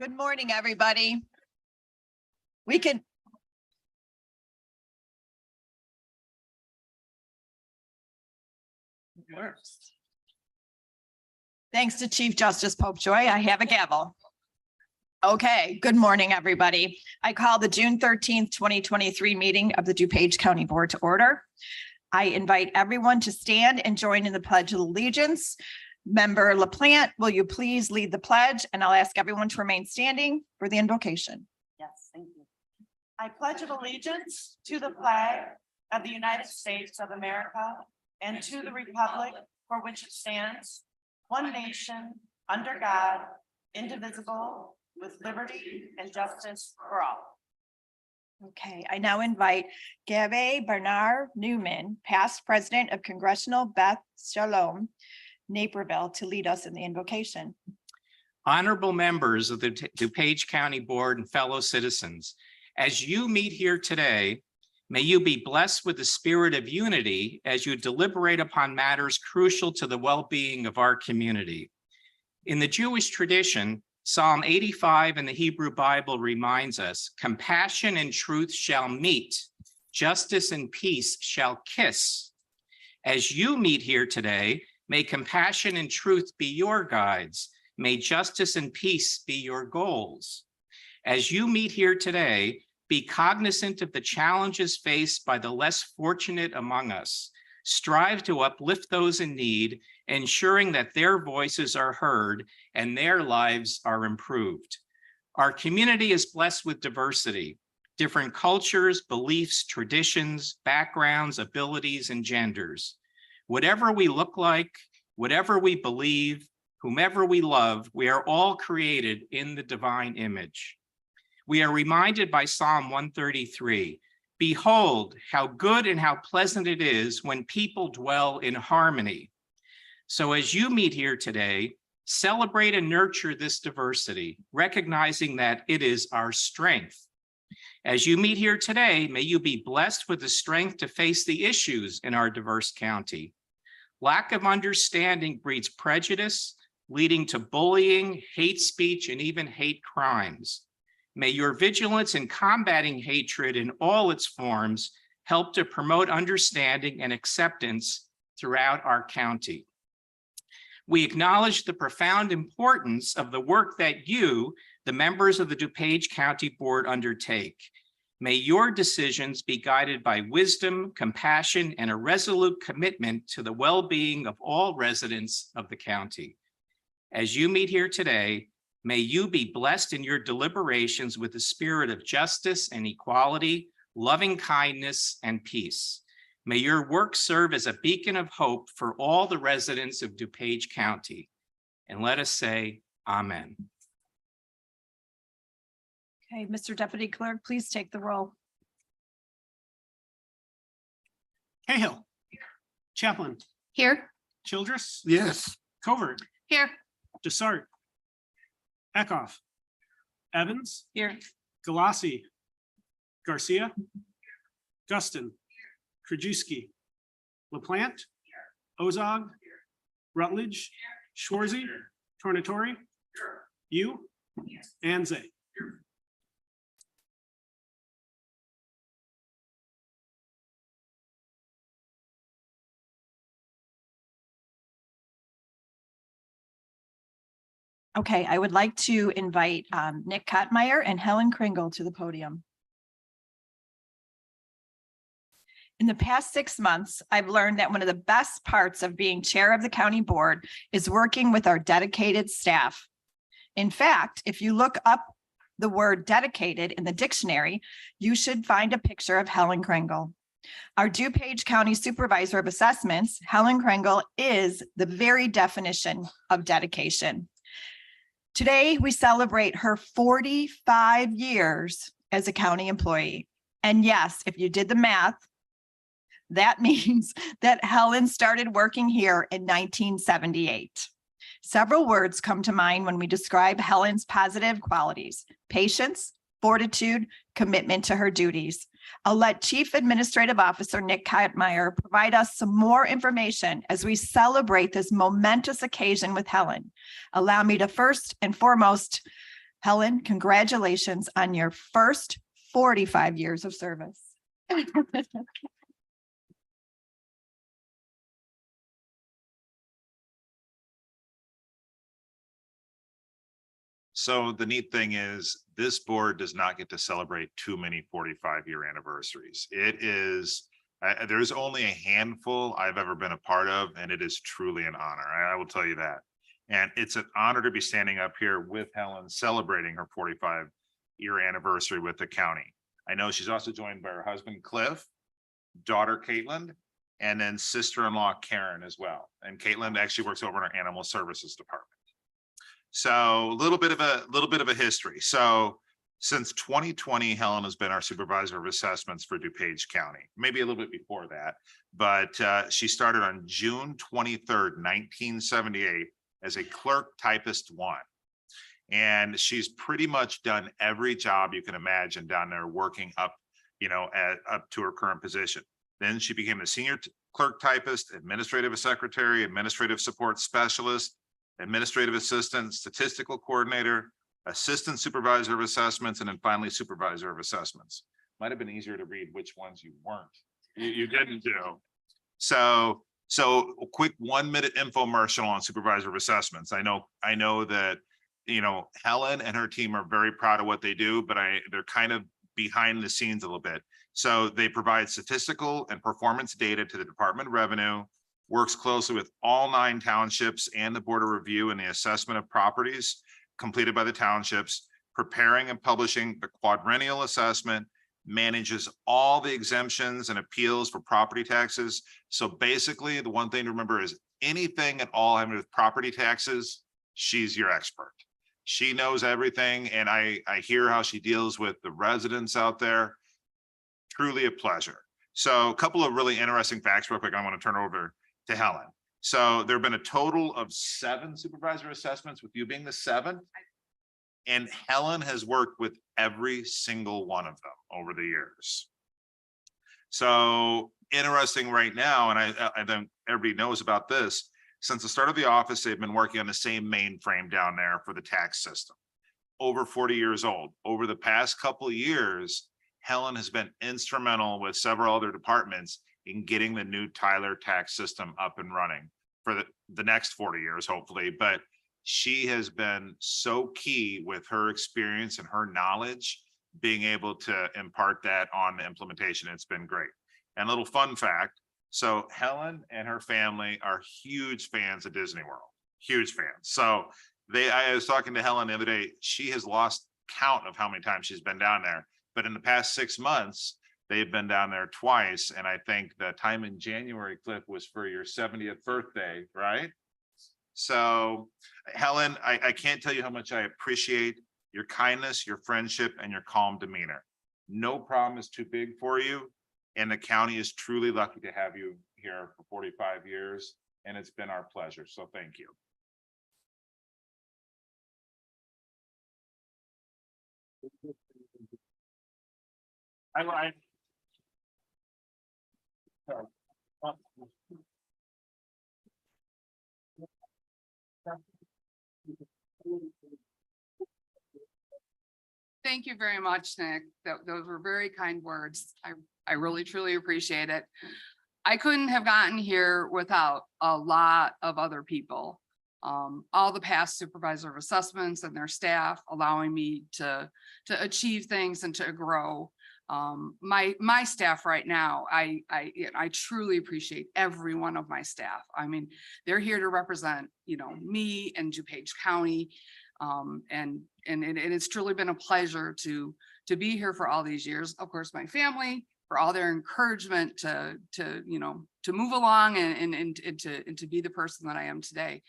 Good morning, everybody. We can. It works. Thanks to Chief Justice Popejoy, I have a gavel. Okay, good morning, everybody. I call the June 13th, 2023 meeting of the DuPage County Board to order. I invite everyone to stand and join in the Pledge of Allegiance. Member LaPlante, will you please lead the pledge? And I'll ask everyone to remain standing for the invocation. Yes, thank you. I pledge allegiance to the flag of the United States of America and to the republic for which it stands, one nation, under God, indivisible, with liberty and justice for all. Okay, I now invite Gabe Bernard Newman, past president of Congressional Beth Shalom, Naperville, to lead us in the invocation. Honorable members of the DuPage County Board and fellow citizens, as you meet here today, may you be blessed with the spirit of unity as you deliberate upon matters crucial to the well-being of our community. In the Jewish tradition, Psalm 85 in the Hebrew Bible reminds us, compassion and truth shall meet, justice and peace shall kiss. As you meet here today, may compassion and truth be your guides. May justice and peace be your goals. As you meet here today, be cognizant of the challenges faced by the less fortunate among us. Strive to uplift those in need, ensuring that their voices are heard and their lives are improved. Our community is blessed with diversity, different cultures, beliefs, traditions, backgrounds, abilities, and genders. Whatever we look like, whatever we believe, whomever we love, we are all created in the divine image. We are reminded by Psalm 133, behold, how good and how pleasant it is when people dwell in harmony. So as you meet here today, celebrate and nurture this diversity, recognizing that it is our strength. As you meet here today, may you be blessed with the strength to face the issues in our diverse county. Lack of understanding breeds prejudice, leading to bullying, hate speech, and even hate crimes. May your vigilance in combating hatred in all its forms help to promote understanding and acceptance throughout our county. We acknowledge the profound importance of the work that you, the members of the DuPage County Board, undertake. May your decisions be guided by wisdom, compassion, and a resolute commitment to the well-being of all residents of the county. As you meet here today, may you be blessed in your deliberations with the spirit of justice and equality, loving kindness, and peace. May your work serve as a beacon of hope for all the residents of DuPage County. And let us say, Amen. Okay, Mr. Deputy Clerk, please take the roll. Cahill. Chaplin. Here. Childress. Yes. Covert. Here. Desart. Eckhoff. Evans. Here. Galassi. Garcia. Guston. Krajewski. LaPlante. Ozog. Rutledge. Schwarzy. Tornatore. You. And Zay. Okay, I would like to invite Nick Kottmeyer and Helen Kringle to the podium. In the past 6 months, I've learned that one of the best parts of being chair of the county board is working with our dedicated staff. In fact, if you look up the word dedicated in the dictionary, you should find a picture of Helen Kringle. Our DuPage County Supervisor of Assessments, Helen Kringle, is the very definition of dedication. Today, we celebrate her 45 years as a county employee. And yes, if you did the math, that means that Helen started working here in 1978. Several words come to mind when we describe Helen's positive qualities: patience, fortitude, commitment to her duties. I'll let Chief Administrative Officer Nick Kottmeyer provide us some more information as we celebrate this momentous occasion with Helen. Allow me to first and foremost Helen, congratulations on your first 45 years of service. So the neat thing is this board does not get to celebrate too many 45-year anniversaries. It is, there's only a handful I've ever been a part of, and it is truly an honor. I will tell you that. And it's an honor to be standing up here with Helen celebrating her 45-year anniversary with the county. I know she's also joined by her husband, Cliff, daughter, Caitlin, and then sister-in-law, Karen, as well. And Caitlin actually works over in our animal services department. So a little bit of a history. So since 2020, Helen has been our supervisor of assessments for DuPage County, maybe a little bit before that, but she started on June 23rd, 1978 as a clerk typist 1. And she's pretty much done every job you can imagine down there, working up, up to her current position. Then she became a senior clerk typist, administrative secretary, administrative support specialist, administrative assistant, statistical coordinator, assistant supervisor of assessments, and then finally supervisor of assessments. Might have been easier to read which ones you weren't. You didn't do. So a quick 1-minute infomercial on supervisor of assessments. I know that, Helen and her team are very proud of what they do, but they're kind of behind the scenes a little bit. So they provide statistical and performance data to the Department of Revenue, works closely with all 9 townships and the Board of Review in the assessment of properties completed by the townships, preparing and publishing the quadrennial assessment, manages all the exemptions and appeals for property taxes. So basically, the one thing to remember is anything at all having to do with property taxes, she's your expert. She knows everything, and I hear how she deals with the residents out there. Truly a pleasure. So a couple of really interesting facts real quick. I want to turn over to Helen. So there have been a total of 7 supervisor assessments, with you being the 7th. And Helen has worked with every single one of them over the years. So interesting right now, and I think everybody knows about this, since the start of the office, they've been working on the same mainframe down there for the tax system. Over 40 years old. Over the past couple of years, Helen has been instrumental with several other departments in getting the new Tyler tax system up and running for the next 40 years, hopefully. But she has been so key with her experience and her knowledge, being able to impart that on the implementation. It's been great. And a little fun fact. So Helen and her family are huge fans of Disney World, huge fans. So I was talking to Helen the other day, she has lost count of how many times she's been down there. But in the past 6 months, they've been down there twice. And I think the time in January, Cliff, was for your 70th birthday, right? So Helen, I can't tell you how much I appreciate your kindness, your friendship, and your calm demeanor. No problem is too big for you. And the county is truly lucky to have you here for 45 years. And it's been our pleasure. So thank you. Thank you very much, Nick. Those were very kind words. I really, truly appreciate it. I couldn't have gotten here without a lot of other people. All the past supervisor of assessments and their staff allowing me to achieve things and to grow. My staff right now, I truly appreciate every one of my staff. I mean, they're here to represent, me and DuPage County. And it's truly been a pleasure to be here for all these years. Of course, my family, for all their encouragement to move along and to be the person that I am today.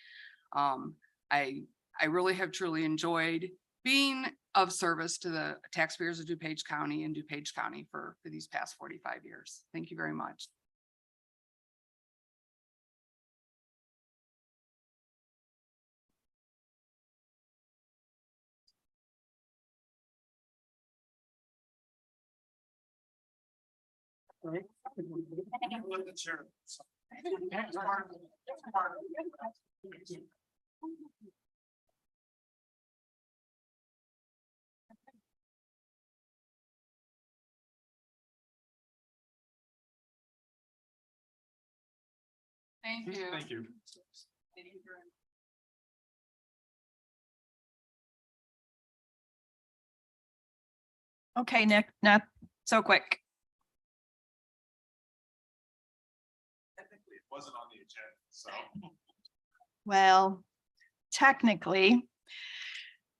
I really have truly enjoyed being of service to the taxpayers of DuPage County and DuPage County for these past 45 years. Thank you very much. Thank you. Thank you. Okay, Nick, not so quick. Technically, it wasn't on the agenda, so. Well, technically.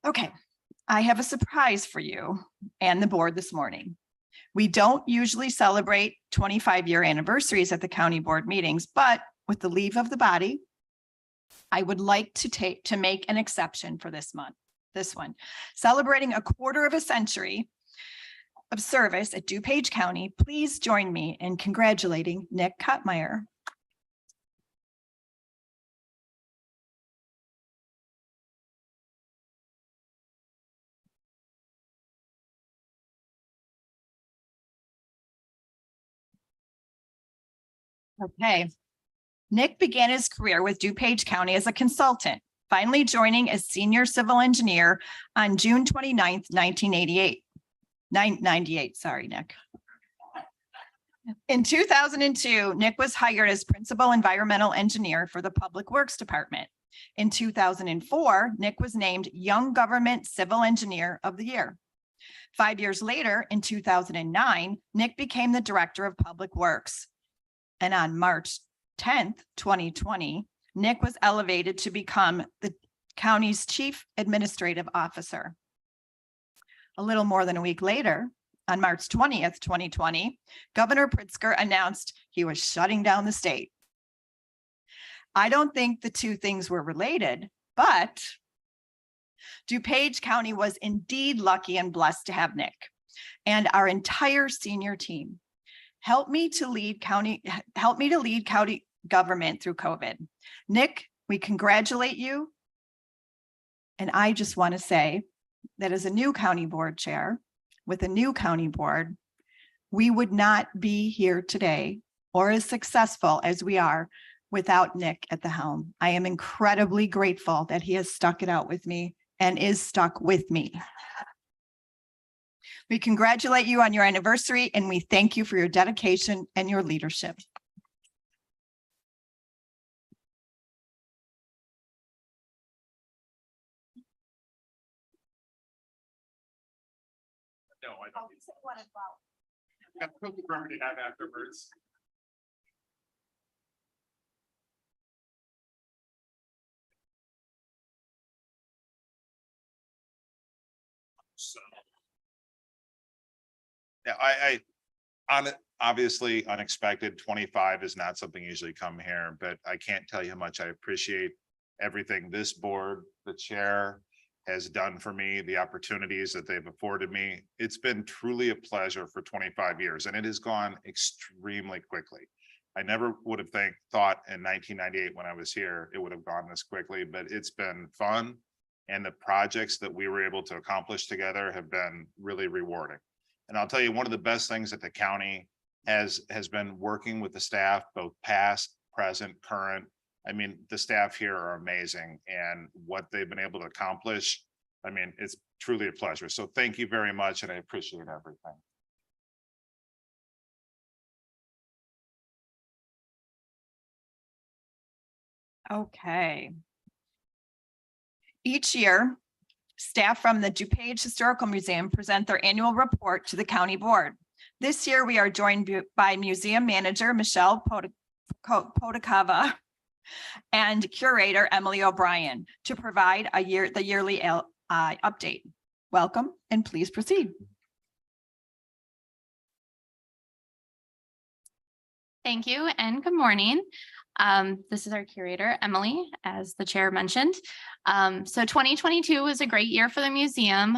Okay, I have a surprise for you and the board this morning. We don't usually celebrate 25-year anniversaries at the county board meetings, but with the leave of the body, I would like to make an exception for this one. Celebrating a quarter of a century of service at DuPage County, please join me in congratulating Nick Kottmeyer. Okay. Nick began his career with DuPage County as a consultant, finally joining as senior civil engineer on June 29th, 1988. 98, sorry, Nick. In 2002, Nick was hired as principal environmental engineer for the Public Works Department. In 2004, Nick was named Young Government Civil Engineer of the Year. 5 years later, in 2009, Nick became the Director of Public Works. And on March 10th, 2020, Nick was elevated to become the county's Chief Administrative Officer. A little more than a week later, on March 20th, 2020, Governor Pritzker announced he was shutting down the state. I don't think the two things were related, but DuPage County was indeed lucky and blessed to have Nick and our entire senior team. Help me to lead county government through COVID. Nick, we congratulate you. And I just want to say that as a new county board chair with a new county board, we would not be here today or as successful as we are without Nick at the helm. I am incredibly grateful that he has stuck it out with me and is stuck with me. We congratulate you on your anniversary and we thank you for your dedication and your leadership. No, I don't. Got a cookie for me to have afterwards. So. Yeah, obviously unexpected. 25 is not something usually come here, but I can't tell you how much I appreciate everything this board, the chair, has done for me, the opportunities that they've afforded me. It's been truly a pleasure for 25 years and it has gone extremely quickly. I never would have thought in 1998 when I was here, it would have gone this quickly, but it's been fun. And the projects that we were able to accomplish together have been really rewarding. And I'll tell you, one of the best things that the county has been working with the staff, both past, present, current. I mean, the staff here are amazing and what they've been able to accomplish. I mean, it's truly a pleasure. So thank you very much. And I appreciate everything. Okay. Each year, staff from the DuPage Historical Museum present their annual report to the county board. This year, we are joined by museum manager Michelle Podakava and curator Emily O'Brien to provide the yearly update. Welcome and please proceed. Thank you and good morning. This is our curator, Emily, as the chair mentioned. So 2022 was a great year for the museum.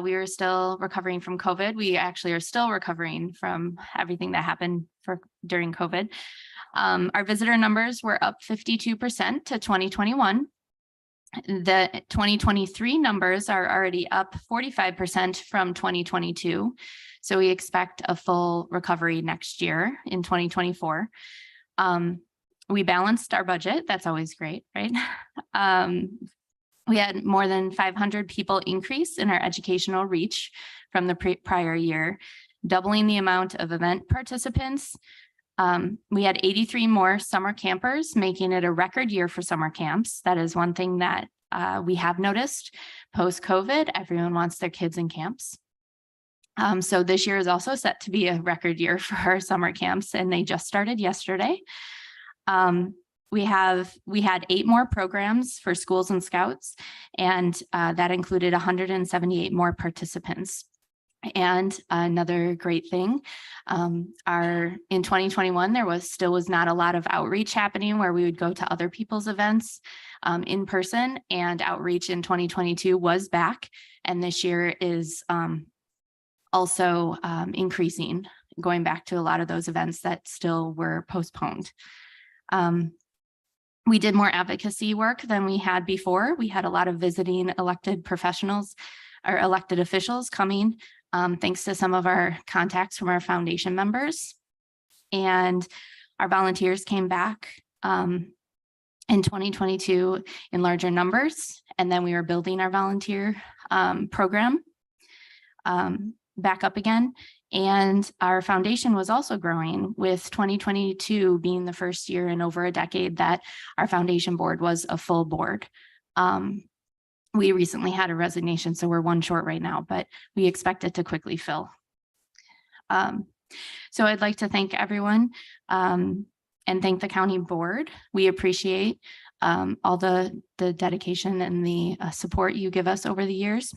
We were still recovering from COVID. We actually are still recovering from everything that happened during COVID. Our visitor numbers were up 52% to 2021. The 2023 numbers are already up 45% from 2022. So we expect a full recovery next year in 2024. We balanced our budget. That's always great, right? We had more than 500 people increase in our educational reach from the prior year, doubling the amount of event participants. We had 83 more summer campers, making it a record year for summer camps. That is one thing that we have noticed post-COVID. Everyone wants their kids in camps. So this year is also set to be a record year for our summer camps, and they just started yesterday. We had 8 more programs for schools and scouts, and that included 178 more participants. And another great thing, in 2021, there was not a lot of outreach happening where we would go to other people's events in person, and outreach in 2022 was back. And this year is also increasing, going back to a lot of those events that still were postponed. We did more advocacy work than we had before. We had a lot of visiting elected professionals or elected officials coming, thanks to some of our contacts from our foundation members. And our volunteers came back in 2022 in larger numbers. And then we were building our volunteer program back up again. And our foundation was also growing, with 2022 being the first year in over a decade that our foundation board was a full board. We recently had a resignation, so we're one short right now, but we expect it to quickly fill. So I'd like to thank everyone and thank the county board. We appreciate all the dedication and the support you give us over the years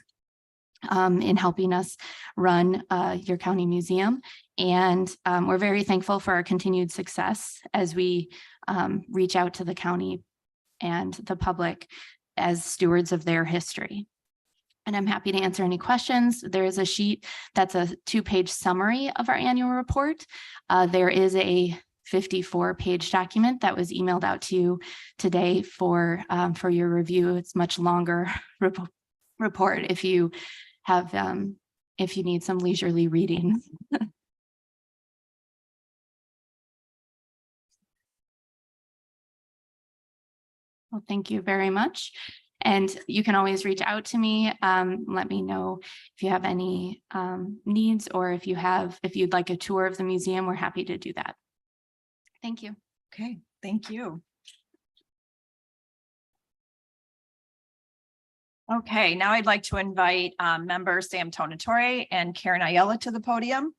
in helping us run your county museum. And we're very thankful for our continued success as we reach out to the county and the public as stewards of their history. And I'm happy to answer any questions. There is a sheet that's a 2-page summary of our annual report. There is a 54-page document that was emailed out to you today for your review. It's much longer report if you have if you need some leisurely reading. Well, thank you very much. And you can always reach out to me. Let me know if you have any needs, or if you'd like a tour of the museum, we're happy to do that. Thank you. Okay, thank you. Okay, now I'd like to invite members Sam Tonatore and Karen Ayala to the podium.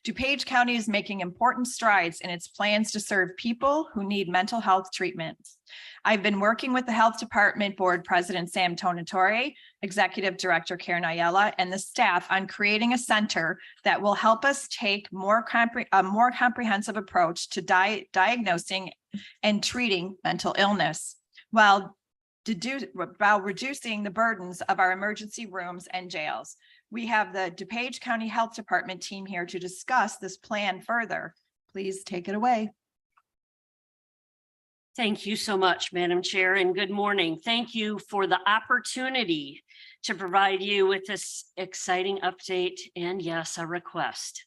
DuPage County is making important strides in its plans to serve people who need mental health treatments. I've been working with the Health Department Board President Sam Tonatore, Executive Director Karen Ayala, and the staff on creating a center that will help us take a more comprehensive approach to diagnosing and treating mental illness while reducing the burdens of our emergency rooms and jails. We have the DuPage County Health Department team here to discuss this plan further. Please take it away. Thank you so much, Madam Chair, and good morning. Thank you for the opportunity to provide you with this exciting update and, yes, a request.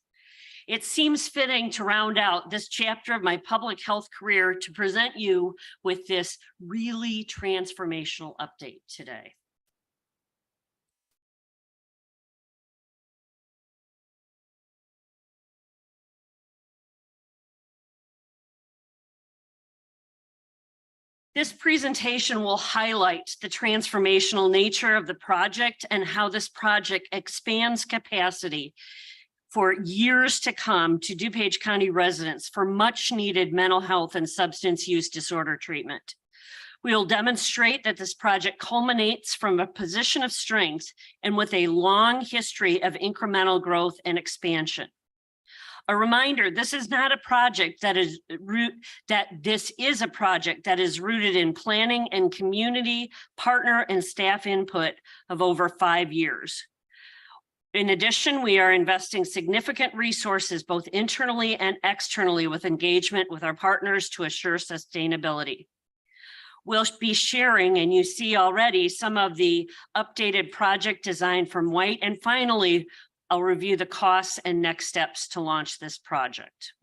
It seems fitting to round out this chapter of my public health career to present you with this really transformational update today. This presentation will highlight the transformational nature of the project and how this project expands capacity for years to come to DuPage County residents for much needed mental health and substance use disorder treatment. We will demonstrate that this project culminates from a position of strength and with a long history of incremental growth and expansion. A reminder, this is not a project that is a project that is rooted in planning and community partner and staff input of over 5 years. In addition, we are investing significant resources both internally and externally with engagement with our partners to assure sustainability. We'll be sharing, and you see already, some of the updated project design from White. And finally, I'll review the costs and next steps to launch this project.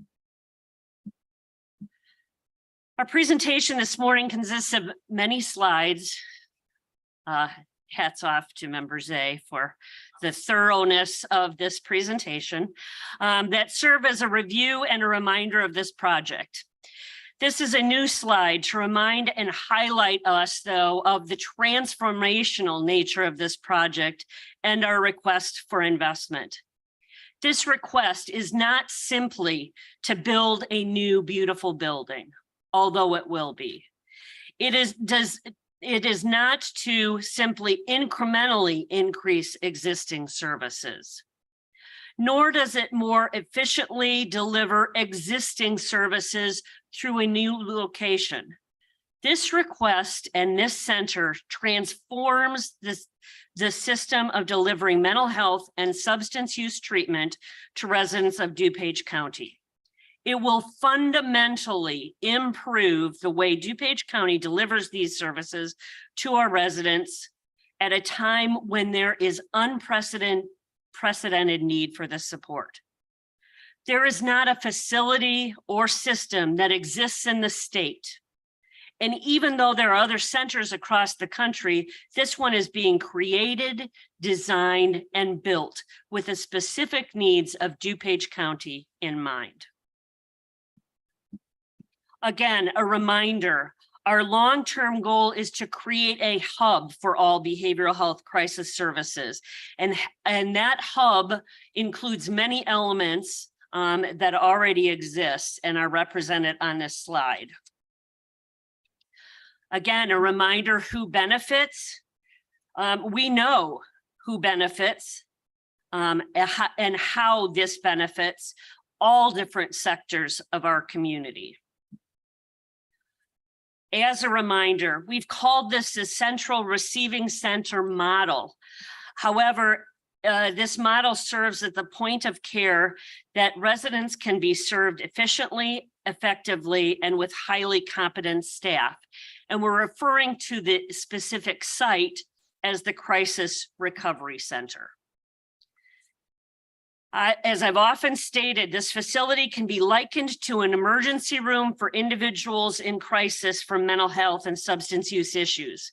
Our presentation this morning consists of many slides. hats off to Member Zay for the thoroughness of this presentation, that serve as a review and a reminder of this project. This is a new slide to remind and highlight us, though, of the transformational nature of this project and our request for investment. This request is not simply to build a new beautiful building, although it will be. It is not to simply incrementally increase existing services, nor does it more efficiently deliver existing services through a new location. This request and this center transforms the system of delivering mental health and substance use treatment to residents of DuPage County. It will fundamentally improve the way DuPage County delivers these services to our residents at a time when there is unprecedented need for this support. There is not a facility or system that exists in the state. And even though there are other centers across the country, this one is being created, designed, and built with the specific needs of DuPage County in mind. Again, a reminder, our long-term goal is to create a hub for all behavioral health crisis services. And that hub includes many elements that already exist and are represented on this slide. Again, a reminder who benefits. We know who benefits and how this benefits all different sectors of our community. As a reminder, we've called this the central receiving center model. However, this model serves at the point of care that residents can be served efficiently, effectively, and with highly competent staff. And we're referring to the specific site as the Crisis Recovery Center. As I've often stated, this facility can be likened to an emergency room for individuals in crisis from mental health and substance use issues.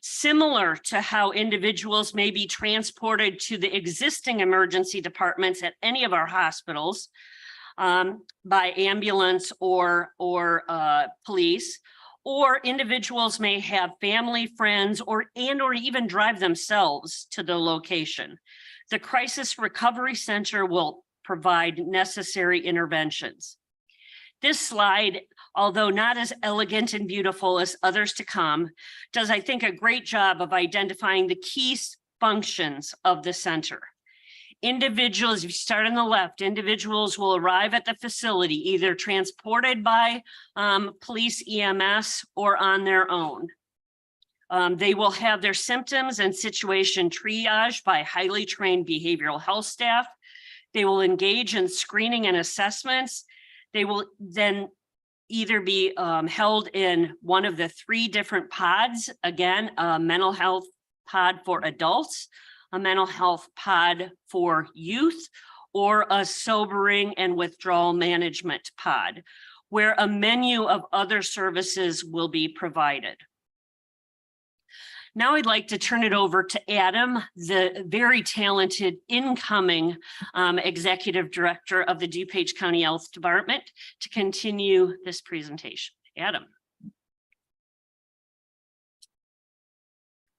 Similar to how individuals may be transported to the existing emergency departments at any of our hospitals by ambulance or police, or individuals may have family, friends, or even drive themselves to the location. The Crisis Recovery Center will provide necessary interventions. This slide, although not as elegant and beautiful as others to come, does, I think, a great job of identifying the key functions of the center. Individuals, if you start on the left, individuals will arrive at the facility, either transported by police, EMS, or on their own. They will have their symptoms and situation triaged by highly trained behavioral health staff. They will engage in screening and assessments. They will then either be held in one of the 3 different pods, again, a mental health pod for adults, a mental health pod for youth, or a sobering and withdrawal management pod, where a menu of other services will be provided. Now I'd like to turn it over to Adam, the very talented incoming Executive Director of the DuPage County Health Department, to continue this presentation. Adam.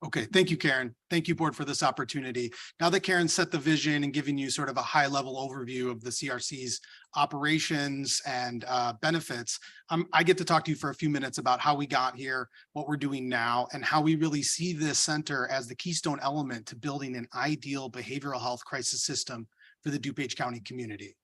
Okay, thank you, Karen. Thank you, board, for this opportunity. Now that Karen set the vision and giving you sort of a high level overview of the CRC's operations and benefits, I get to talk to you for a few minutes about how we got here, what we're doing now, and how we really see this center as the keystone element to building an ideal behavioral health crisis system for the DuPage County community.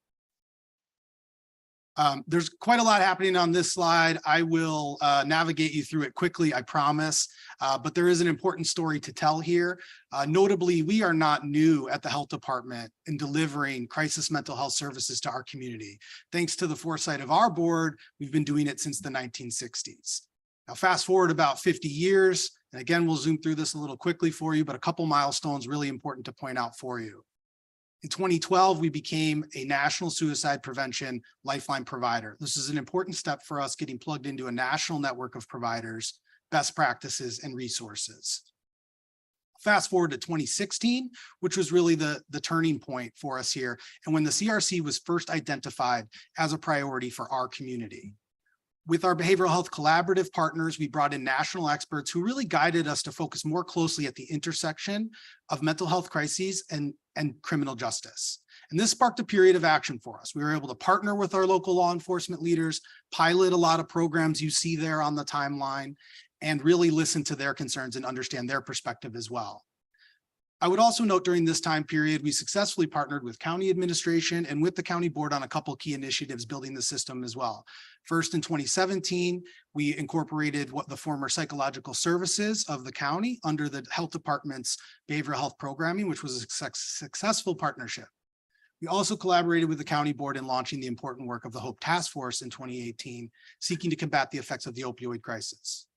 There's quite a lot happening on this slide. I will navigate you through it quickly, I promise, but there is an important story to tell here. Notably, we are not new at the health department in delivering crisis mental health services to our community. Thanks to the foresight of our board, we've been doing it since the 1960s. Now, fast forward about 50 years, and again, we'll zoom through this a little quickly for you, but a couple milestones really important to point out for you. In 2012, we became a national suicide prevention lifeline provider. This is an important step for us, getting plugged into a national network of providers, best practices, and resources. Fast forward to 2016, which was really the turning point for us here, and when the CRC was first identified as a priority for our community. With our behavioral health collaborative partners, we brought in national experts who really guided us to focus more closely at the intersection of mental health crises and criminal justice. And this sparked a period of action for us. We were able to partner with our local law enforcement leaders, pilot a lot of programs you see there on the timeline, and really listen to their concerns and understand their perspective as well. I would also note during this time period, we successfully partnered with county administration and with the county board on a couple key initiatives building the system as well. First, in 2017, we incorporated what the former psychological services of the county under the health department's behavioral health programming, which was a successful partnership. We also collaborated with the county board in launching the important work of the HOPE Task Force in 2018, seeking to combat the effects of the opioid crisis.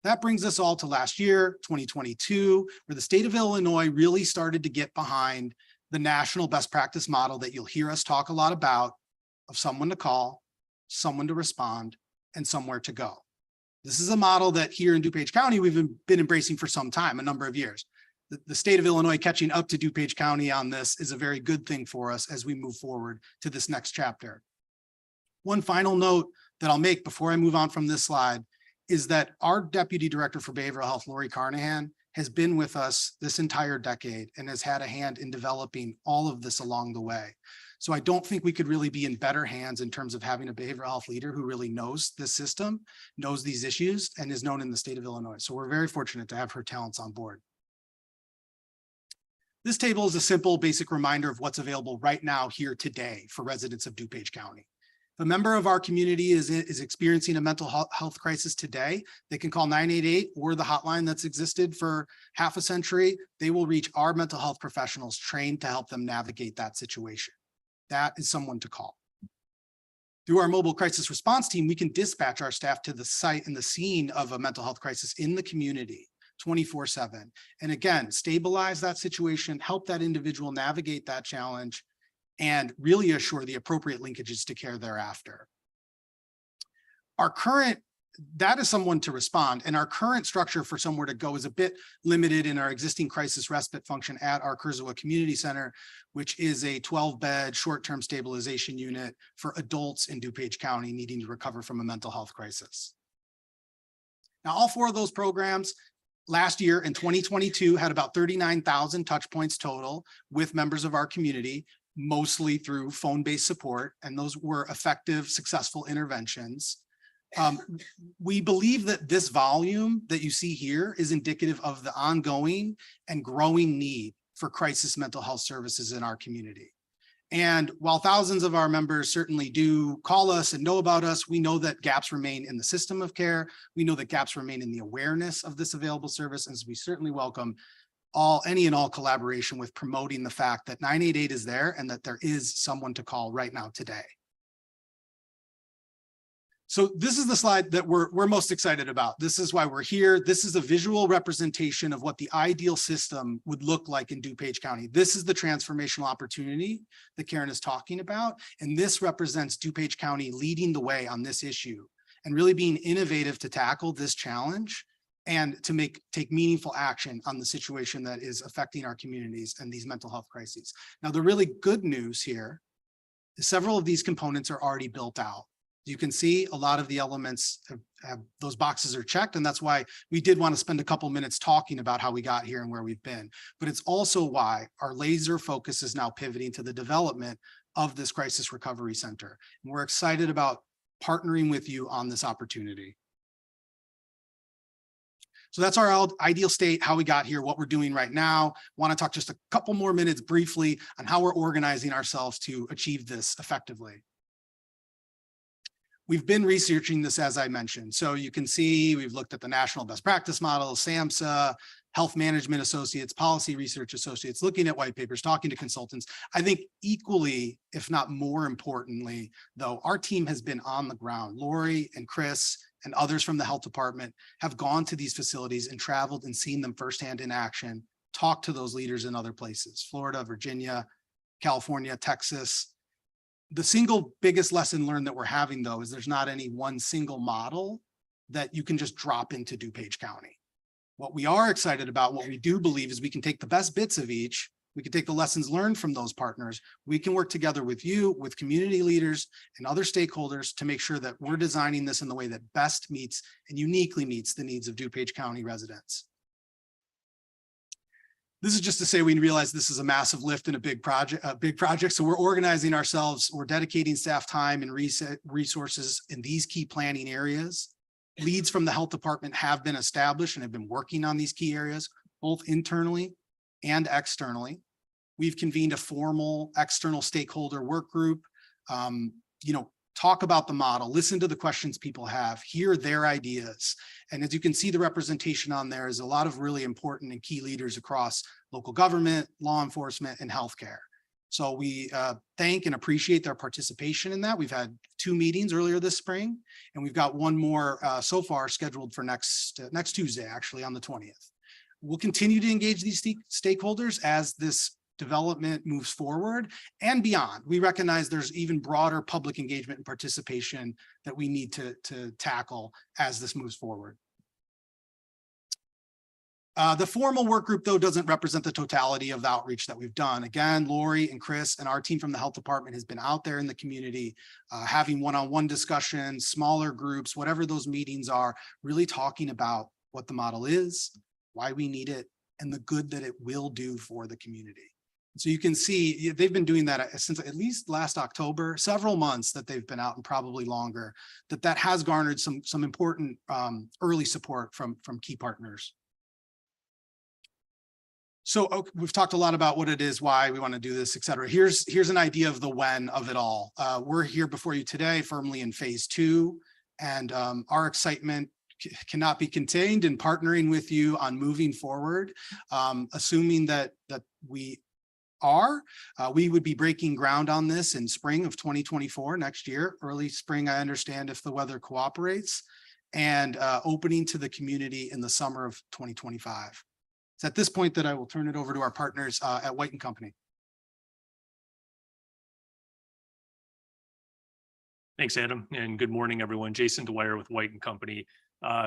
That brings us all to last year, 2022, where the state of Illinois really started to get behind the national best practice model that you'll hear us talk a lot about, of someone to call, someone to respond, and somewhere to go. This is a model that here in DuPage County, we've been embracing for some time, a number of years. The state of Illinois catching up to DuPage County on this is a very good thing for us as we move forward to this next chapter. One final note that I'll make before I move on from this slide is that our Deputy Director for Behavioral Health, Lori Carnahan, has been with us this entire decade and has had a hand in developing all of this along the way. So I don't think we could really be in better hands in terms of having a behavioral health leader who really knows this system, knows these issues, and is known in the state of Illinois. So we're very fortunate to have her talents on board. This table is a simple, basic reminder of what's available right now here today for residents of DuPage County. If a member of our community is experiencing a mental health crisis today, they can call 988 or the hotline that's existed for half a century. They will reach our mental health professionals trained to help them navigate that situation. That is someone to call. Through our mobile crisis response team, we can dispatch our staff to the site and the scene of a mental health crisis in the community 24/7. And again, stabilize that situation, help that individual navigate that challenge, and really assure the appropriate linkages to care thereafter. That is someone to respond, and our current structure for somewhere to go is a bit limited in our existing crisis respite function at our Kurzawa Community Center, which is a 12-bed short-term stabilization unit for adults in DuPage County needing to recover from a mental health crisis. Now, all four of those programs last year in 2022 had about 39,000 touch points total with members of our community, mostly through phone-based support, and those were effective, successful interventions. We believe that this volume that you see here is indicative of the ongoing and growing need for crisis mental health services in our community. And while thousands of our members certainly do call us and know about us, we know that gaps remain in the system of care. We know that gaps remain in the awareness of this available service, and so we certainly welcome any and all collaboration with promoting the fact that 988 is there and that there is someone to call right now today. So this is the slide that we're most excited about. This is why we're here. This is a visual representation of what the ideal system would look like in DuPage County. This is the transformational opportunity that Karen is talking about. And this represents DuPage County leading the way on this issue and really being innovative to tackle this challenge and to take meaningful action on the situation that is affecting our communities and these mental health crises. Now, the really good news here is several of these components are already built out. You can see a lot of the elements have those boxes are checked, and that's why we did want to spend a couple minutes talking about how we got here and where we've been. But it's also why our laser focus is now pivoting to the development of this crisis recovery center. And we're excited about partnering with you on this opportunity. So that's our ideal state, how we got here, what we're doing right now. Want to talk just a couple more minutes briefly on how we're organizing ourselves to achieve this effectively. We've been researching this, as I mentioned. So you can see we've looked at the National Best Practice Model, SAMHSA, Health Management Associates, Policy Research Associates, looking at white papers, talking to consultants. I think equally, if not more importantly, though, our team has been on the ground. Lori and Chris and others from the health department have gone to these facilities and traveled and seen them firsthand in action, talked to those leaders in other places, Florida, Virginia, California, Texas. The single biggest lesson learned that we're having, though, is there's not any one single model that you can just drop into DuPage County. What we are excited about, what we do believe is we can take the best bits of each. We can take the lessons learned from those partners. We can work together with you, with community leaders and other stakeholders to make sure that we're designing this in the way that best meets and uniquely meets the needs of DuPage County residents. This is just to say we realize this is a massive lift and a big project. So we're organizing ourselves. We're dedicating staff time and resources in these key planning areas. Leads from the health department have been established and have been working on these key areas, both internally and externally. We've convened a formal external stakeholder work group, talk about the model, listen to the questions people have, hear their ideas. And as you can see, the representation on there is a lot of really important and key leaders across local government, law enforcement, and healthcare. So we thank and appreciate their participation in that. We've had 2 meetings earlier this spring, and we've got one more so far scheduled for next Tuesday, actually on the 20th. We'll continue to engage these stakeholders as this development moves forward and beyond. We recognize there's even broader public engagement and participation that we need to tackle as this moves forward. The formal work group, though, doesn't represent the totality of the outreach that we've done. Again, Lori and Chris and our team from the health department has been out there in the community, having one-on-one discussions, smaller groups, whatever those meetings are, really talking about what the model is, why we need it, and the good that it will do for the community. So you can see they've been doing that since at least last October, several months that they've been out, and probably longer, that has garnered some important early support from key partners. So we've talked a lot about what it is, why we want to do this, et cetera. Here's an idea of the when of it all. We're here before you today, firmly in phase 2, and our excitement cannot be contained in partnering with you on moving forward, assuming that we would be breaking ground on this in spring of 2024, next year, early spring, I understand, if the weather cooperates, and opening to the community in the summer of 2025. It's at this point that I will turn it over to our partners at White & Company. Thanks, Adam, and good morning, everyone. Jason Dwyer with White & Company.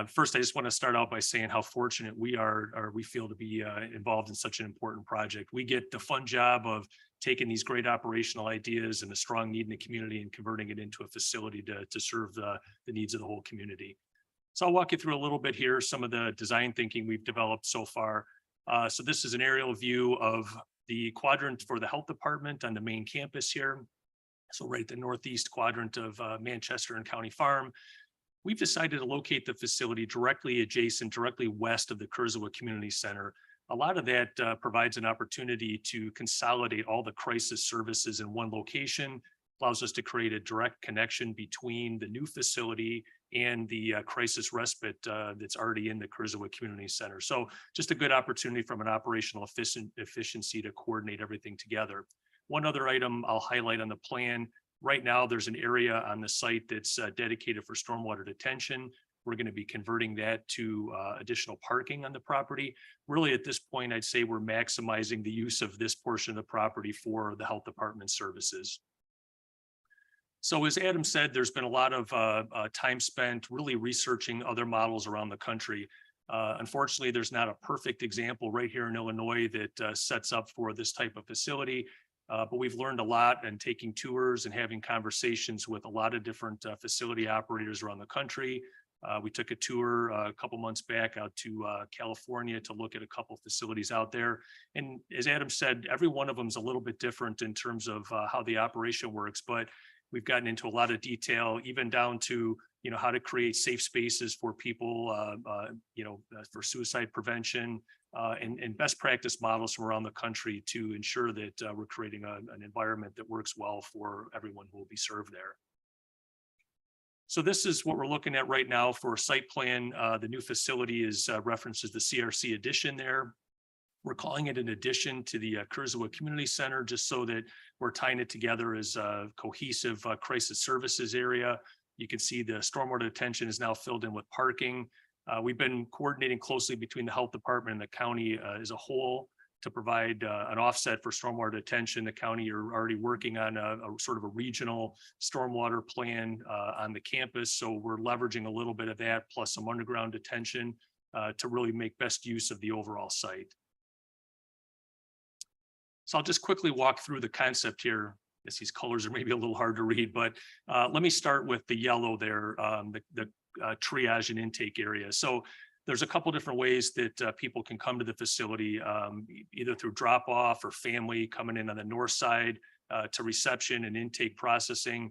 First, I just want to start out by saying how fortunate we are, or we feel, to be involved in such an important project. We get the fun job of taking these great operational ideas and the strong need in the community and converting it into a facility to serve the needs of the whole community. So I'll walk you through a little bit here, some of the design thinking we've developed so far. So this is an aerial view of the quadrant for the health department on the main campus here. So right the northeast quadrant of Manchester and County Farm. We've decided to locate the facility directly adjacent, directly west of the Kershaw Community Center. A lot of that provides an opportunity to consolidate all the crisis services in one location, allows us to create a direct connection between the new facility and the crisis respite that's already in the Kershaw Community Center. So just a good opportunity from an operational efficiency to coordinate everything together. One other item I'll highlight on the plan. Right now, there's an area on the site that's dedicated for stormwater detention. We're going to be converting that to additional parking on the property. Really, at this point, I'd say we're maximizing the use of this portion of the property for the health department services. So as Adam said, there's been a lot of time spent really researching other models around the country. Unfortunately, there's not a perfect example right here in Illinois that sets up for this type of facility. But we've learned a lot, and taking tours and having conversations with a lot of different facility operators around the country. We took a tour a couple months back out to California to look at a couple facilities out there. And as Adam said, every one of them is a little bit different in terms of how the operation works, but we've gotten into a lot of detail, even down to, how to create safe spaces for people, for suicide prevention, and best practice models from around the country to ensure that we're creating an environment that works well for everyone who will be served there. So this is what we're looking at right now for a site plan. The new facility is references the CRC addition there. We're calling it an addition to the Kershaw Community Center, just so that we're tying it together as a cohesive crisis services area. You can see the stormwater detention is now filled in with parking. We've been coordinating closely between the health department and the county as a whole to provide an offset for stormwater detention. The county are already working on a sort of a regional stormwater plan on the campus. So we're leveraging a little bit of that plus some underground detention. to really make best use of the overall site. So I'll just quickly walk through the concept here. I guess these colors are maybe a little hard to read, but let me start with the yellow there, the triage and intake area. So there's a couple different ways that people can come to the facility, either through drop off or family coming in on the north side to reception and intake processing.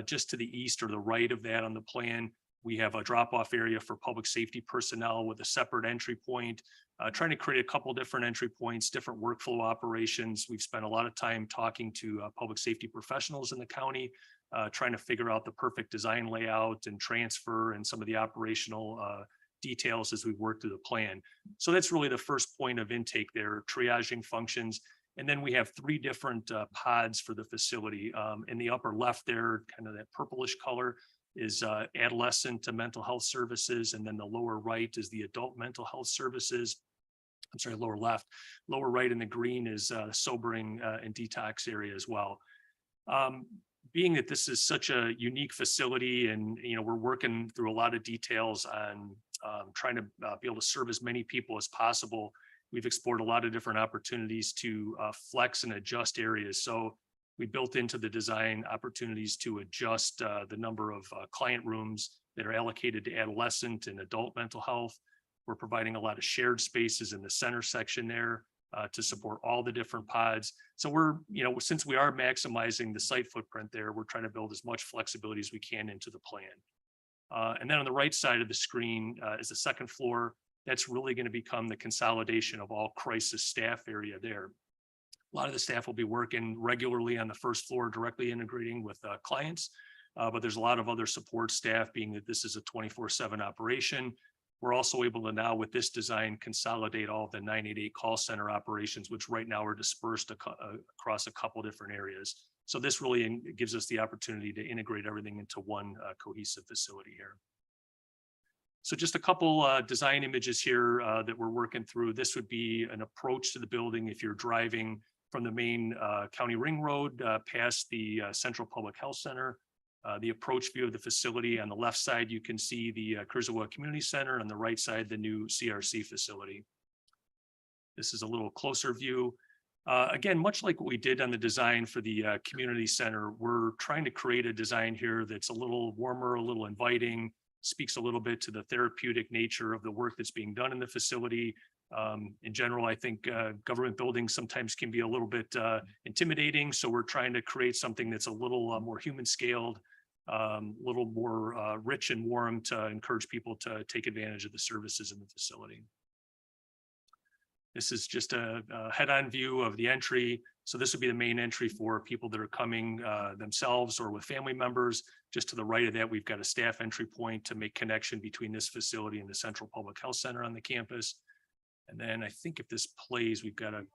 Just to the east or the right of that on the plan, we have a drop off area for public safety personnel with a separate entry point. Trying to create a couple different entry points, different workflow operations. We've spent a lot of time talking to public safety professionals in the county, trying to figure out the perfect design layout and transfer and some of the operational details as we work through the plan. So that's really the first point of intake there, triaging functions. And then we have 3 different pods for the facility. In the upper left there, kind of that purplish color, is adolescent to mental health services. And then the lower right is the adult mental health services. I'm sorry, lower left. Lower right in the green is sobering and detox area as well. Being that this is such a unique facility and, we're working through a lot of details on trying to be able to serve as many people as possible, we've explored a lot of different opportunities to flex and adjust areas. So we built into the design opportunities to adjust the number of client rooms that are allocated to adolescent and adult mental health. We're providing a lot of shared spaces in the center section there to support all the different pods. So we're, since we are maximizing the site footprint there, we're trying to build as much flexibility as we can into the plan. And then on the right side of the screen is the second floor. That's really going to become the consolidation of all crisis staff area there. A lot of the staff will be working regularly on the first floor, directly integrating with clients. But there's a lot of other support staff, being that this is a 24/7 operation. We're also able to now, with this design, consolidate all of the 988 call center operations, which right now are dispersed across a couple different areas. So this really gives us the opportunity to integrate everything into one cohesive facility here. So just a couple design images here that we're working through. This would be an approach to the building if you're driving from the main county ring road past the Central Public Health Center. The approach view of the facility. On the left side, you can see the Curzoa Community Center. On the right side, the new CRC facility. This is a little closer view. Again, much like what we did on the design for the community center, we're trying to create a design here that's a little warmer, a little inviting, speaks a little bit to the therapeutic nature of the work that's being done in the facility. In general, I think government buildings sometimes can be a little bit intimidating. So we're trying to create something that's a little more human scaled, a little more rich and warm to encourage people to take advantage of the services in the facility. This is just a head-on view of the entry. So this would be the main entry for people that are coming themselves or with family members. Just to the right of that, we've got a staff entry point to make connection between this facility and the Central Public Health Center on the campus. And then I think if this plays, we've got a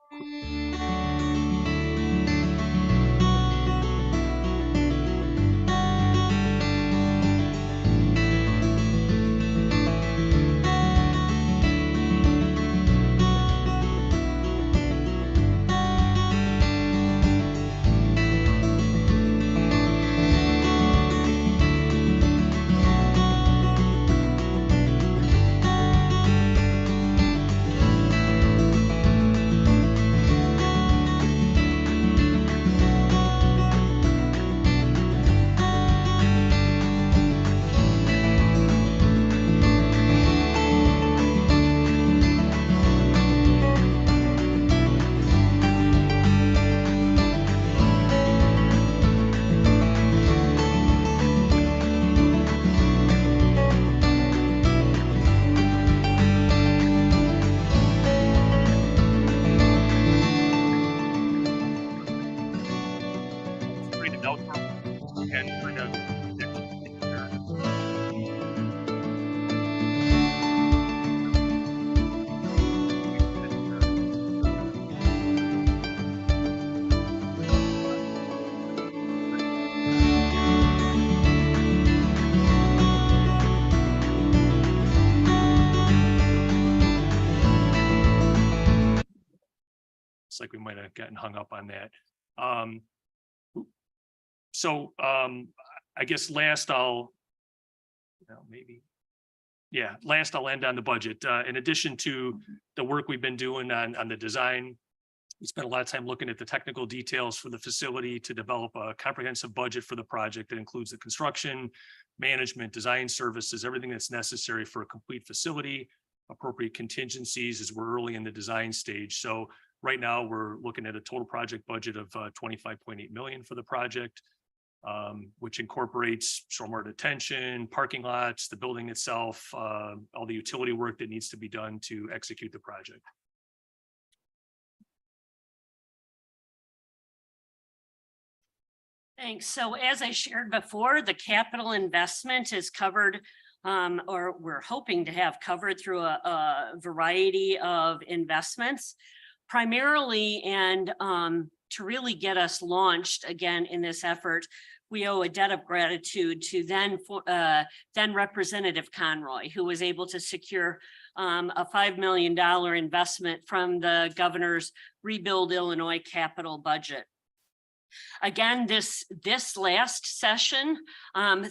like we might have gotten hung up on that. I guess last maybe Yeah, last I'll end on the budget. In addition to the work we've been doing on the design, we spent a lot of time looking at the technical details for the facility to develop a comprehensive budget for the project that includes the construction, management, design services, everything that's necessary for a complete facility, appropriate contingencies as we're early in the design stage. So right now we're looking at a total project budget of 25.8 million for the project, which incorporates stormwater detention, parking lots, the building itself, all the utility work that needs to be done to execute the project. Thanks. So as I shared before, the capital investment is covered, or we're hoping to have covered through a variety of investments, primarily, and to really get us launched again in this effort, we owe a debt of gratitude to then Representative Conroy, who was able to secure a $5 million investment from the governor's Rebuild Illinois capital budget. Again, this last session,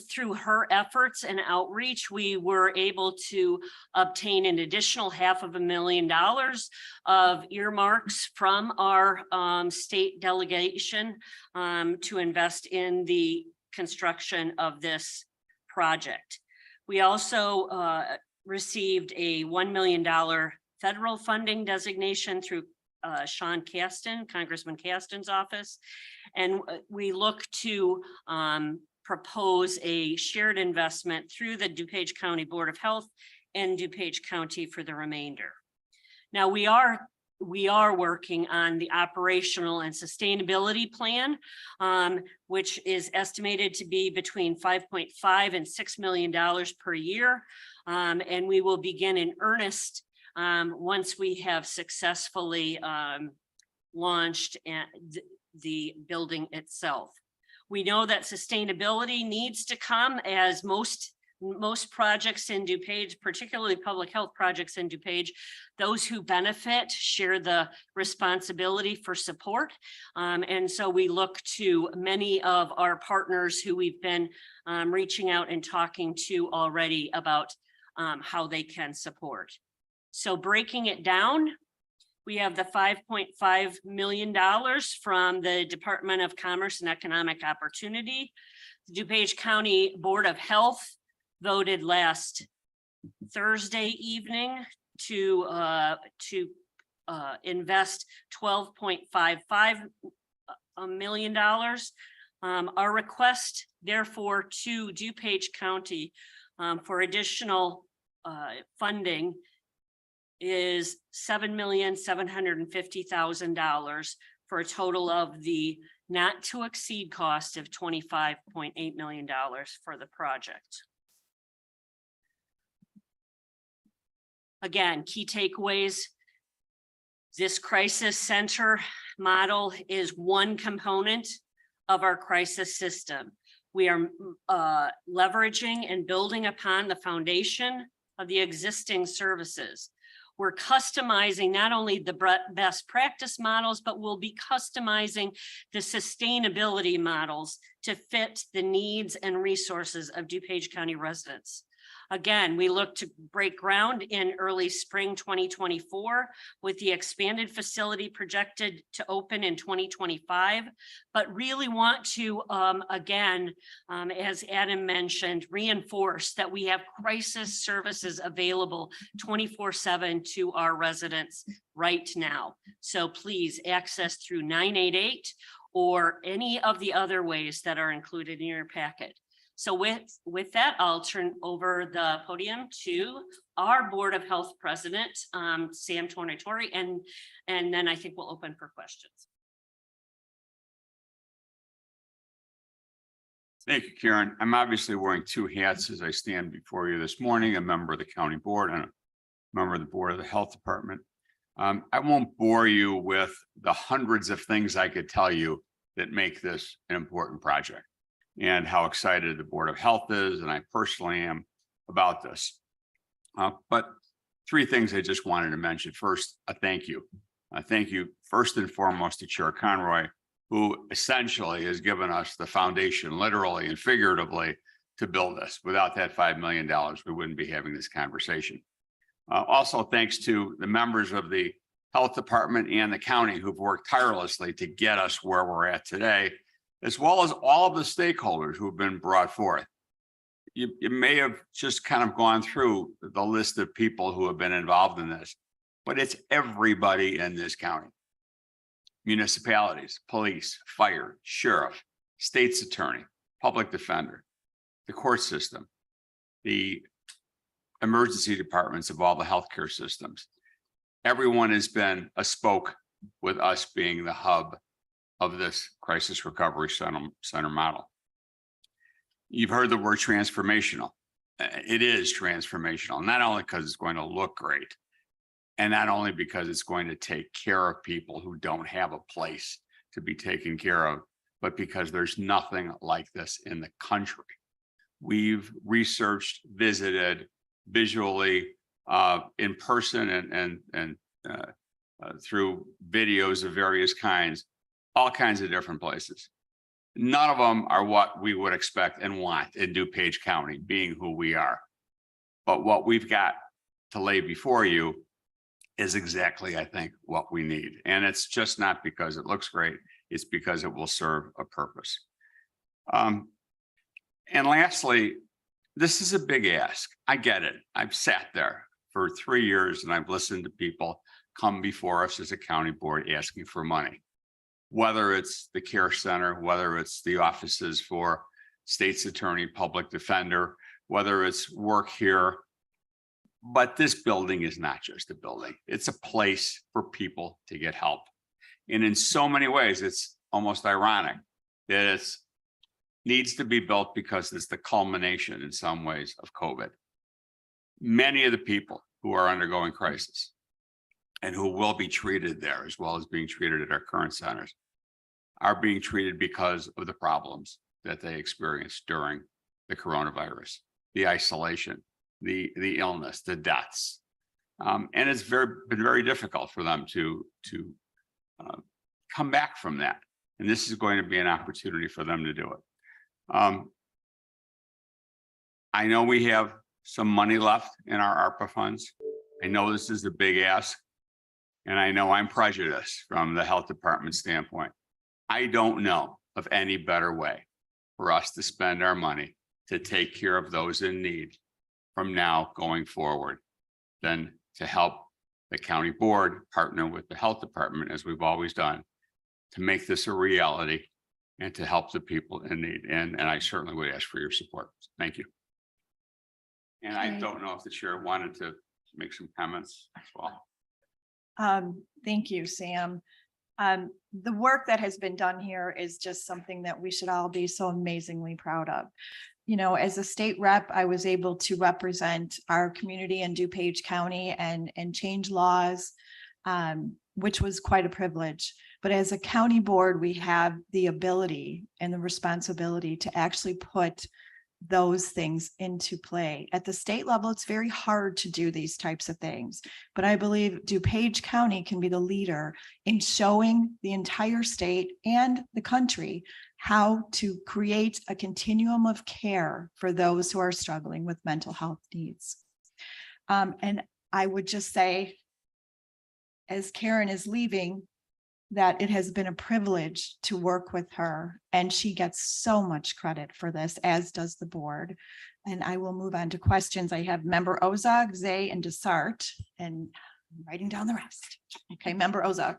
through her efforts and outreach, we were able to obtain an additional $500,000 of earmarks from our state delegation to invest in the construction of this project. We also received a $1 million federal funding designation through Sean Caston, Congressman Caston's office. And we look to propose a shared investment through the DuPage County Board of Health and DuPage County for the remainder. Now we are working on the operational and sustainability plan, which is estimated to be between $5.5 and $6 million per year. And we will begin in earnest once we have successfully launched the building itself. We know that sustainability needs to come, as most projects in DuPage, particularly public health projects in DuPage, those who benefit share the responsibility for support. And so we look to many of our partners who we've been reaching out and talking to already about how they can support. So breaking it down, we have the $5.5 million from the Department of Commerce and Economic Opportunity. The DuPage County Board of Health voted last Thursday evening to invest $12.55 million. Our request, therefore, to DuPage County for additional funding is $7,750,000 for a total of the not to exceed cost of $25.8 million for the project. Again, key takeaways. This crisis center model is one component of our crisis system. We are leveraging and building upon the foundation of the existing services. We're customizing not only the best practice models, but we'll be customizing the sustainability models to fit the needs and resources of DuPage County residents. Again, we look to break ground in early spring 2024 with the expanded facility projected to open in 2025, but really want to, again, as Adam mentioned, reinforce that we have crisis services available 24/7 to our residents right now. So please access through 988 or any of the other ways that are included in your packet. So with that, I'll turn over the podium to our Board of Health President, Sam Tornatore, and then I think we'll open for questions. Thank you, Karen. I'm obviously wearing two hats as I stand before you this morning, a member of the county board and a member of the board of the health department. I won't bore you with the hundreds of things I could tell you that make this an important project, and how excited the Board of Health is, and I personally am about this. But three things I just wanted to mention. First, a thank you. Thank you first and foremost to Chair Conroy, who essentially has given us the foundation, literally and figuratively, to build this. Without that $5 million, we wouldn't be having this conversation. Also, thanks to the members of the health department and the county who've worked tirelessly to get us where we're at today, as well as all of the stakeholders who've been brought forth. You may have just kind of gone through the list of people who have been involved in this, but it's everybody in this county. Municipalities, police, fire, sheriff, state's attorney, public defender, the court system, the emergency departments of all the healthcare systems. Everyone has been a spoke, with us being the hub of this crisis recovery center model. You've heard the word transformational. It is transformational, not only because it's going to look great, and not only because it's going to take care of people who don't have a place to be taken care of, but because there's nothing like this in the country. We've researched, visited visually, in person and through videos of various kinds, all kinds of different places. None of them are what we would expect and want in DuPage County, being who we are. But what we've got to lay before you is exactly, I think, what we need. And it's just not because it looks great, it's because it will serve a purpose. And lastly, this is a big ask. I get it. I've sat there for 3 years and I've listened to people come before us as a county board asking for money. Whether it's the care center, whether it's the offices for state's attorney, public defender, whether it's work here. But this building is not just a building. It's a place for people to get help. And in so many ways, it's almost ironic that it needs to be built because it's the culmination in some ways of COVID. Many of the people who are undergoing crisis and who will be treated there, as well as being treated at our current centers, are being treated because of the problems that they experienced during the coronavirus, the isolation, the illness, the deaths. And it's been very difficult for them to come back from that. And this is going to be an opportunity for them to do it. I know we have some money left in our ARPA funds. I know this is a big ask, and I know I'm prejudiced from the health department standpoint. I don't know of any better way for us to spend our money to take care of those in need from now going forward than to help the county board partner with the health department, as we've always done, to make this a reality and to help the people in need. And I certainly would ask for your support. Thank you. And I don't know if the chair wanted to make some comments as well. Thank you, Sam. The work that has been done here is just something that we should all be so amazingly proud of. You know, as a state rep, I was able to represent our community in DuPage County and change laws, which was quite a privilege. But as a county board, we have the ability and the responsibility to actually put those things into play. At the state level, it's very hard to do these types of things, but I believe DuPage County can be the leader in showing the entire state and the country how to create a continuum of care for those who are struggling with mental health needs. And I would just say, as Karen is leaving, that it has been a privilege to work with her, and she gets so much credit for this, as does the board. And I will move on to questions. I have member Ozog, Zay, and Desart, and I'm writing down the rest. Okay, member Ozog.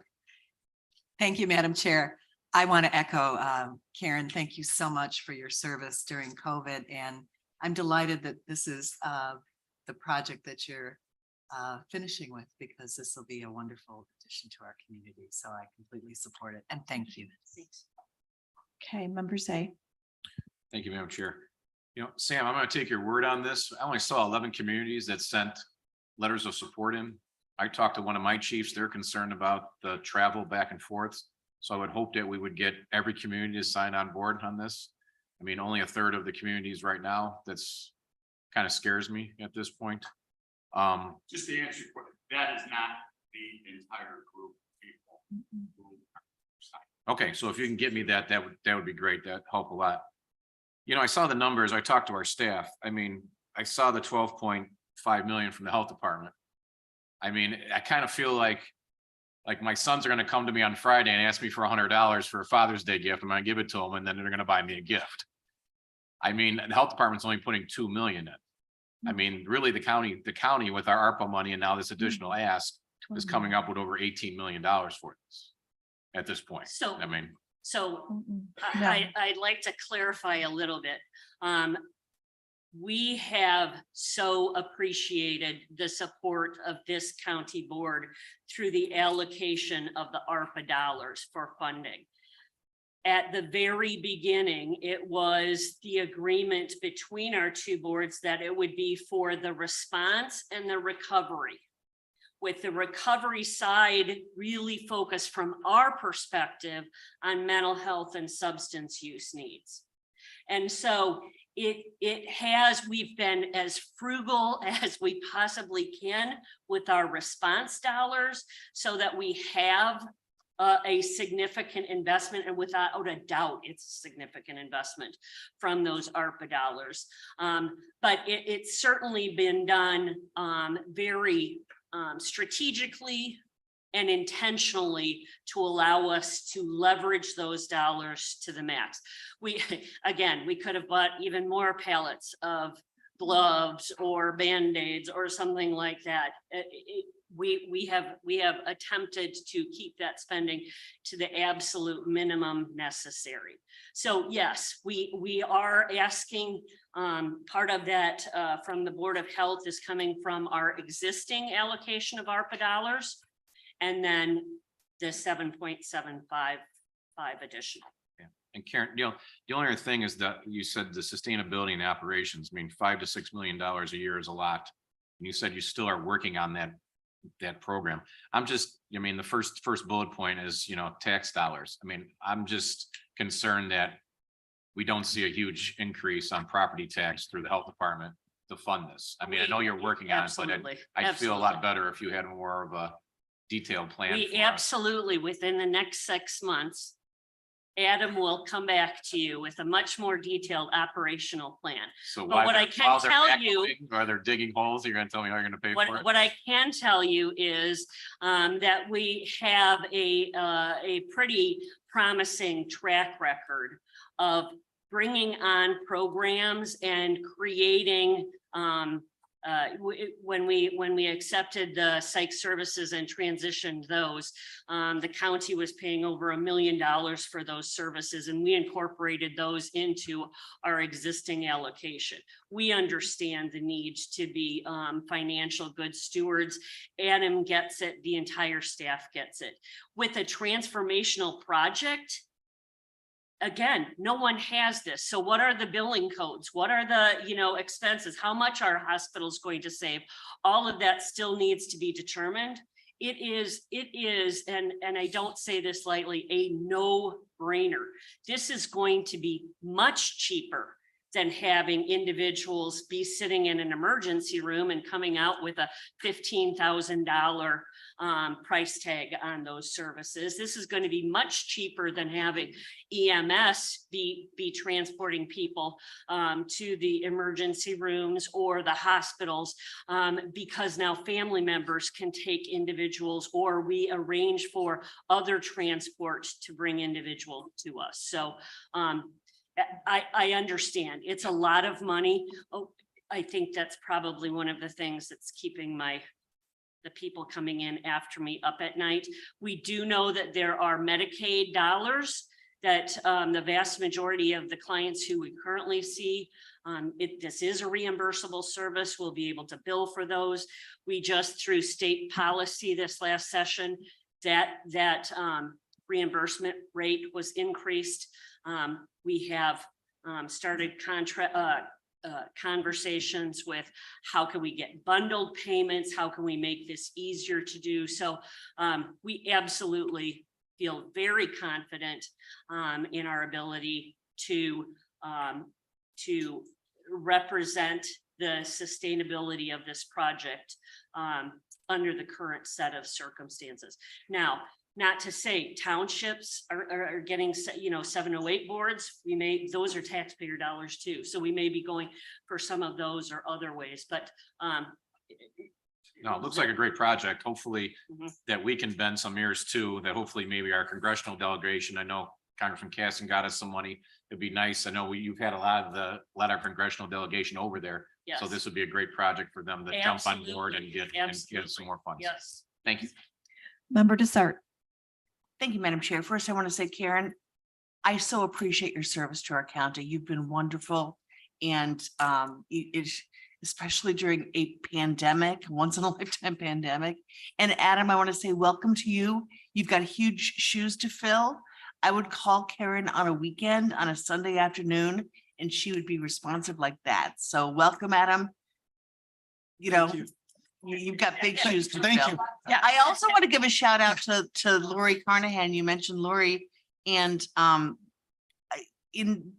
Thank you, Madam Chair. I want to echo Karen, thank you so much for your service during COVID. And I'm delighted that this is the project that you're finishing with, because this will be a wonderful addition to our community. So I completely support it, and thank you. Okay, member Zay. Thank you, Madam Chair. You know, Sam, I'm going to take your word on this. I only saw 11 communities that sent letters of support in. I talked to one of my chiefs. They're concerned about the travel back and forth. So I would hope that we would get every community to sign on board on this. I mean, only a third of the communities right now. That's kind of scares me at this point. Just to answer your question, that is not the entire group of people. Okay, so if you can get me that would be great. That'd help a lot. You know, I saw the numbers. I talked to our staff. I mean, I saw the 12.5 million from the health department. I mean, I kind of feel like my sons are gonna come to me on Friday and ask me for $100 for a Father's Day gift. I'm gonna give it to them and then they're gonna buy me a gift. I mean, the health department's only putting 2 million in. I mean, really, the county with our ARPA money and now this additional ask is coming up with over $18 million for this at this point. So- I mean, So No. I'd like to clarify a little bit. We have so appreciated the support of this county board through the allocation of the ARPA dollars for funding. At the very beginning, it was the agreement between our two boards that it would be for the response and the recovery, with the recovery side really focused from our perspective on mental health and substance use needs. And so we've been as frugal as we possibly can with our response dollars so that we have a significant investment, and without a doubt, it's a significant investment from those ARPA dollars. But it's certainly been done very strategically and intentionally to allow us to leverage those dollars to the max. We could have bought even more pallets of gloves or Band-Aids or something like that. We have attempted to keep that spending to the absolute minimum necessary. So yes, we are asking, part of that from the Board of Health is coming from our existing allocation of ARPA dollars, and then the 7.755 additional. and Karen, you know, the only other thing is that you said the sustainability and operations, I mean, $5 to $6 million a year is a lot. And you said you still are working on that program. I mean, the first bullet point is, you know, tax dollars. I mean, I'm just concerned that we don't see a huge increase on property tax through the health department to fund this. I mean, I know you're working on it, but I'd feel a lot better if you had more of a detailed plan. We for us. absolutely, within the next 6 months, Adam will come back to you with a much more detailed operational plan. So But what I can tell you, while they're digging holes, you're gonna tell me how you're gonna pay for it? what I can tell you is that we have a pretty promising track record of bringing on programs and creating when we accepted the psych services and transitioned those, the county was paying over $1 million for those services, and we incorporated those into our existing allocation. We understand the need to be financial good stewards. Adam gets it, the entire staff gets it. With a transformational project, again, no one has this. So what are the billing codes? What are the, expenses? How much are hospitals going to save? All of that still needs to be determined. It is, and I don't say this lightly, a no-brainer. This is going to be much cheaper than having individuals be sitting in an emergency room and coming out with a $15,000 price tag on those services. This is going to be much cheaper than having EMS be transporting people to the emergency rooms or the hospitals, because now family members can take individuals, or we arrange for other transport to bring individuals to us. So I understand it's a lot of money. Oh, I think that's probably one of the things that's keeping the people coming in after me up at night. We do know that there are Medicaid dollars that the vast majority of the clients who we currently see, this is a reimbursable service. We'll be able to bill for those. We just, through state policy this last session, that reimbursement rate was increased. We have started conversations with how can we get bundled payments? How can we make this easier to do? So we absolutely feel very confident in our ability to represent the sustainability of this project under the current set of circumstances. Now, not to say townships are getting, 708 boards. Those are taxpayer dollars too. So we may be going for some of those or other ways, but No, it looks like a great project. Hopefully Mhm. that we can bend some ears too, that hopefully maybe our congressional delegation, I know Congressman Casson got us some money. It'd be nice. I know you've had a lot of our congressional delegation over there. So Yes. this would be a great project for them to jump on board and get Absolutely. some more funds. Yes. Thank you. Member Desart. Thank you, Madam Chair. First, I want to say, Karen, I so appreciate your service to our county. You've been wonderful. And especially during a pandemic, once in a lifetime pandemic. And Adam, I want to say welcome to you. You've got huge shoes to fill. I would call Karen on a weekend, on a Sunday afternoon, and she would be responsive like that. So welcome, Adam. Thank you. You've got big shoes to Thank fill. you. Yeah, I also want to give a shout out to Lori Carnahan. You mentioned Lori, and in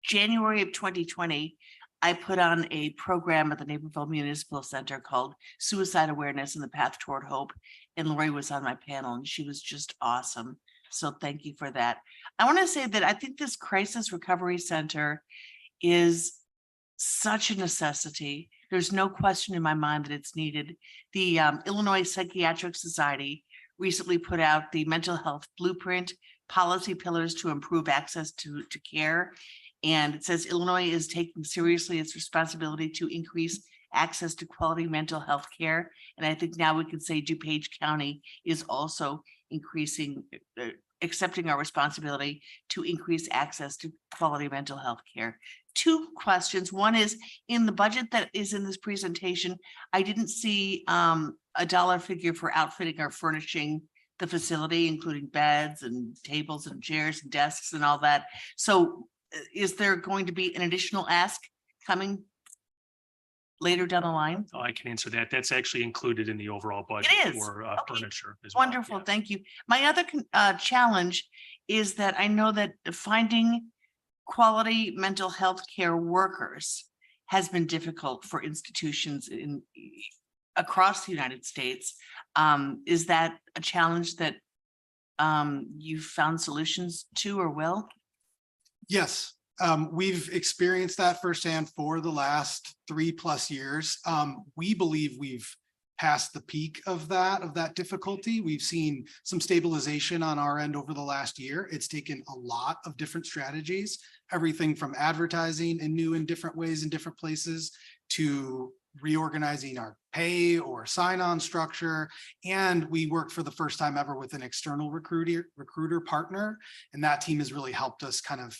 January of 2020, I put on a program at the Naperville Municipal Center called Suicide Awareness and the Path Toward Hope. And Lori was on my panel and she was just awesome. So thank you for that. I want to say that I think this Crisis Recovery Center is such a necessity. There's no question in my mind that it's needed. The Illinois Psychiatric Society recently put out the mental health blueprint policy pillars to improve access to care. And it says Illinois is taking seriously its responsibility to increase access to quality mental health care. And I think now we can say DuPage County is also accepting our responsibility to increase access to quality mental health care. Two questions. One is, in the budget that is in this presentation, I didn't see a dollar figure for outfitting or furnishing the facility, including beds and tables and chairs and desks and all that. So is there going to be an additional ask coming later down the line? Oh, I can answer that. That's actually included in the overall budget is? for Okay. furniture as well. Wonderful, Yes. thank you. My other challenge is that I know that finding quality mental health care workers has been difficult for institutions across the United States. Is that a challenge that you've found solutions to or will? Yes, we've experienced that firsthand for the last 3+ years. We believe we've passed the peak of that difficulty. We've seen some stabilization on our end over the last year. It's taken a lot of different strategies, everything from advertising in new and different ways in different places to reorganizing our pay or sign-on structure. And we worked for the first time ever with an external recruiter partner. And that team has really helped us kind of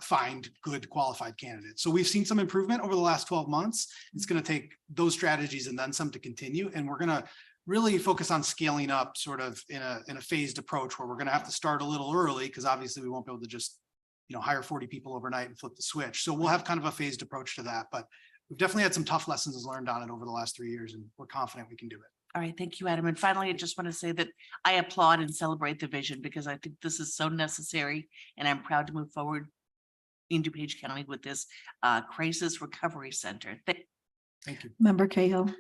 find good qualified candidates. So we've seen some improvement over the last 12 months. It's going to take those strategies and then some to continue. And we're going to really focus on scaling up sort of in a phased approach where we're going to have to start a little early because obviously we won't be able to just, hire 40 people overnight and flip the switch. So we'll have kind of a phased approach to that, but we've definitely had some tough lessons learned on it over the last 3 years and we're confident we can do it. All right, thank you, Adam. And finally, I just want to say that I applaud and celebrate the vision because I think this is so necessary and I'm proud to move forward in DuPage County with this Crisis Recovery Center. Thank you. Member Cahill.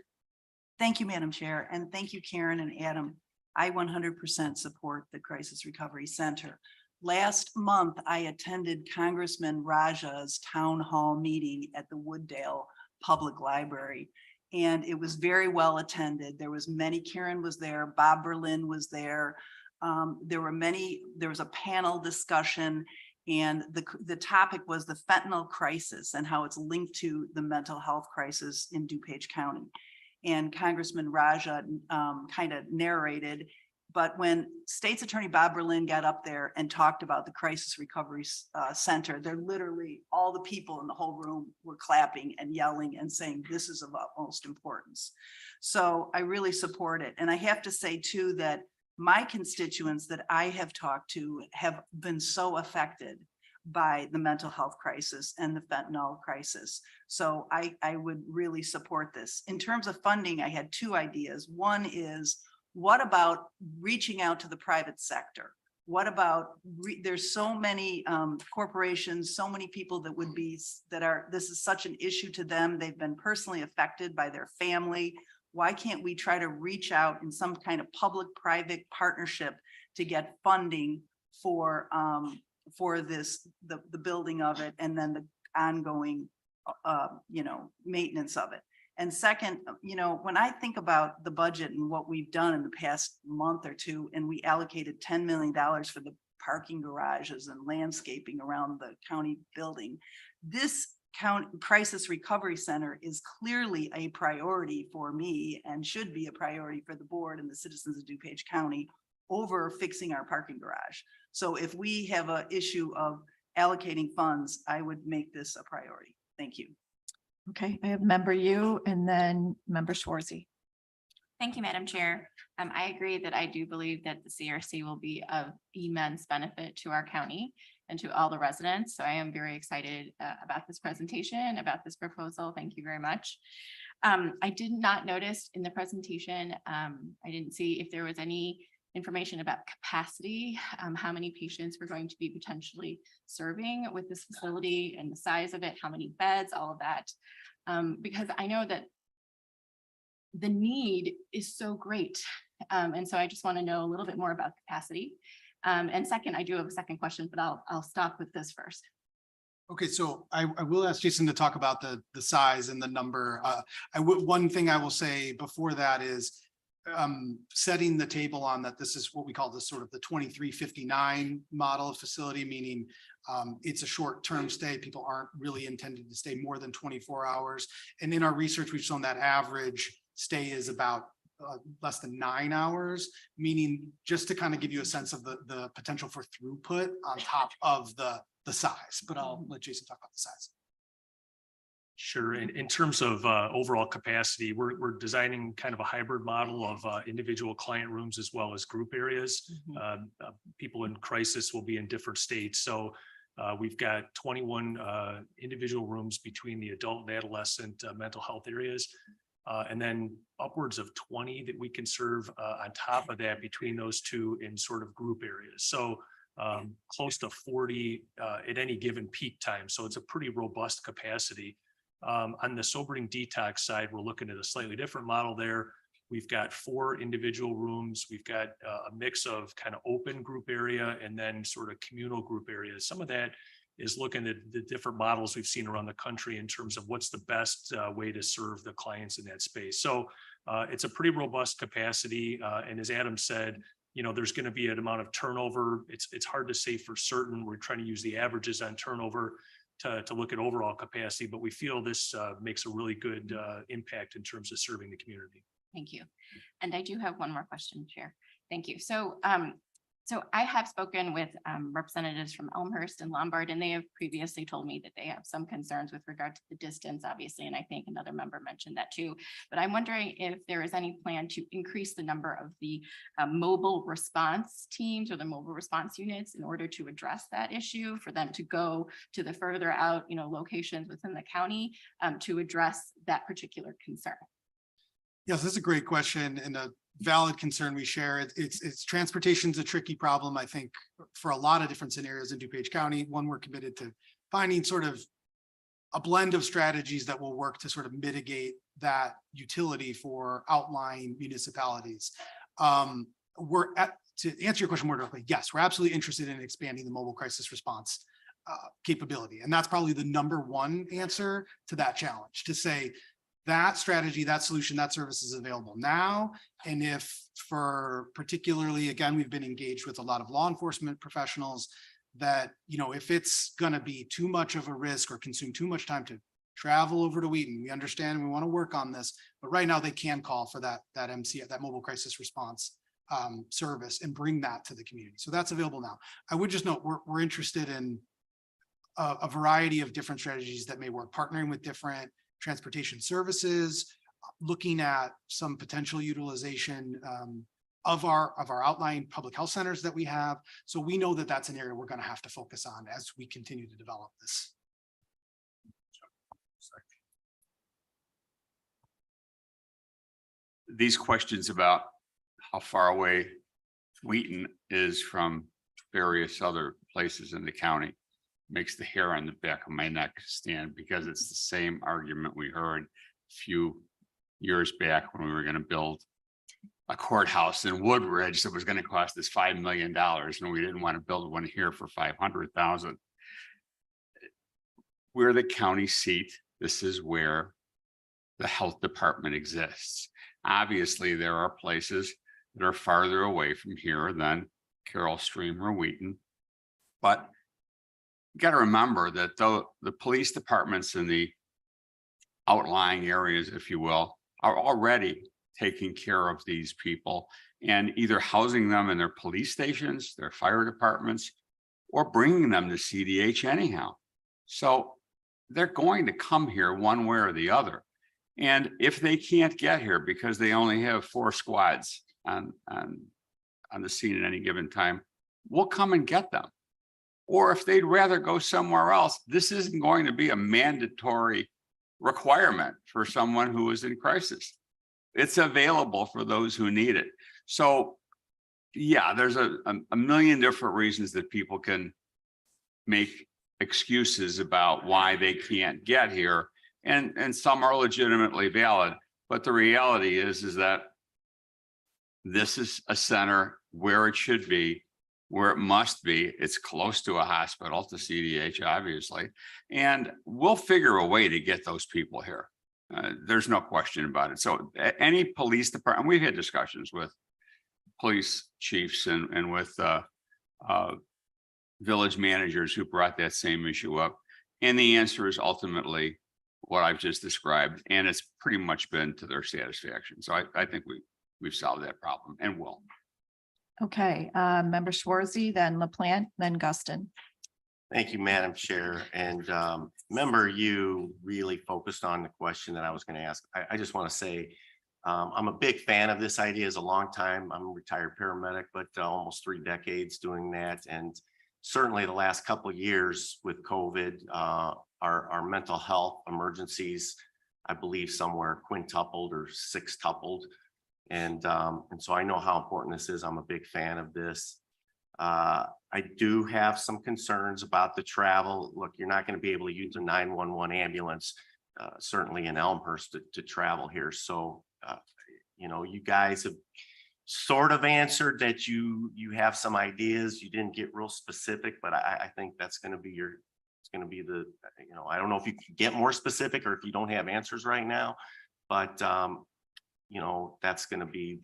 Thank you, Madam Chair, and thank you, Karen and Adam. I 100% support the Crisis Recovery Center. Last month, I attended Congressman Raja's town hall meeting at the Wooddale Public Library, and it was very well attended. There was Karen was there, Bob Berlin was there. There was a panel discussion, and the topic was the fentanyl crisis and how it's linked to the mental health crisis in DuPage County. And Congressman Raja kind of narrated, but when State's Attorney Bob Berlin got up there and talked about the Crisis Recovery Center, they're literally, all the people in the whole room were clapping and yelling and saying, this is of utmost importance. So I really support it. And I have to say too, that my constituents that I have talked to have been so affected by the mental health crisis and the fentanyl crisis. So I would really support this. In terms of funding, I had two ideas. One is, what about reaching out to the private sector? What about, there's so many corporations, so many people that would be, this is such an issue to them. They've been personally affected by their family. Why can't we try to reach out in some kind of public-private partnership to get funding for this, the building of it and then the ongoing, maintenance of it. And second, when I think about the budget and what we've done in the past month or two, and we allocated $10 million for the parking garages and landscaping around the county building, this county crisis recovery center is clearly a priority for me and should be a priority for the board and the citizens of DuPage County over fixing our parking garage. So if we have an issue of allocating funds, I would make this a priority. Thank you. Okay, I have member you and then member Schwarzy. Thank you, Madam Chair. I agree that I do believe that the CRC will be of immense benefit to our county and to all the residents. So I am very excited about this presentation, about this proposal. Thank you very much. I did not notice in the presentation, I didn't see if there was any information about capacity, how many patients we're going to be potentially serving with this facility and the size of it, how many beds, all of that. Because I know that the need is so great. And so I just want to know a little bit more about capacity. And second, I do have a second question, but I'll stop with this first. Okay, so I will ask Jason to talk about the size and the number. One thing I will say before that is setting the table on that this is what we call the sort of the 2359 model of facility, meaning it's a short-term stay. People aren't really intended to stay more than 24 hours. And in our research, we've shown that average stay is about less than 9 hours, meaning just to kind of give you a sense of the potential for throughput on top of the size, but I'll let Jason talk about the size. Sure. In terms of overall capacity, we're designing kind of a hybrid model of individual client rooms as well as group areas. People in crisis will be in different states. So we've got 21 individual rooms between the adult and adolescent mental health areas. And then upwards of 20 that we can serve on top of that between those two in sort of group areas. So close to 40 at any given peak time. So it's a pretty robust capacity. On the sobering detox side, we're looking at a slightly different model there. We've got 4 individual rooms. We've got a mix of kind of open group area and then sort of communal group areas. Some of that is looking at the different models we've seen around the country in terms of what's the best way to serve the clients in that space. So it's a pretty robust capacity. And as Adam said, there's going to be an amount of turnover. It's hard to say for certain. We're trying to use the averages on turnover to look at overall capacity, but we feel this makes a really good impact in terms of serving the community. Thank you. And I do have one more question, Chair. Thank you. So I have spoken with representatives from Elmhurst and Lombard, and they have previously told me that they have some concerns with regard to the distance, obviously, and I think another member mentioned that too. But I'm wondering if there is any plan to increase the number of the mobile response teams or the mobile response units in order to address that issue, for them to go to the further out, locations within the county to address that particular concern. Yes, that's a great question and a valid concern we share. It's transportation's a tricky problem, I think, for a lot of different scenarios in DuPage County. One, we're committed to finding sort of a blend of strategies that will work to sort of mitigate that utility for outlying municipalities. To answer your question more directly, yes, we're absolutely interested in expanding the mobile crisis response capability. And that's probably the number one answer to that challenge, to say, that strategy, that solution, that service is available now. And if for particularly, again, we've been engaged with a lot of law enforcement professionals that, if it's going to be too much of a risk or consume too much time to travel over to Wheaton, we understand we want to work on this, but right now they can call for that MC, that mobile crisis response service and bring that to the community. So that's available now. I would just note we're interested in a variety of different strategies that may work, partnering with different transportation services, looking at some potential utilization of our outlying public health centers that we have. So we know that that's an area we're going to have to focus on as we continue to develop this. These questions about how far away Wheaton is from various other places in the county makes the hair on the back of my neck stand, because it's the same argument we heard a few years back when we were going to build a courthouse in Woodridge that was going to cost us $5 million, and we didn't want to build one here for 500,000. We're the county seat. This is where the health department exists. Obviously, there are places that are farther away from here than Carroll Stream or Wheaton. But you got to remember that though the police departments in the outlying areas, if you will, are already taking care of these people and either housing them in their police stations, their fire departments, or bringing them to CDH anyhow. So they're going to come here one way or the other. And if they can't get here because they only have 4 squads on the scene at any given time, we'll come and get them. Or if they'd rather go somewhere else, this isn't going to be a mandatory requirement for someone who is in crisis. It's available for those who need it. So yeah, there's a million different reasons that people can make excuses about why they can't get here. And some are legitimately valid, but the reality is that this is a center where it should be, where it must be. It's close to a hospital, to CDH, obviously, and we'll figure a way to get those people here. There's no question about it. So any police department, we've had discussions with police chiefs and with village managers who brought that same issue up. And the answer is ultimately what I've just described. And it's pretty much been to their satisfaction. So I think we've solved that problem and will. Okay, member Schwarzy, then LaPlante, then Guston. Thank you, Madam Chair. And member, you really focused on the question that I was going to ask. I just want to say I'm a big fan of this idea. As a long time, I'm a retired paramedic, but almost 3 decades doing that. And certainly the last couple of years with COVID, our mental health emergencies, I believe somewhere quintupled or sextupled. And so I know how important this is. I'm a big fan of this. I do have some concerns about the travel. Look, you're not going to be able to use a 911 ambulance, certainly in Elmhurst to travel here. So, you know, you guys have sort of answered that you have some ideas. You didn't get real specific, but I think that's going to be it's going to be the, you know, I don't know if you can get more specific or if you don't have answers right now, but you know, that's going to be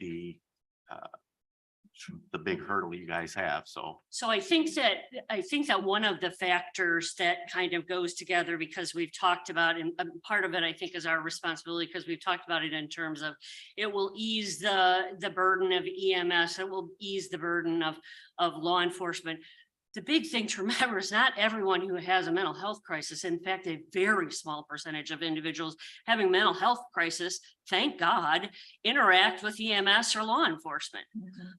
the big hurdle you guys have. So I think that one of the factors that kind of goes together, because we've talked about, and part of it I think is our responsibility, because we've talked about it in terms of it will ease the burden of EMS, it will ease the burden of law enforcement. The big thing to remember is not everyone who has a mental health crisis. In fact, a very small percentage of individuals having mental health crisis, thank God, interact with EMS or law enforcement.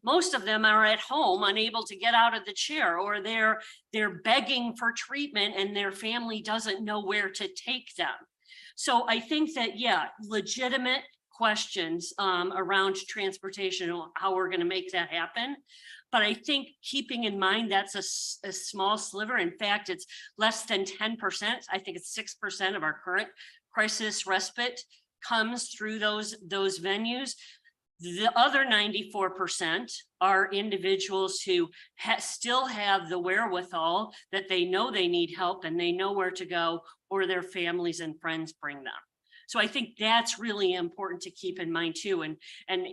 Most of them are at home, unable to get out of the chair, or they're begging for treatment and their family doesn't know where to take them. So I think that, yeah, legitimate questions around transportation, how we're going to make that happen. But I think keeping in mind that's a small sliver. In fact, it's less than 10%. I think it's 6% of our current crisis respite comes through those venues. The other 94% are individuals who still have the wherewithal, that they know they need help and they know where to go, or their families and friends bring them. So I think that's really important to keep in mind too. And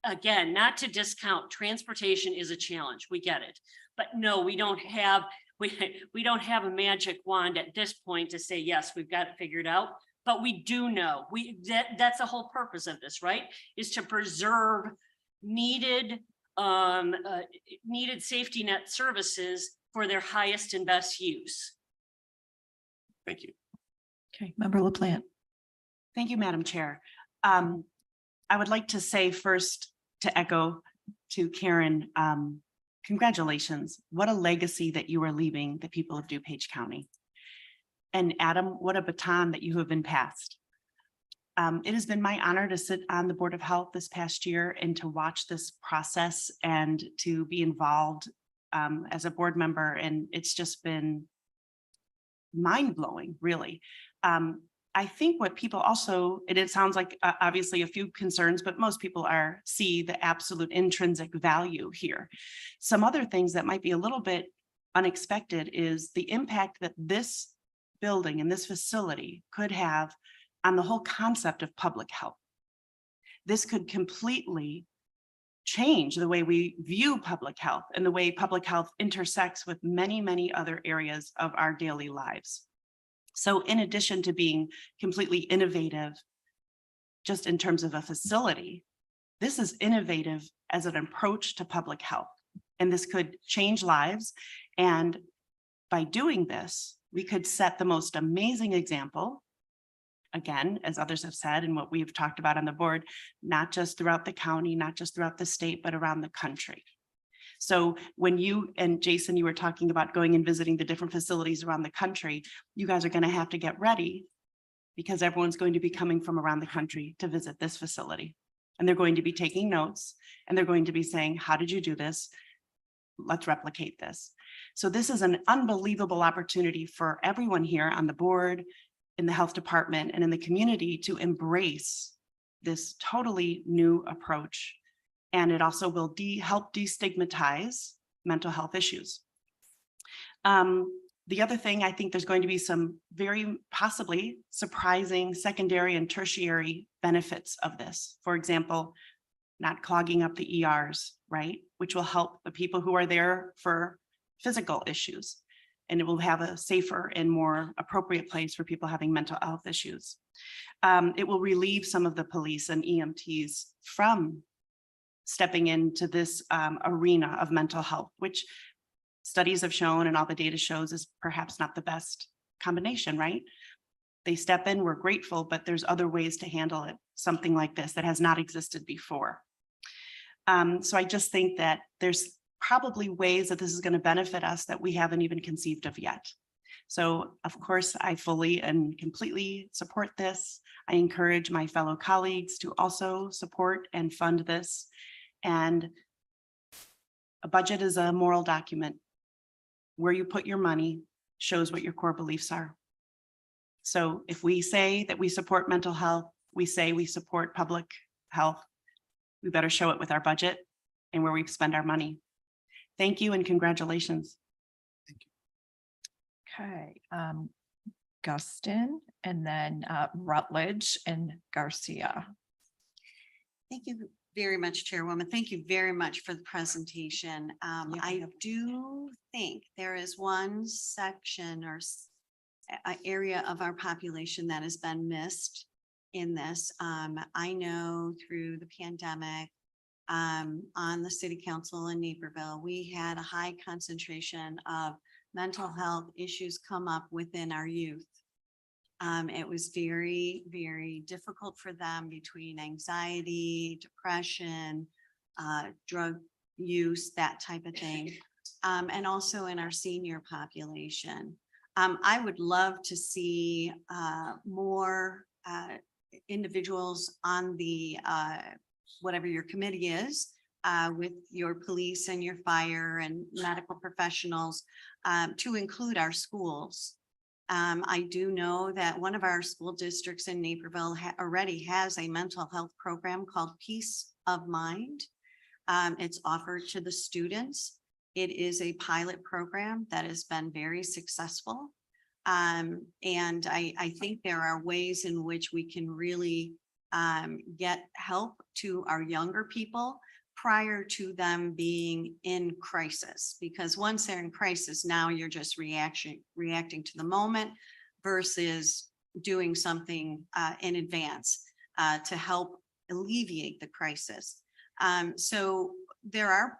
again, not to discount, transportation is a challenge. We get it. But no, we don't have a magic wand at this point to say, yes, we've got it figured out. But we do know that's the whole purpose of this, right? Is to preserve needed safety net services for their highest and best use. thank you. Okay, member LaPlante. Thank you, Madam Chair. I would like to say first, to echo to Karen, congratulations. What a legacy that you are leaving the people of DuPage County. And Adam, what a baton that you have been passed. It has been my honor to sit on the Board of Health this past year and to watch this process and to be involved as a board member. And it's just been mind-blowing, really. I think what people also, and it sounds like obviously a few concerns, but most people see the absolute intrinsic value here. Some other things that might be a little bit unexpected is the impact that this building and this facility could have on the whole concept of public health. This could completely change the way we view public health and the way public health intersects with many, many other areas of our daily lives. So in addition to being completely innovative, just in terms of a facility, this is innovative as an approach to public health. And this could change lives. And by doing this, we could set the most amazing example, again, as others have said, and what we've talked about on the board, not just throughout the county, not just throughout the state, but around the country. So when you and Jason, you were talking about going and visiting the different facilities around the country, you guys are going to have to get ready because everyone's going to be coming from around the country to visit this facility. And they're going to be taking notes and they're going to be saying, how did you do this? Let's replicate this. So this is an unbelievable opportunity for everyone here on the board, in the health department, and in the community to embrace this totally new approach. And it also will help destigmatize mental health issues. The other thing, I think there's going to be some very possibly surprising secondary and tertiary benefits of this. For example, not clogging up the ERs, right? Which will help the people who are there for physical issues. And it will have a safer and more appropriate place for people having mental health issues. It will relieve some of the police and EMTs from stepping into this arena of mental health, which studies have shown and all the data shows is perhaps not the best combination, right? They step in, we're grateful, but there's other ways to handle it, something like this that has not existed before. So I just think that there's probably ways that this is going to benefit us that we haven't even conceived of yet. So of course, I fully and completely support this. I encourage my fellow colleagues to also support and fund this. And a budget is a moral document. Where you put your money shows what your core beliefs are. So if we say that we support mental health, we say we support public health, we better show it with our budget and where we spend our money. Thank you and congratulations. Okay, Guston, and then Rutledge and Garcia. Thank you very much, Chairwoman. Thank you very much for the presentation. I do think there is one section or area of our population that has been missed in this. I know through the pandemic, on the city council in Naperville, we had a high concentration of mental health issues come up within our youth. It was very, very difficult for them between anxiety, depression, drug use, that type of thing. And also in our senior population. I would love to see more individuals on the whatever your committee is, with your police and your fire and medical professionals to include our schools. I do know that one of our school districts in Naperville already has a mental health program called Peace of Mind. It's offered to the students. It is a pilot program that has been very successful. And I think there are ways in which we can really get help to our younger people prior to them being in crisis, because once they're in crisis, now you're just reacting to the moment versus doing something in advance to help alleviate the crisis. So there are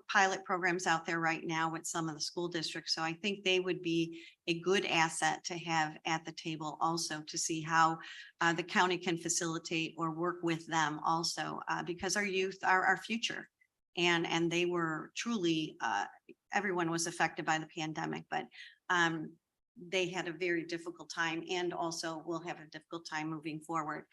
pilot programs out there right now with some of the school districts. So I think they would be a good asset to have at the table also to see how the county can facilitate or work with them also, because our youth are our future. And they were truly, everyone was affected by the pandemic, but they had a very difficult time and also will have a difficult time moving forward.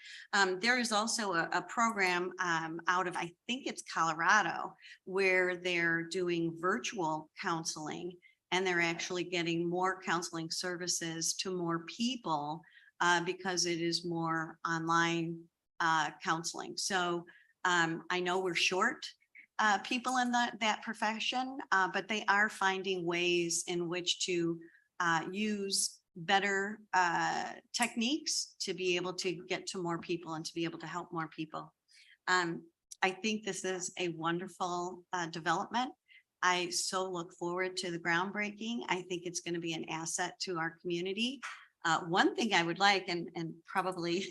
There is also a program out of, I think it's Colorado, where they're doing virtual counseling and they're actually getting more counseling services to more people because it is more online counseling. So I know we're short people in that profession, but they are finding ways in which to use better techniques to be able to get to more people and to be able to help more people. I think this is a wonderful development. I so look forward to the groundbreaking. I think it's going to be an asset to our community. One thing I would like, and probably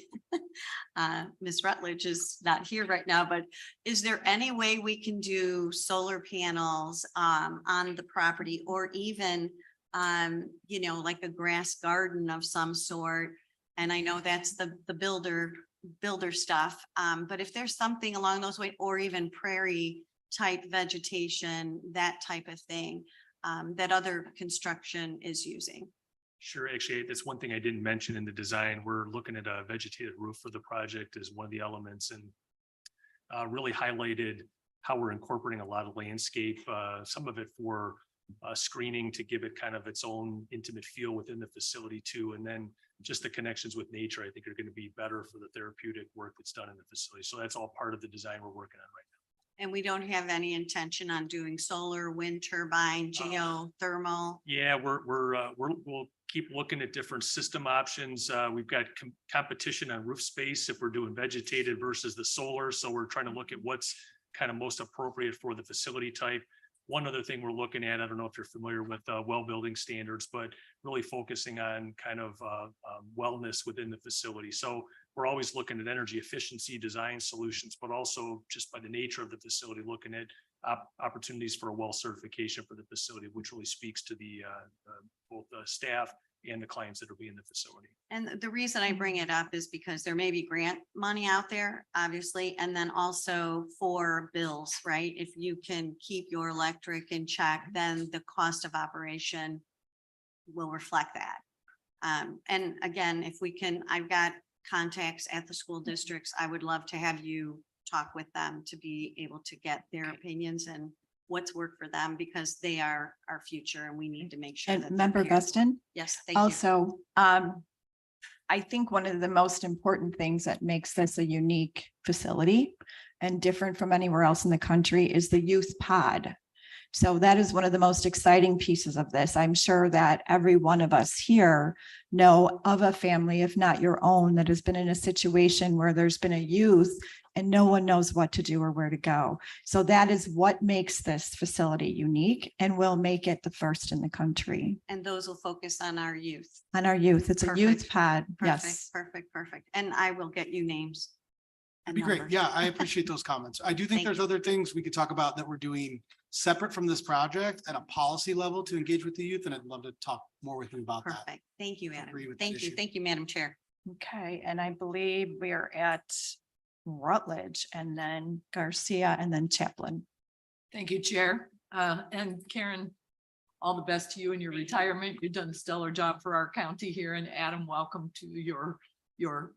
Ms. Rutledge is not here right now, but is there any way we can do solar panels on the property, or even you know, like a grass garden of some sort? And I know that's the builder stuff, but if there's something along those ways, or even prairie type vegetation, that type of thing that other construction is using. Sure. Actually, that's one thing I didn't mention in the design. We're looking at a vegetated roof for the project as one of the elements, and really highlighted how we're incorporating a lot of landscape, some of it for screening to give it kind of its own intimate feel within the facility too. And then just the connections with nature, I think, are going to be better for the therapeutic work that's done in the facility. So that's all part of the design we're working on right now. And we don't have any intention on doing solar, wind turbine, geothermal. Yeah, we'll keep looking at different system options. We've got competition on roof space if we're doing vegetated versus the solar. So we're trying to look at what's kind of most appropriate for the facility type. One other thing we're looking at, I don't know if you're familiar with well building standards, but really focusing on kind of wellness within the facility. So we're always looking at energy efficiency design solutions, but also just by the nature of the facility, looking at opportunities for a well certification for the facility, which really speaks to the both the staff and the clients that will be in the facility. And the reason I bring it up is because there may be grant money out there, obviously, and then also for bills, right? If you can keep your electric in check, then the cost of operation will reflect that. And again, if we can, I've got contacts at the school districts. I would love to have you talk with them to be able to get their opinions and what's worked for them, because they are our future and we need to make sure. And that they're Member here. Guston? Yes, thank you. Also, I think one of the most important things that makes this a unique facility and different from anywhere else in the country is the youth pod. So that is one of the most exciting pieces of this. I'm sure that every one of us here know of a family, if not your own, that has been in a situation where there's been a youth and no one knows what to do or where to go. So that is what makes this facility unique and will make it the first in the country. And those will focus on our youth. On our youth. It's a youth Perfect. pod. Perfect, Yes. perfect. And I will get you names. That'd and be great. numbers. Yeah, I appreciate those comments. I do think Thank there's other things we could talk about that we're doing separate from this project at a policy level to engage with the youth, and I'd love to talk more with you about that. Perfect. Thank you, Adam. Agree with the Thank you. issue. Thank you, Madam Chair. Okay, and I believe we are at Rutledge and then Garcia and then Chaplin. Thank you, Chair. And Karen, all the best to you in your retirement. You've done a stellar job for our county here. And Adam, welcome to your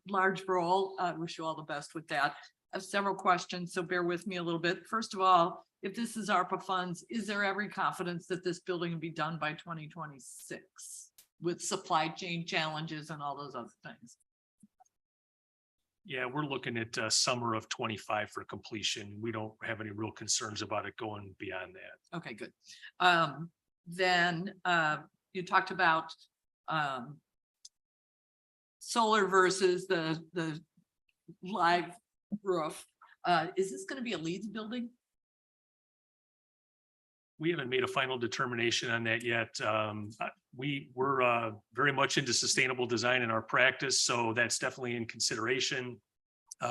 large role. I wish you all the best with that. I have several questions, so bear with me a little bit. First of all, if this is ARPA funds, is there every confidence that this building will be done by 2026 with supply chain challenges and all those other things? Yeah, we're looking at summer of 25 for completion. We don't have any real concerns about it going beyond that. Okay, good. Then you talked about solar versus the live roof. Is this going to be a LEED building? We haven't made a final determination on that yet. We're very much into sustainable design in our practice, so that's definitely in consideration.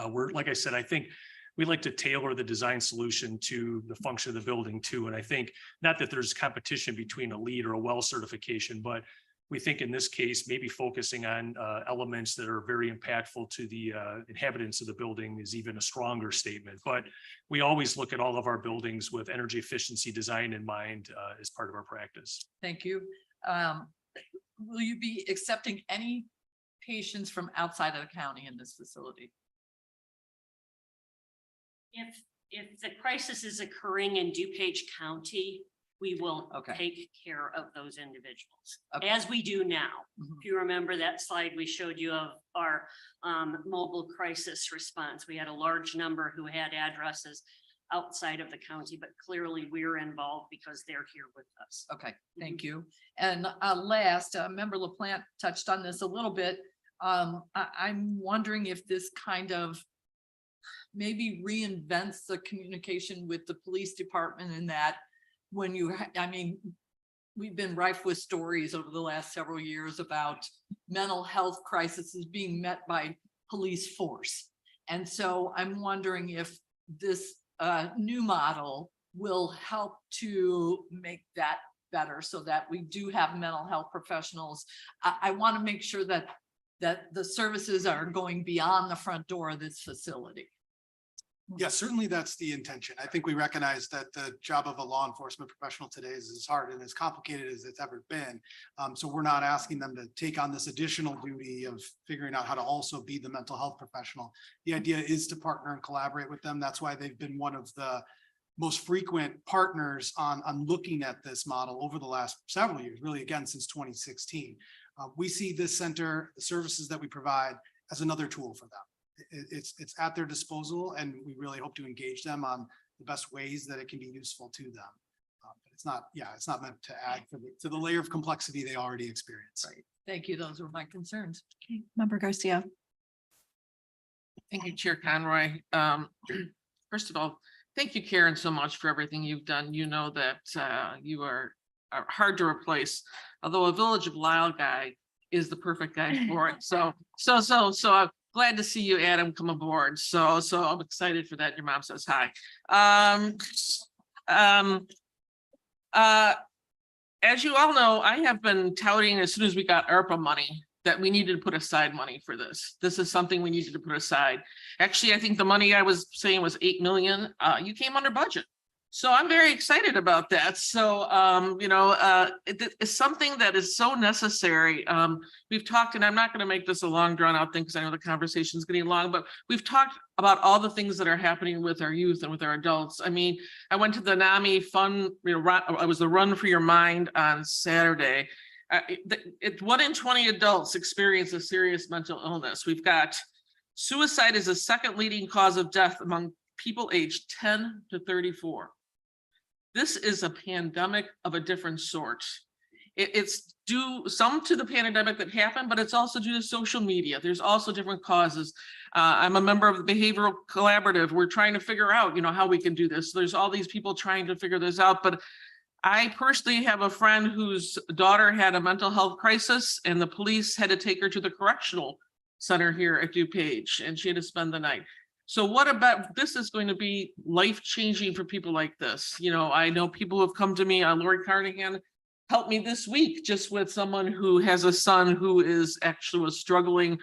We're, like I said, I think we like to tailor the design solution to the function of the building too. And I think not that there's competition between a LEED or a well certification, but we think in this case, maybe focusing on elements that are very impactful to the inhabitants of the building is even a stronger statement. But we always look at all of our buildings with energy efficiency design in mind as part of our practice. Thank you. Will you be accepting any patients from outside of the county in this facility? If the crisis is occurring in DuPage County, we will Okay. take care of those individuals, Okay. as we do now. Mhm. If you remember that slide we showed you of our mobile crisis response, we had a large number who had addresses outside of the county, but clearly we're involved because they're here with us. Okay, thank you. And last, Member LaPlante touched on this a little bit. I'm wondering if this kind of maybe reinvents the communication with the police department in that when you, I mean, we've been rife with stories over the last several years about mental health crises being met by police force. And so I'm wondering if this new model will help to make that better so that we do have mental health professionals. I want to make sure that the services are going beyond the front door of this facility. Yeah, certainly that's the intention. I think we recognize that the job of a law enforcement professional today is as hard and as complicated as it's ever been. So we're not asking them to take on this additional duty of figuring out how to also be the mental health professional. The idea is to partner and collaborate with them. That's why they've been one of the most frequent partners on looking at this model over the last several years, really again, since 2016. We see this center, the services that we provide, as another tool for them. It's at their disposal, and we really hope to engage them on the best ways that it can be useful to them. But it's not meant to add to the layer of complexity they already experience. Right. Thank you. Those were my concerns. Okay, Member Garcia. Thank you, Chair Conroy. First of all, thank you, Karen, so much for everything you've done. You know that you are hard to replace, although a Village of Lisle guy is the perfect guy for it. So I'm glad to see you, Adam, come aboard. So I'm excited for that. Your mom says hi. As you all know, I have been touting as soon as we got ARPA money that we needed to put aside money for this. This is something we needed to put aside. Actually, I think the money I was saying was 8 million. You came under budget. So I'm very excited about that. So, it's something that is so necessary. We've talked, and I'm not going to make this a long drawn out thing because I know the conversation is getting long, but we've talked about all the things that are happening with our youth and with our adults. I mean, I went to the NAMI Fun, it was the Run for Your Mind on Saturday. 1 in 20 adults experience a serious mental illness. We've got suicide is the second leading cause of death among people aged 10 to 34. This is a pandemic of a different sort. It's due some to the pandemic that happened, but it's also due to social media. There's also different causes. I'm a member of the Behavioral Collaborative. We're trying to figure out, how we can do this. There's all these people trying to figure this out, but I personally have a friend whose daughter had a mental health crisis and the police had to take her to the correctional center here at DuPage, and she had to spend the night. So what about, this is going to be life-changing for people like this. I know people who have come to me, Lori Carnahan helped me this week just with someone who has a son who is actually struggling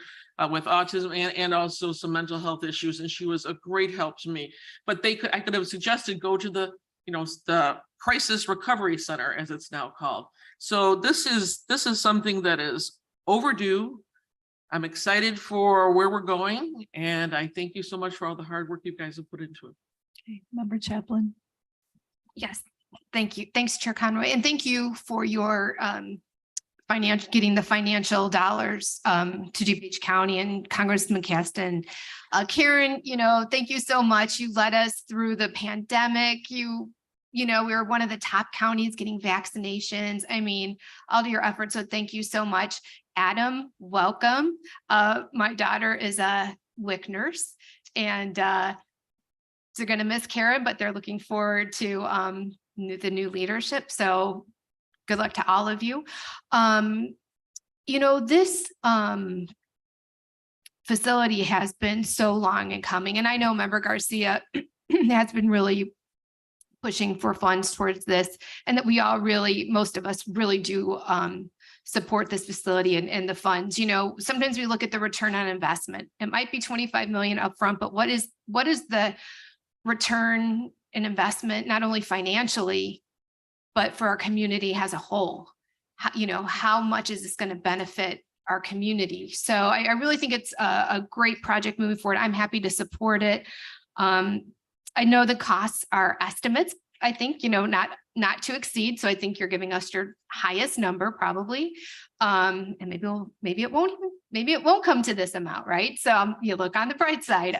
with autism and also some mental health issues. And she was a great help to me, but I could have suggested go to the Crisis Recovery Center, as it's now called. So this is something that is overdue. I'm excited for where we're going, and I thank you so much for all the hard work you guys have put into it. Okay, Member Chaplin. Yes, thank you. Thanks, Chair Conroy. And thank you for your getting the financial dollars to DuPage County and Congressman Caston. Karen, thank you so much. You led us through the pandemic. We were one of the top counties getting vaccinations. I mean, all of your efforts. So thank you so much. Adam, welcome. My daughter is a WIC nurse, and they're going to miss Karen, but they're looking forward to the new leadership. So good luck to all of you. This facility has been so long in coming, and I know Member Garcia has been really pushing for funds towards this, and that we all most of us really do support this facility and the funds. Sometimes we look at the return on investment. It might be 25 million upfront, but what is the return in investment, not only financially, but for our community as a whole? How much is this going to benefit our community? So I really think it's a great project moving forward. I'm happy to support it. I know the costs are estimates. I think, not to exceed. So I think you're giving us your highest number probably. And maybe it won't come to this amount, right? So you look on the bright side.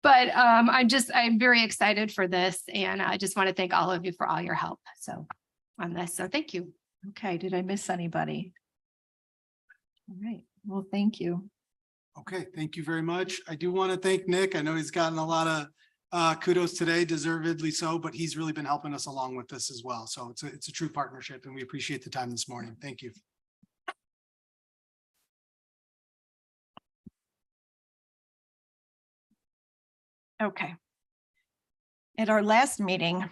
But I'm very excited for this, and I just want to thank all of you for all your help. So on this, so thank you. Okay, did I miss anybody? All right, well, thank you. Okay, thank you very much. I do want to thank Nick. I know he's gotten a lot of kudos today, deservedly so, but he's really been helping us along with this as well. So it's a true partnership, and we appreciate the time this morning. Thank you. Okay. At our last meeting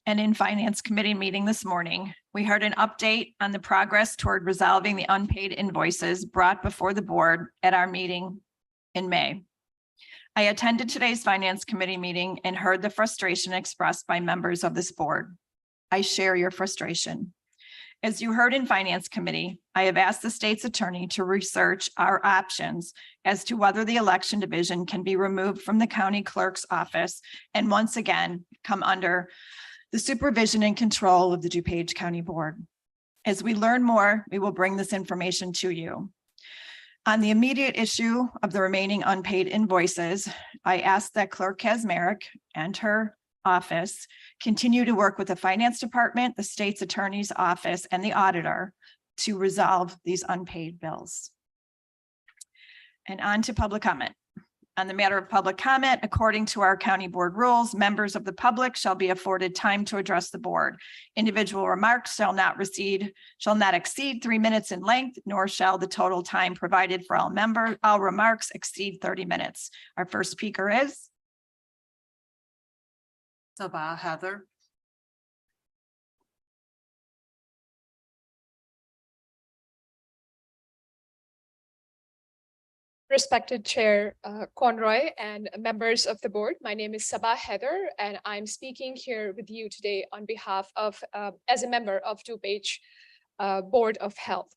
and in Finance Committee meeting this morning, we heard an update on the progress toward resolving the unpaid invoices brought before the board at our meeting in May. I attended today's Finance Committee meeting and heard the frustration expressed by members of this board. I share your frustration. As you heard in Finance Committee, I have asked the state's attorney to research our options as to whether the election division can be removed from the county clerk's office and once again come under the supervision and control of the DuPage County Board. As we learn more, we will bring this information to you. On the immediate issue of the remaining unpaid invoices, I asked that Clerk Kazmarek and her office continue to work with the finance department, the state's attorney's office, and the auditor to resolve these unpaid bills. And on to public comment. On the matter of public comment, according to our county board rules, members of the public shall be afforded time to address the board. Individual remarks shall not exceed 3 minutes in length, nor shall the total time provided for all remarks exceed 30 minutes. Our first speaker is Sabah Heather. Respected Chair Conroy and members of the board, my name is Sabah Heather, and I'm speaking here with you today on behalf of, as a member of DuPage Board of Health.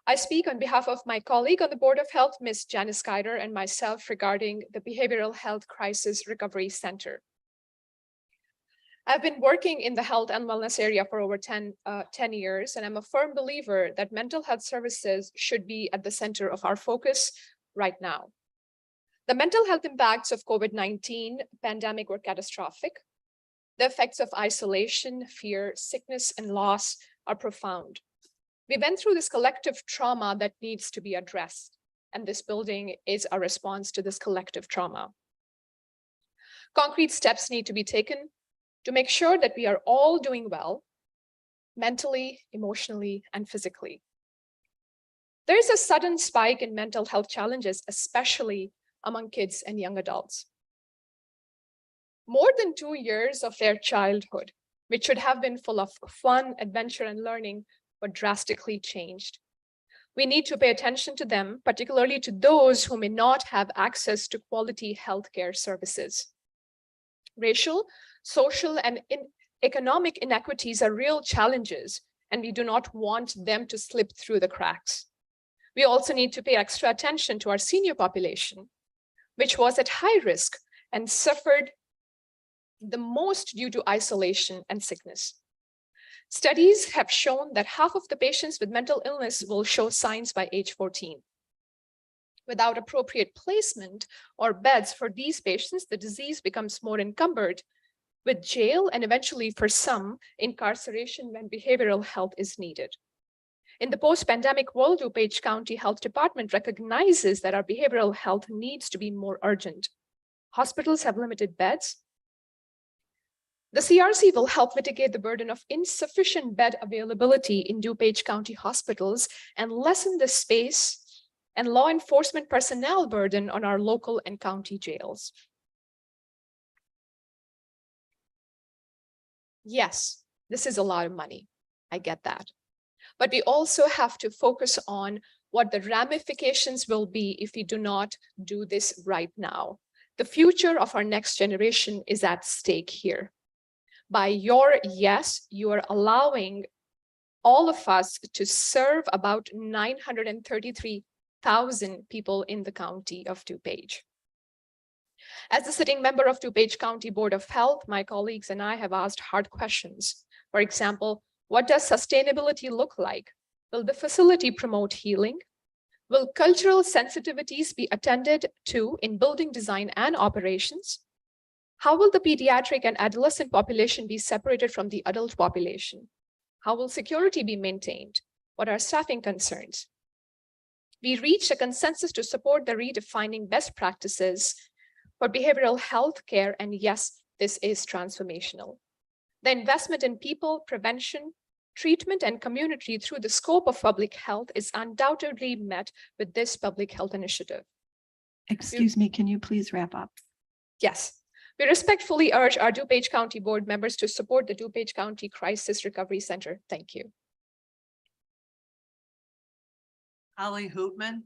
I speak on behalf of my colleague on the Board of Health, Ms. Janice Guider, and myself regarding the Behavioral Health Crisis Recovery Center. I've been working in the health and wellness area for over 10 years, and I'm a firm believer that mental health services should be at the center of our focus right now. The mental health impacts of COVID-19 pandemic were catastrophic. The effects of isolation, fear, sickness, and loss are profound. We went through this collective trauma that needs to be addressed, and this building is a response to this collective trauma. Concrete steps need to be taken to make sure that we are all doing well, mentally, emotionally, and physically. There's a sudden spike in mental health challenges, especially among kids and young adults. More than 2 years of their childhood, which should have been full of fun, adventure, and learning, were drastically changed. We need to pay attention to them, particularly to those who may not have access to quality healthcare services. Racial, social, and economic inequities are real challenges, and we do not want them to slip through the cracks. We also need to pay extra attention to our senior population, which was at high risk and suffered the most due to isolation and sickness. Studies have shown that half of the patients with mental illness will show signs by age 14. Without appropriate placement or beds for these patients, the disease becomes more encumbered with jail and eventually, for some, incarceration when behavioral health is needed. In the post-pandemic world, DuPage County Health Department recognizes that our behavioral health needs to be more urgent. Hospitals have limited beds. The CRC will help mitigate the burden of insufficient bed availability in DuPage County hospitals and lessen the space and law enforcement personnel burden on our local and county jails. Yes, this is a lot of money. I get that. But we also have to focus on what the ramifications will be if we do not do this right now. The future of our next generation is at stake here. By your yes, you are allowing all of us to serve about 933,000 people in the county of DuPage. As a sitting member of DuPage County Board of Health, my colleagues and I have asked hard questions. For example, what does sustainability look like? Will the facility promote healing? Will cultural sensitivities be attended to in building design and operations? How will the pediatric and adolescent population be separated from the adult population? How will security be maintained? What are staffing concerns? We reached a consensus to support the redefining best practices for behavioral health care, and yes, this is transformational. The investment in people, prevention, treatment, and community through the scope of public health is undoubtedly met with this public health initiative. Excuse me, can you please wrap up? Yes. We respectfully urge our DuPage County Board members to support the DuPage County Crisis Recovery Center. Thank you. Holly Hoopman.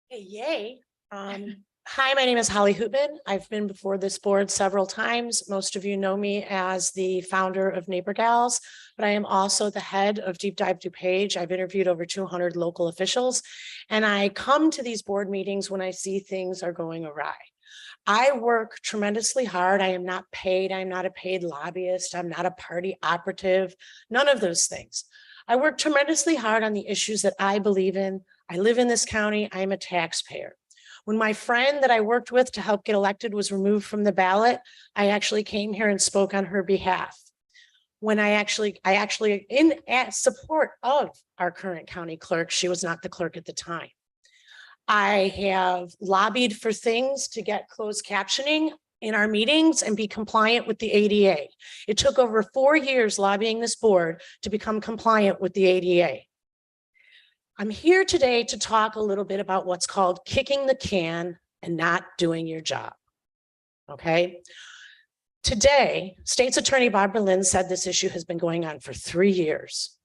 Hey, yay. Hi, my name is Holly Hoopman. I've been before this board several times. Most of you know me as the founder of Neighbor Gals, but I am also the head of Deep Dive DuPage. I've interviewed over 200 local officials, and I come to these board meetings when I see things are going awry. I work tremendously hard. I am not paid. I'm not a paid lobbyist. I'm not a party operative, none of those things. I work tremendously hard on the issues that I believe in. I live in this county. I am a taxpayer. When my friend that I worked with to help get elected was removed from the ballot, I actually came here and spoke on her behalf. When I actually in support of our current county clerk, she was not the clerk at the time. I have lobbied for things to get closed captioning in our meetings and be compliant with the ADA. It took over 4 years lobbying this board to become compliant with the ADA. I'm here today to talk a little bit about what's called kicking the can and not doing your job. Okay. Today, State's Attorney Barbara Lynn said this issue has been going on for 3 years.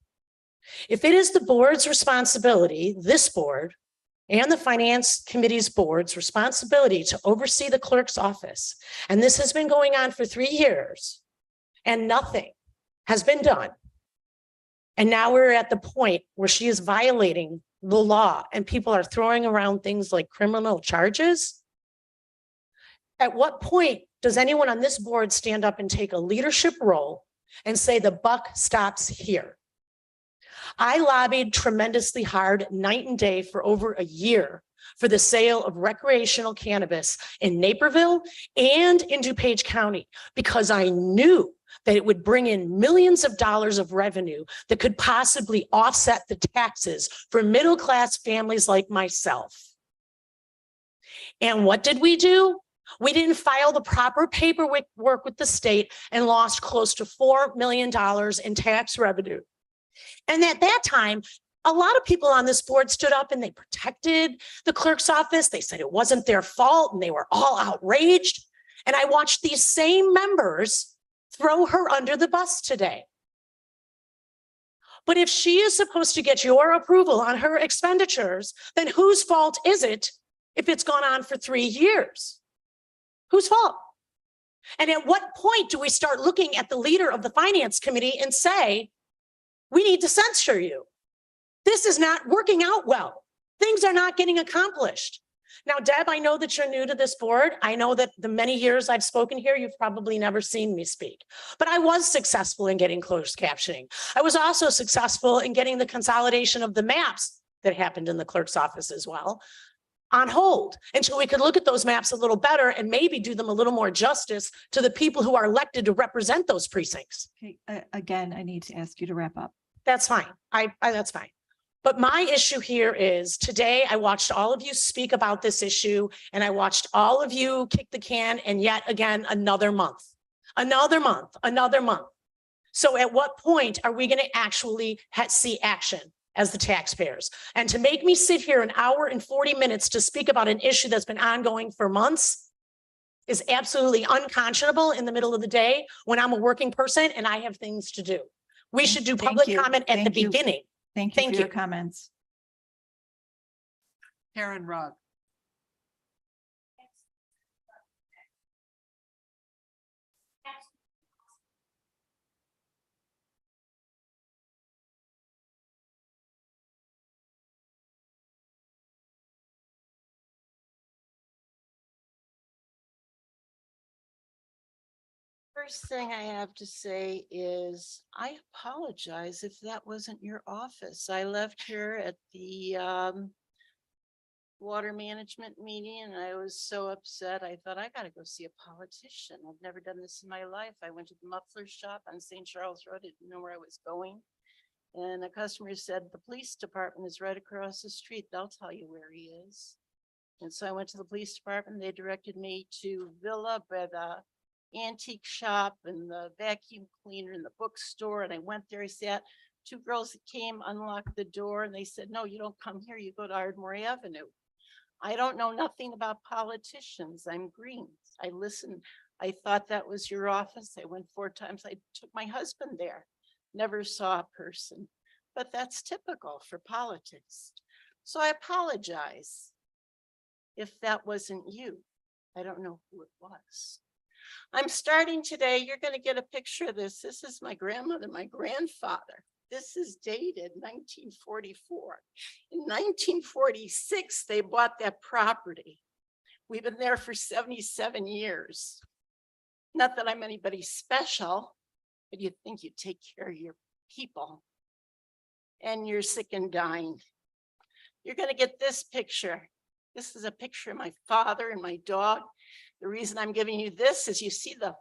If it is the board's responsibility, this board and the Finance Committee's board's responsibility to oversee the clerk's office, and this has been going on for 3 years and nothing has been done, and now we're at the point where she is violating the law and people are throwing around things like criminal charges. At what point does anyone on this board stand up and take a leadership role and say the buck stops here? I lobbied tremendously hard night and day for over a year for the sale of recreational cannabis in Naperville and in DuPage County because I knew that it would bring in millions of dollars of revenue that could possibly offset the taxes for middle-class families like myself. And what did we do? We didn't file the proper paperwork with the state and lost close to $4 million in tax revenue. And at that time, a lot of people on this board stood up and they protected the clerk's office. They said it wasn't their fault and they were all outraged. And I watched these same members throw her under the bus today. But if she is supposed to get your approval on her expenditures, then whose fault is it if it's gone on for 3 years? Whose fault? And at what point do we start looking at the leader of the Finance Committee and say, we need to censure you? This is not working out well. Things are not getting accomplished. Now, Deb, I know that you're new to this board. I know that the many years I've spoken here, you've probably never seen me speak, but I was successful in getting closed captioning. I was also successful in getting the consolidation of the maps that happened in the clerk's office as well on hold until we could look at those maps a little better and maybe do them a little more justice to the people who are elected to represent those precincts. Okay, again, I need to ask you to wrap up. That's fine. That's fine. But my issue here is today I watched all of you speak about this issue and I watched all of you kick the can, and yet again, another month. So at what point are we going to actually see action as the taxpayers? And to make me sit here an hour and 40 minutes to speak about an issue that's been ongoing for months is absolutely unconscionable in the middle of the day when I'm a working person and I have things to do. We should do public comment at the beginning. Thank you for your comments. Karen Rugg. First thing I have to say is I apologize if that wasn't your office. I left here at the water management meeting and I was so upset. I thought I gotta go see a politician. I've never done this in my life. I went to the muffler shop on St. Charles Road. I didn't know where I was going. And a customer said, the police department is right across the street. They'll tell you where he is. And so I went to the police department. They directed me to Villa by the antique shop and the vacuum cleaner and the bookstore. And I went there, I sat, two girls that came, unlocked the door and they said, no, you don't come here. You go to Ardmore Avenue. I don't know nothing about politicians. I'm green. I listened. I thought that was your office. I went 4 times. I took my husband there. Never saw a person, but that's typical for politics. So I apologize if that wasn't you. I don't know who it was. I'm starting today. You're going to get a picture of this. This is my grandmother, my grandfather. This is dated 1944. In 1946, they bought that property. We've been there for 77 years. Not that I'm anybody special, but you think you take care of your people and you're sick and dying. You're going to get this picture. This is a picture of my father and my dog. The reason I'm giving you this is you see the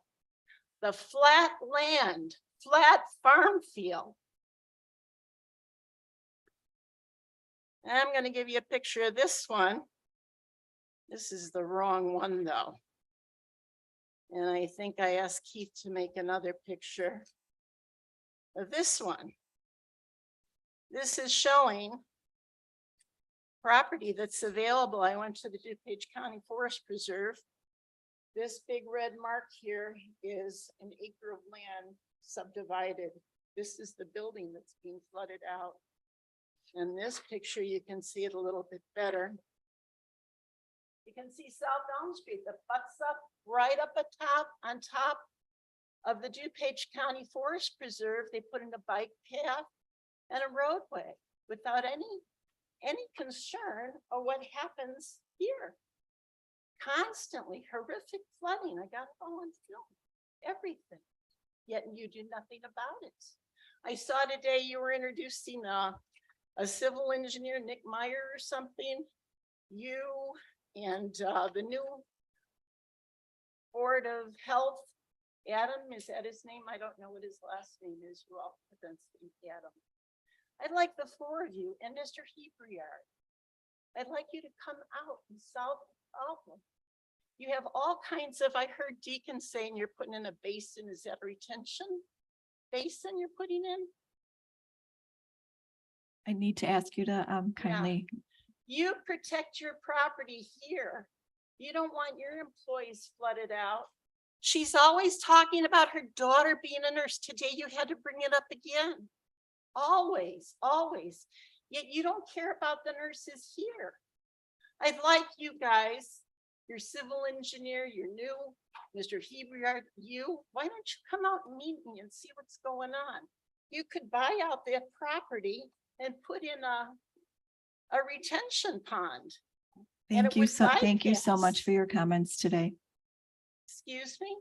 flat land, flat farm field. And I'm going to give you a picture of this one. This is the wrong one though. And I think I asked Keith to make another picture of this one. This is showing property that's available. I went to the DuPage County Forest Preserve. This big red mark here is an acre of land subdivided. This is the building that's being flooded out. In this picture, you can see it a little bit better. You can see South Elm Street, the butts up right up on top of the DuPage County Forest Preserve. They put in a bike path and a roadway without any concern of what happens here. Constantly horrific flooding. I got it all on film, everything. Yet you do nothing about it. I saw today you were introducing a civil engineer, Nick Meyer or something. You and the new Board of Health, Adam, is that his name? I don't know what his last name is. Who all presents Adam? I'd like the 4 of you and Mr. Hebrard. I'd like you to come out and solve the problem. You have all kinds of, I heard Deacon saying you're putting in a basin. Is that a retention basin you're putting in? I need to ask you to kindly. You protect your property here. You don't want your employees flooded out. She's always talking about her daughter being a nurse. Today you had to bring it up again. Always, always. Yet you don't care about the nurses here. I'd like you guys, your civil engineer, your new Mr. Hebrard, why don't you come out and meet me and see what's going on? You could buy out that property and put in a retention pond. Thank you so much for your comments today. Excuse me?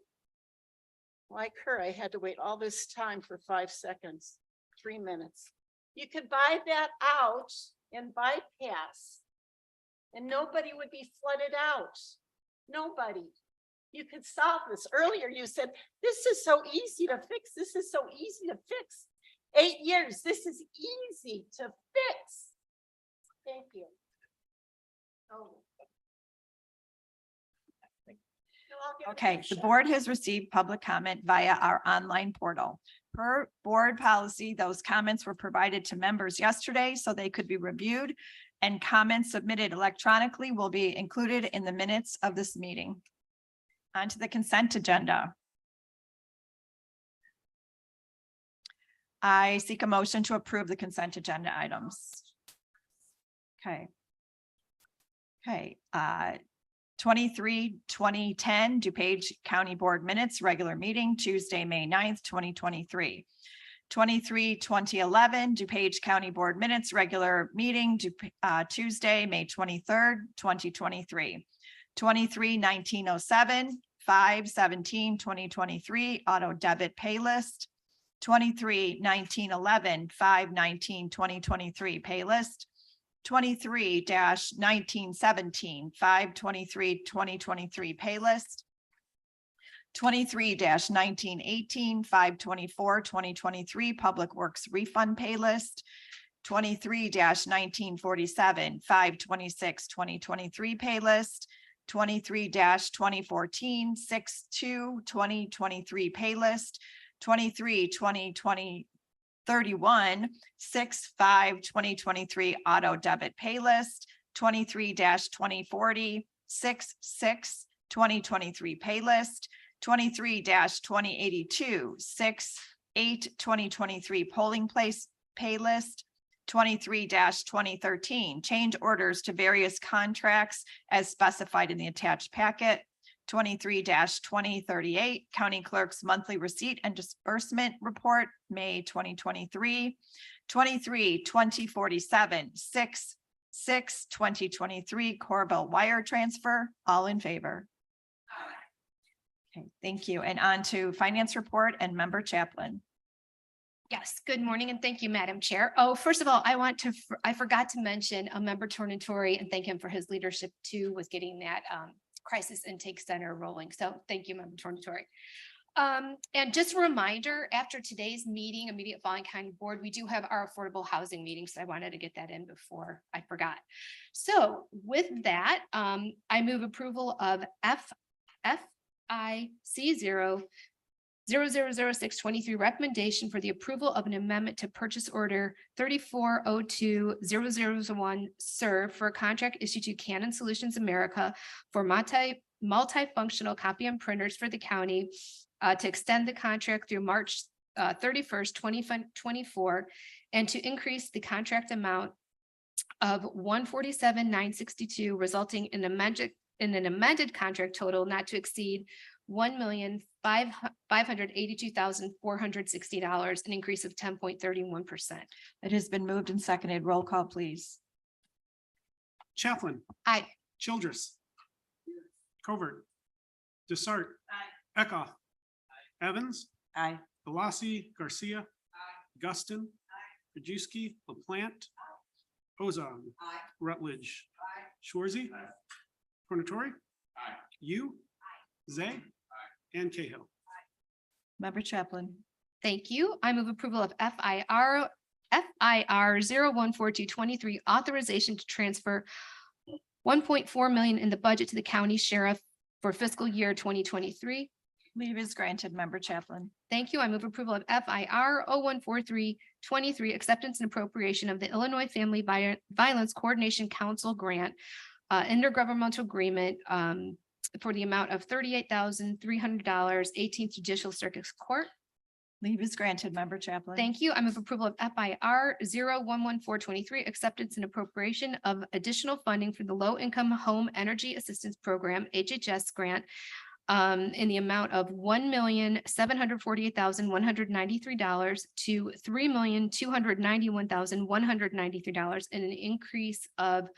Like her, I had to wait all this time for 5 seconds, 3 minutes. You could buy that out and bypass and nobody would be flooded out. Nobody. You could solve this. Earlier you said, this is so easy to fix. This is so easy to fix. 8 years, this is easy to fix. Thank you. Oh. Okay, the board has received public comment via our online portal. Per board policy, those comments were provided to members yesterday so they could be reviewed, and comments submitted electronically will be included in the minutes of this meeting. On to the consent agenda. I seek a motion to approve the consent agenda items. Okay. 23-2010 DuPage County Board Minutes, regular meeting, Tuesday, May 9th, 2023. 23-2011 DuPage County Board Minutes, regular meeting, Tuesday, May 23rd, 2023. 23-1907 5/17/2023 auto debit pay list. 23/19/11 5/19/2023 pay list. 23-1917 5/23/2023 pay list. 23-1918 5/24/2023 Public Works refund pay list. 23-1947 5/26/2023 pay list. 23-2014 6/2/2023 pay list. 23-2031 6/5/2023 auto debit pay list. 23-2040 6/6/2023 pay list. 23-2082 6/8/2023 polling place pay list. 23-2013 change orders to various contracts as specified in the attached packet. 23-2038 County Clerk's monthly receipt and disbursement report, May 2023. 23-2047 6/6/2023 core bill wire transfer. All in favor? Okay, thank you. And on to finance report and member chaplain. Yes, good morning and thank you, Madam Chair. First of all, I forgot to mention Member Tornatori and thank him for his leadership too, with getting that crisis intake center rolling. So thank you, Member Tornatori. And just a reminder, after today's meeting, immediate following County Board, we do have our affordable housing meeting. So I wanted to get that in before I forgot. So with that, I move approval of FIC 000623 recommendation for the approval of an amendment to purchase order 3402-001 serve for a contract issued to Canon Solutions America for multifunctional copy and printers for the county to extend the contract through March 31st, 2024, and to increase the contract amount of $147,962, resulting in an amended contract total not to exceed $1,582,460, an increase of 10.31%. It has been moved and seconded. Roll call, please. Chaplain. Aye. Childress. Covert. Desart. Eckhoff. Evans. Aye. Galassi, Garcia. Guston. Krajewski, LaPlante. Ozog. Rutledge. Schwarzy. Tornatori. You. Zay. And Cahill. Member chaplain. Thank you. I move approval of FIR 014223 authorization to transfer $1.4 million in the budget to the county sheriff for fiscal year 2023. Leave is granted, member chaplain. Thank you. I move approval of FIR 014323 acceptance and appropriation of the Illinois Family Violence Coordination Council grant intergovernmental agreement for the amount of $38,300, 18th Judicial Circuit Court. Leave is granted, member chaplain. Thank you. I move approval of FIR 011423 acceptance and appropriation of additional funding for the Low Income Home Energy Assistance Program, HHS grant, in the amount of $1,748,193 to $3,291,193, and an increase of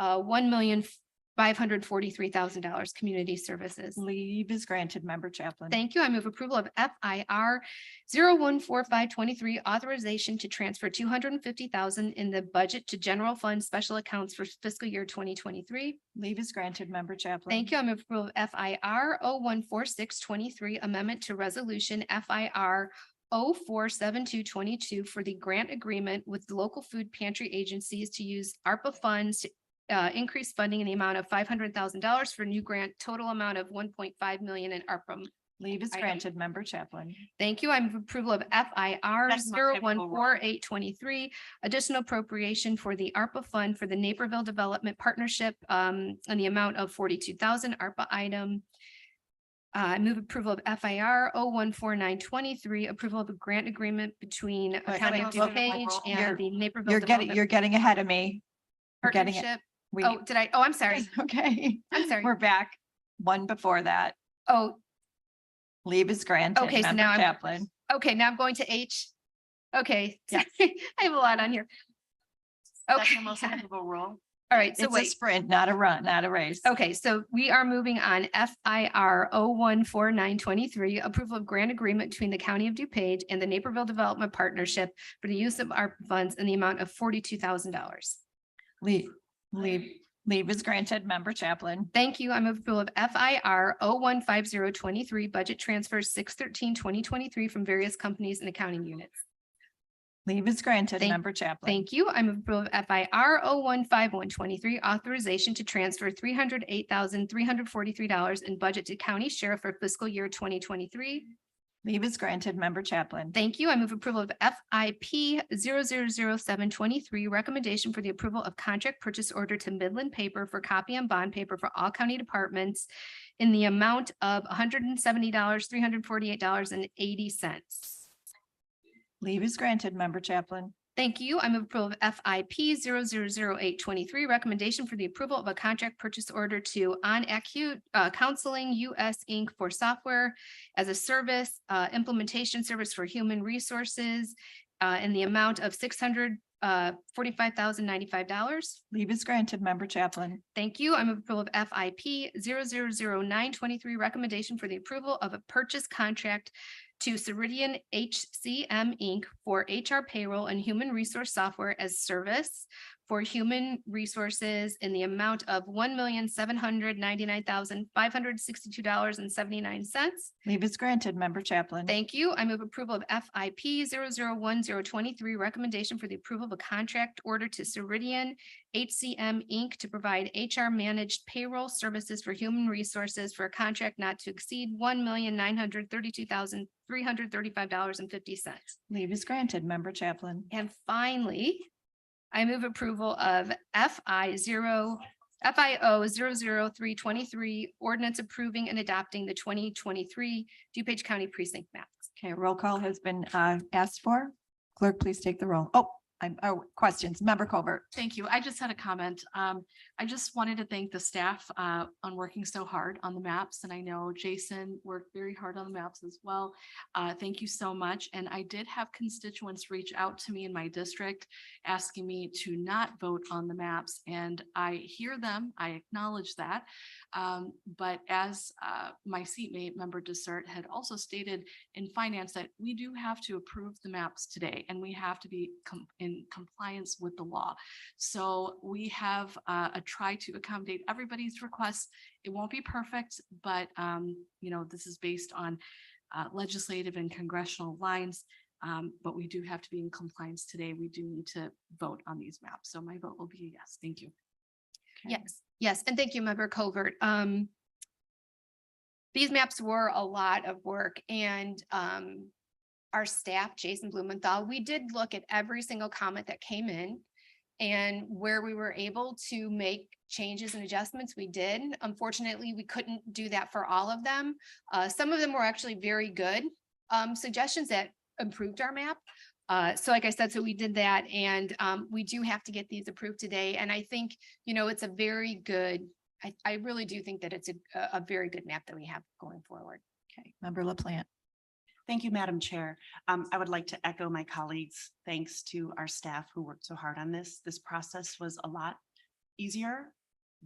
$1,543,000 community services. Leave is granted, member chaplain. Thank you. I move approval of FIR 014523 authorization to transfer $250,000 in the budget to general fund special accounts for fiscal year 2023. Leave is granted, member chaplain. Thank you. I move approval of FIR 014623 amendment to resolution FIR 047222 for the grant agreement with the local food pantry agencies to use ARPA funds to increase funding in the amount of $500,000 for new grant, total amount of $1.5 million in ARPA. Leave is granted, member chaplain. Thank you. I move approval of FIR 014823 additional appropriation for the ARPA fund for the Naperville Development Partnership in the amount of $42,000 ARPA item. I move approval of FIR 014923 approval of a grant agreement between County of DuPage and the Naperville. You're getting ahead of me. You're getting it. Partnership. We- Oh, did I? Oh, I'm sorry. Okay. I'm sorry. We're back. One before that. Oh, Leave is granted. Okay, so member now I'm- chaplain. okay. Now I'm going to H. Okay. Yeah. I have a lot on here. Okay. Second most favorable role. All right, so It's a wait. sprint, not a run, not a race. Okay, so we are moving on FIR 014923, approval of grant agreement between the County of DuPage and the Naperville Development Partnership for the use of ARPA funds in the amount of $42,000. Leave is granted, Member Chaplin. Thank you. I move approval of FIR 015023, budget transfers 6/13/2023 from various companies and accounting units. Leave is granted, Thank- Member Chaplin. Thank you. I move approval of FIR 015123, authorization to transfer $308,343 in budget to county sheriff for fiscal year 2023. Leave is granted, Member Chaplin. Thank you. I move approval of FIP 000723, recommendation for the approval of contract purchase order to Midland Paper for copy and bond paper for all county departments in the amount of $170, $348.80. Leave is granted, Member Chaplin. Thank you. I move approval of FIP 000823, recommendation for the approval of a contract purchase order to On Acute Counseling US Inc. for software as a service, implementation service for human resources in the amount of $645,095. Leave is granted, Member Chaplin. Thank you. I move approval of FIP 000923, recommendation for the approval of a purchase contract to Ceridian HCM Inc. for HR payroll and human resource software as service for human resources in the amount of $1,799,562.79. Leave is granted, Member Chaplin. Thank you. I move approval of FIP 001023, recommendation for the approval of a contract order to Ceridian HCM Inc. to provide HR managed payroll services for human resources for a contract not to exceed $1,932,335.50. Leave is granted, Member Chaplin. And finally, I move approval of FIO 00323, ordinance approving and adopting the 2023 DuPage County precinct maps. Okay, roll call has been asked for. Clerk, please take the roll. Questions, Member Colbert. Thank you. I just had a comment. I just wanted to thank the staff on working so hard on the maps. And I know Jason worked very hard on the maps as well. Thank you so much. And I did have constituents reach out to me in my district asking me to not vote on the maps. And I hear them. I acknowledge that. But as my seatmate, Member Dessert, had also stated in finance, that we do have to approve the maps today and we have to be in compliance with the law. So we have tried to accommodate everybody's requests. It won't be perfect, but this is based on legislative and congressional lines. But we do have to be in compliance today. We do need to vote on these maps. So my vote will be a yes. Thank you. Okay. Yes. And thank you, Member Covert. These maps were a lot of work, and our staff, Jason Blumenthal, we did look at every single comment that came in, and where we were able to make changes and adjustments, we did. Unfortunately, we couldn't do that for all of them. Some of them were actually very good suggestions that improved our map. So like I said, so we did that, and we do have to get these approved today. And I think, it's a very good, I really do think that it's a very good map that we have going forward. Okay, Member LaPlante. Thank you, Madam Chair. I would like to echo my colleagues' thanks to our staff who worked so hard on this. This process was a lot easier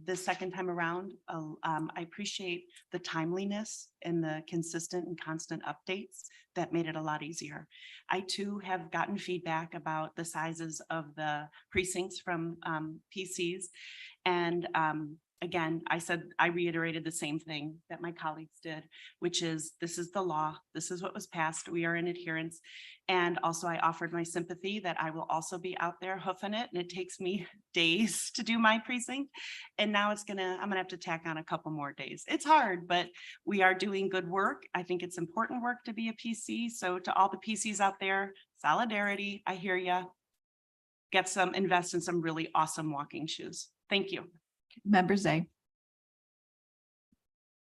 the second time around. I appreciate the timeliness and the consistent and constant updates that made it a lot easier. I too have gotten feedback about the sizes of the precincts from PCs. And again, I reiterated the same thing that my colleagues did, which is this is the law. This is what was passed. We are in adherence. And also I offered my sympathy that I will also be out there hoofing it. And it takes me days to do my precinct. And now I'm gonna have to tack on a couple more days. It's hard, but we are doing good work. I think it's important work to be a PC. So to all the PCs out there, solidarity, I hear you. Invest in some really awesome walking shoes. Thank you. Member Zay.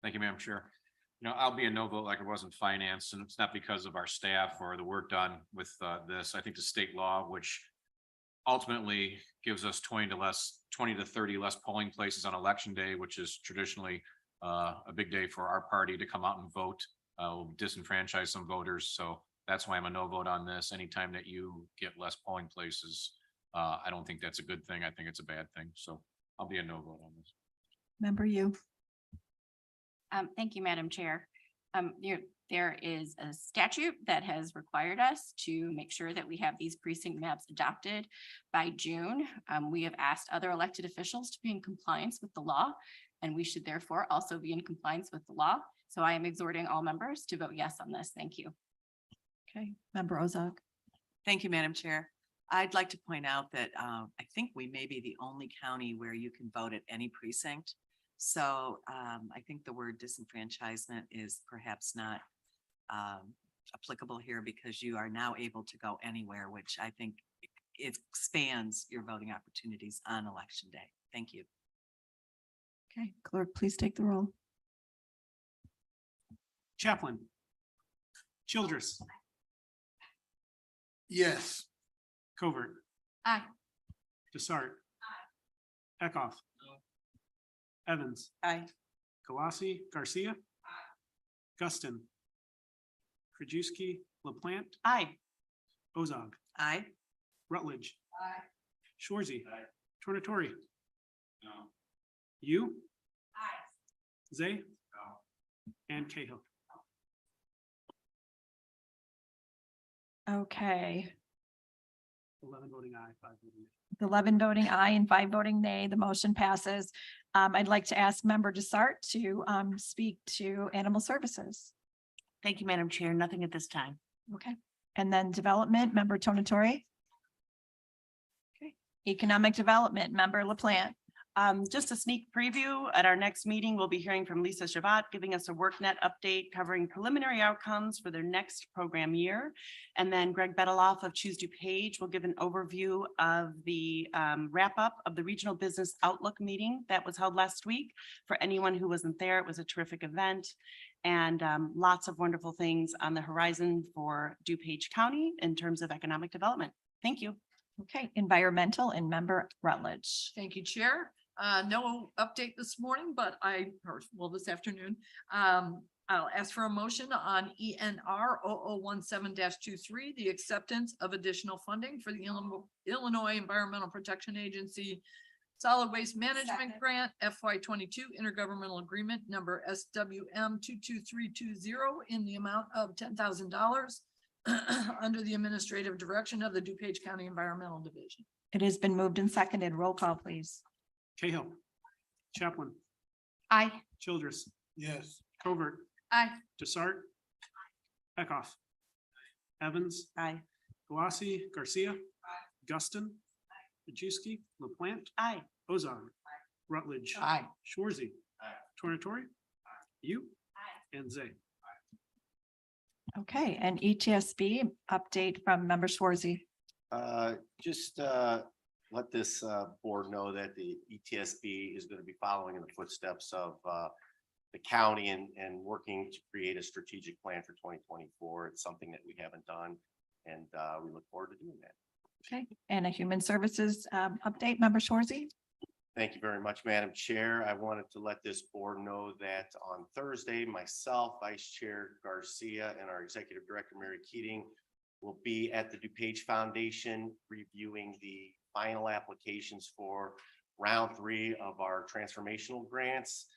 Thank you, Madam Chair. I'll be a no vote like it was in finance, and it's not because of our staff or the work done with this. I think the state law, which ultimately gives us 20 to 30 less polling places on election day, which is traditionally a big day for our party to come out and vote, will disenfranchise some voters. So that's why I'm a no vote on this. Anytime that you get less polling places, I don't think that's a good thing. I think it's a bad thing. So I'll be a no vote on this. Member you. Thank you, Madam Chair. There is a statute that has required us to make sure that we have these precinct maps adopted by June. We have asked other elected officials to be in compliance with the law, and we should therefore also be in compliance with the law. So I am exhorting all members to vote yes on this. Thank you. Okay, Member Ozog. Thank you, Madam Chair. I'd like to point out that I think we may be the only county where you can vote at any precinct. So I think the word disenfranchisement is perhaps not applicable here because you are now able to go anywhere, which I think it expands your voting opportunities on election day. Thank you. Okay, clerk, please take the roll. Chaplin. Childress. Yes. Covert. Aye. Desart. Eckhoff. Evans. Aye. Galasi, Garcia. Guston. Krajewski, LaPlante. Aye. Ozog. Aye. Rutledge. Aye. Shorzy. Tornatori. You. Zay. And Cahill. Okay, 11 voting aye, 5 voting nay. 11 voting aye and 5 voting nay, the motion passes. I'd like to ask Member Desart to speak to Animal Services. Thank you, Madam Chair. Nothing at this time. Okay, and then Development, Member Tornatori. Okay, Economic Development, Member LaPlante. Just a sneak preview, at our next meeting, we'll be hearing from Lisa Shabbat, giving us a WorkNet update covering preliminary outcomes for their next program year. And then Greg Bedeloff of Choose DuPage will give an overview of the wrap up of the Regional Business Outlook meeting that was held last week. For anyone who wasn't there, it was a terrific event and lots of wonderful things on the horizon for DuPage County in terms of economic development. Thank you. Okay, Environmental and Member Rutledge. Thank you, Chair. No update this morning, but this afternoon. I'll ask for a motion on ENR 0017-23, the acceptance of additional funding for the Illinois Environmental Protection Agency Solid Waste Management Grant FY22 Intergovernmental Agreement number SWM 22320 in the amount of $10,000 under the administrative direction of the DuPage County Environmental Division. It has been moved and seconded. Roll call, please. Cahill. Chaplin. Aye. Childress. Yes. Covert. Aye. Desart. Eckhoff. Evans. Aye. Galasi, Garcia. Guston. Krajewski, LaPlante. Aye. Ozog. Rutledge. Aye. Shorzy. Tornatori. You. And Zay. Okay, and ETSB update from Member Schwarzy. Just let this board know that the ETSB is going to be following in the footsteps of the county and working to create a strategic plan for 2024. It's something that we haven't done, and we look forward to doing that. Okay, and a Human Services update, Member Schwarzy. Thank you very much, Madam Chair. I wanted to let this board know that on Thursday, myself, Vice Chair Garcia, and our Executive Director, Mary Keating, will be at the DuPage Foundation reviewing the final applications for round 3 of our transformational grants.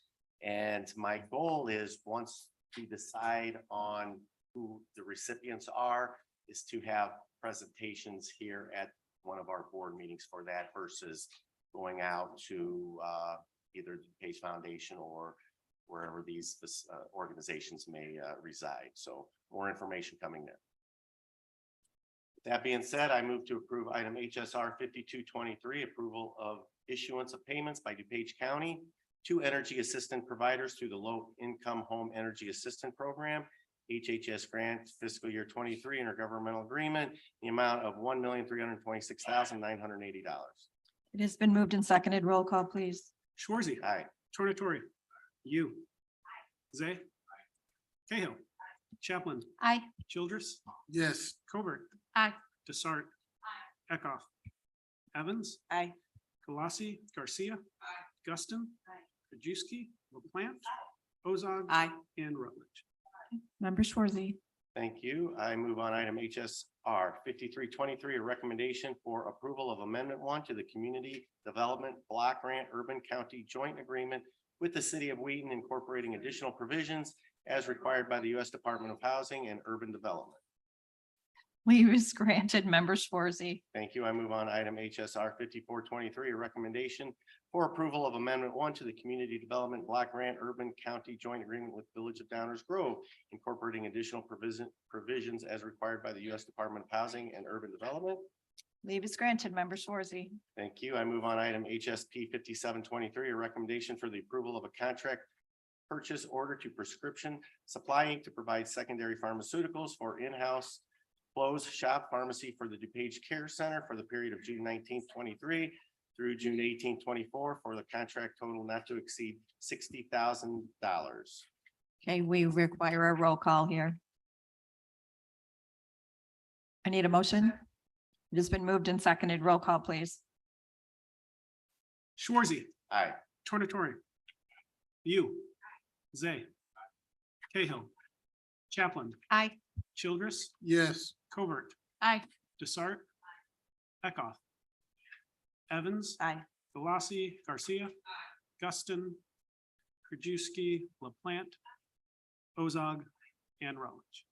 And my goal is, once we decide on who the recipients are, is to have presentations here at one of our board meetings for that versus going out to either the DuPage Foundation or wherever these organizations may reside. So more information coming there. That being said, I move to approve item HSR 5223, approval of issuance of payments by DuPage County to energy assistant providers through the Low Income Home Energy Assistant Program, HHS grant fiscal year 23 intergovernmental agreement, the amount of $1,326,980. It has been moved and seconded. Roll call, please. Shorzy. Aye. Tornatori. You. Zay. Cahill. Chaplin. Aye. Childress. Yes. Covert. Aye. Desart. Eckhoff. Evans. Aye. Galasi, Garcia. Guston. Krajewski, LaPlante. Ozog. Aye. And Rutledge. Member Schwarzy. Thank you. I move on item HSR 5323, a recommendation for approval of Amendment 1 to the Community Development Block Grant Urban County Joint Agreement with the City of Wheaton incorporating additional provisions as required by the U.S. Department of Housing and Urban Development. Leave is granted. Member Schwarzy. Thank you. I move on item HSR 5423, a recommendation for approval of Amendment 1 to the Community Development Block Grant Urban County Joint Agreement with Village of Downers Grove, incorporating additional provisions as required by the U.S. Department of Housing and Urban Development. Leave is granted. Member Schwarzy. Thank you. I move on item HSP 5723, a recommendation for the approval of a contract purchase order to Prescription Supply Inc. to provide secondary pharmaceuticals for in-house closed shop pharmacy for the DuPage Care Center for the period of June 19th, 23 through June 18th, 24 for the contract total not to exceed $60,000. Okay, we require a roll call here. I need a motion. It has been moved and seconded. Roll call, please. Schwarzy, Aye. Tornatori, you, Zay, Cahill, Chaplin, Aye. Childress, Yes. Covert, Aye. Desart, Eckhoff, Evans, Aye. Galassi, Garcia, Guston, Krajewski, LaPlante, Ozog, and Rutledge.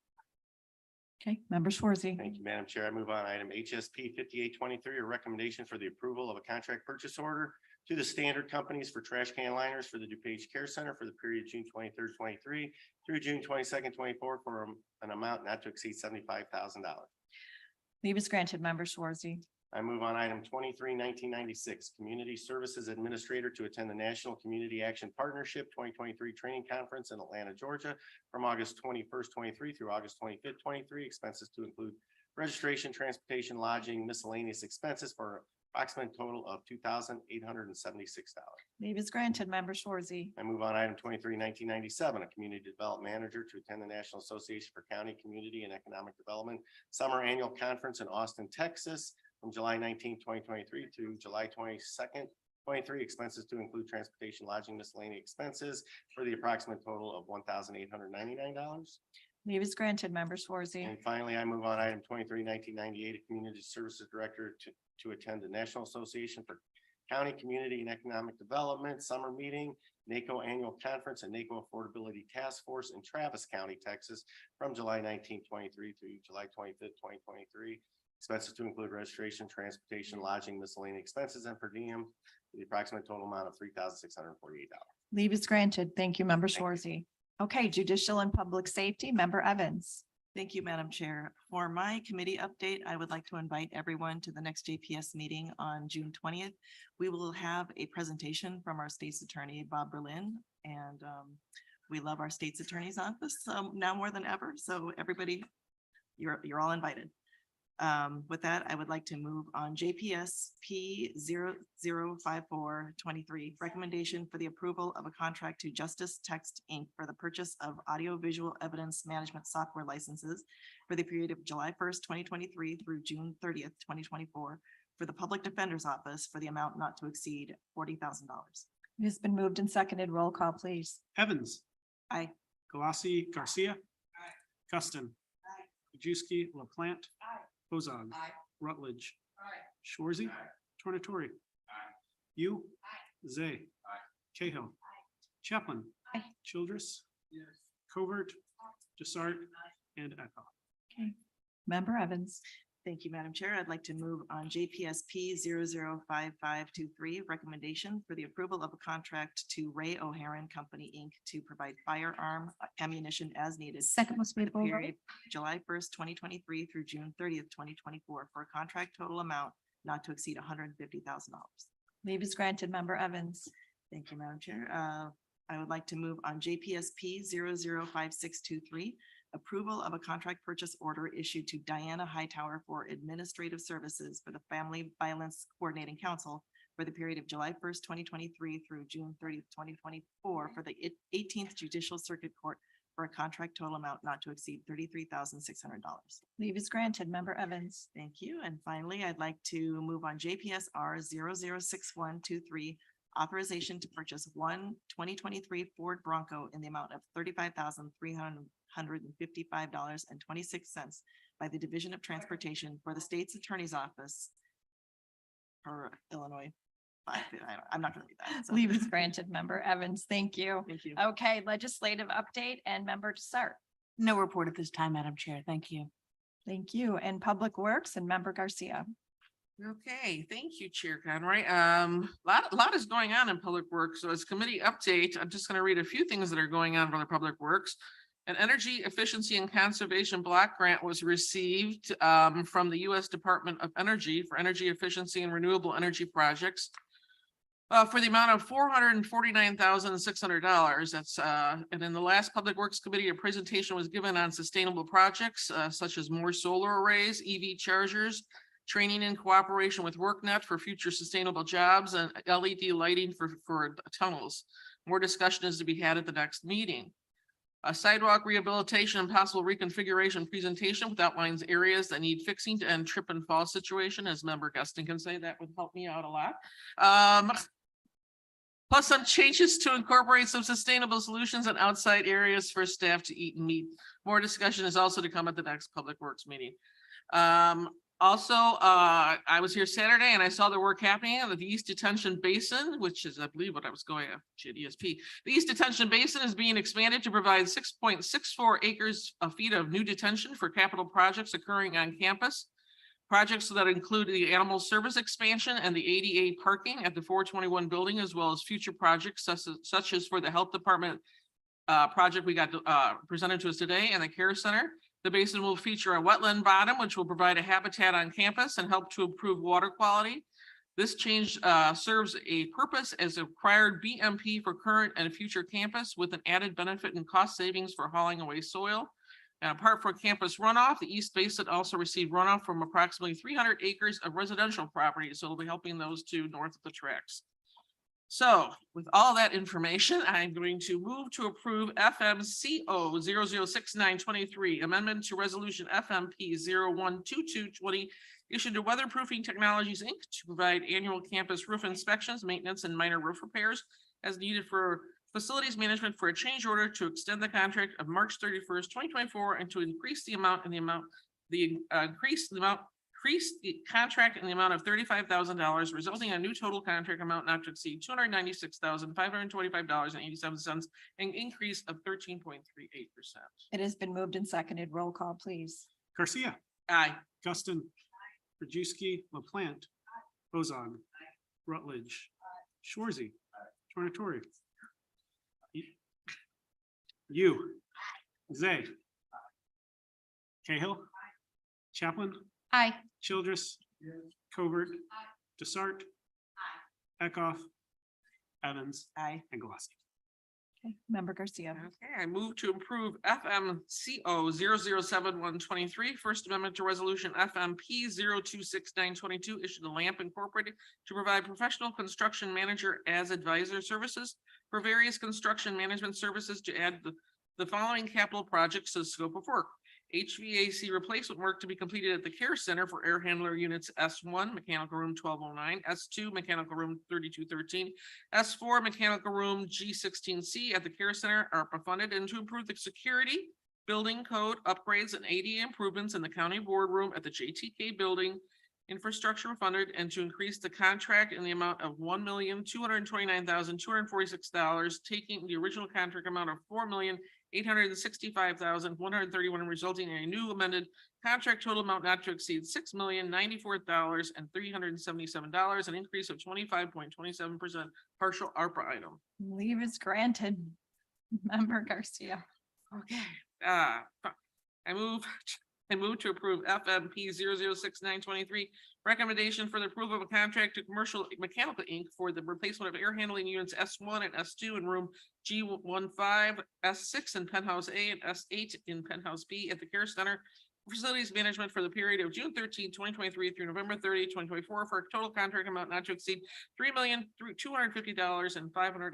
Okay, Member Schwarzy. Thank you, Madam Chair. I move on item HSP 5823, a recommendation for the approval of a contract purchase order to the Standard Companies for trash can liners for the DuPage Care Center for the period June 23rd, 23 through June 22nd, 24 for an amount not to exceed $75,000. Leave is granted. Member Schwarzy. I move on item 23-1996, Community Services Administrator to attend the National Community Action Partnership 2023 Training Conference in Atlanta, Georgia from August 21st, 23 through August 25th, 23. Expenses to include registration, transportation, lodging, miscellaneous expenses for approximate total of $2,876. Leave is granted. Member Schwarzy. I move on item 23-1997, a Community Development Manager to attend the National Association for County, Community, and Economic Development Summer Annual Conference in Austin, Texas from July 19th, 2023 through July 22nd, 23. Expenses to include transportation, lodging, miscellaneous expenses for the approximate total of $1,899. Leave is granted. Member Schwarzy. And finally, I move on item 23-1998, a Community Services Director to attend the National Association for County, Community, and Economic Development Summer Meeting, NACO Annual Conference, and NACO Affordability Task Force in Travis County, Texas from July 19th, 23 through July 25th, 2023. Expenses to include registration, transportation, lodging, miscellaneous expenses, and per diem for the approximate total amount of $3,648. Leave is granted. Thank you, Member Schwarzy. Okay, Judicial and Public Safety, Member Evans. Thank you, Madam Chair. For my committee update, I would like to invite everyone to the next JPS meeting on June 20th. We will have a presentation from our state's attorney, Bob Berlin, and we love our state's attorney's office now more than ever. So everybody, you're all invited. With that, I would like to move on JPS P005423, recommendation for the approval of a contract to Justice Text Inc. for the purchase of audiovisual evidence management software licenses for the period of July 1st, 2023 through June 30th, 2024 for the Public Defender's Office for the amount not to exceed $40,000. It has been moved and seconded. Roll call, please. Evans, Aye. Galassi, Garcia, Guston, Krajewski, LaPlante, Ozog, Rutledge, Schwarzy, Tornatori, you, Zay, Cahill, Chaplin, Childress, Covert, Desart, and Eckhoff. Okay, Member Evans. Thank you, Madam Chair. I'd like to move on JPS P005523, recommendation for the approval of a contract to Ray O'Haron Company, Inc. to provide firearm ammunition as needed. Second most for the favorable vote. period July 1st, 2023 through June 30th, 2024 for a contract total amount not to exceed $150,000. Leave is granted. Member Evans. Thank you, Madam Chair. I would like to move on JPS P005623, approval of a contract purchase order issued to Diana Hightower for administrative services for the Family Violence Coordinating Council for the period of July 1st, 2023 through June 30th, 2024 for the 18th Judicial Circuit Court for a contract total amount not to exceed $33,600. Leave is granted. Member Evans. Thank you. And finally, I'd like to move on JPS R006123, authorization to purchase one 2023 Ford Bronco in the amount of $35,300 $155.26 by the Division of Transportation for the State's Attorney's Office for Illinois. I'm not gonna read that. so. Leave is granted, member Evans. Thank you. Thank you. Okay, legislative update and member Desart. No report at this time, Madam Chair. Thank you. Thank you. And Public Works and member Garcia. Okay, thank you, Chair Conroy. Lot is going on in Public Works. So as committee update, I'm just gonna read a few things that are going on for the Public Works. An energy efficiency and conservation block grant was received from the U.S. Department of Energy for energy efficiency and renewable energy projects for the amount of $449,600. That's and in the last Public Works Committee, a presentation was given on sustainable projects such as more solar arrays, EV chargers, training in cooperation with WorkNet for future sustainable jobs, and LED lighting for tunnels. More discussion is to be had at the next meeting. A sidewalk rehabilitation and possible reconfiguration presentation with outlines areas that need fixing to end trip and fall situation, as member Guston can say, that would help me out a lot. Plus some changes to incorporate some sustainable solutions and outside areas for staff to eat and meet. More discussion is also to come at the next Public Works meeting. I was here Saturday and I saw the work happening on the East Detention Basin, which is, I believe, what I was going at ESP. The East Detention Basin is being expanded to provide 6.64 acres feet of new detention for capital projects occurring on campus. Projects that include the animal service expansion and the ADA parking at the 421 building, as well as future projects such as for the health department project we got presented to us today, and the care center. The basin will feature a wetland bottom, which will provide a habitat on campus and help to improve water quality. This change serves a purpose as a required BMP for current and future campus, with an added benefit and cost savings for hauling away soil. And apart from campus runoff, the East Basin also received runoff from approximately 300 acres of residential property. So it'll be helping those two north of the tracks. So with all that information, I'm going to move to approve FMCO 006923, amendment to resolution FMP 012220, issued to Weatherproofing Technologies, Inc. to provide annual campus roof inspections, maintenance, and minor roof repairs as needed for facilities management for a change order to extend the contract of March 31st, 2024, and to increase the contract in the amount of $35,000, resulting in a new total contract amount not to exceed $296,525.87, an increase of 13.38%. It has been moved and seconded. Roll call, please. Garcia. Aye. Guston. Rajewski, LaPlante. Ozog. Rutledge. Shorzy. Tornatori. You. Zay. Cahill. Chaplin. Aye. Childress. Covert. Desart. Eckhoff. Evans. Aye. And Glossy. Okay, member Garcia. Okay, I move to approve FMCO 007123, First Amendment to Resolution FMP 026922, issued to Lamp Incorporated to provide professional construction manager as advisor services for various construction management services to add the following capital projects to the scope of work. HVAC replacement work to be completed at the Care Center for air handler units S1, mechanical room 1209, S2, mechanical room 3213, S4, mechanical room G16C at the Care Center, ARPA funded, and to improve the security, building code upgrades, and ADA improvements in the county boardroom at the JTK building, infrastructure funded, and to increase the contract in the amount of $1,229,246, taking the original contract amount of $4,865,131, resulting in a new amended contract total amount not to exceed $6,094,377, an increase of 25.27%, partial ARPA item. Leave is granted. Member Garcia. Okay, I move to approve FMP 006923, recommendation for the approval of a contract to Commercial Mechanical Inc. for the replacement of air handling units S1 and S2 in room G15, S6 in Penthouse A, and S8 in Penthouse B at the Care Center. Facilities management for the period of June 13, 2023 through November 30, 2024, for a total contract amount not to exceed $3,250,500.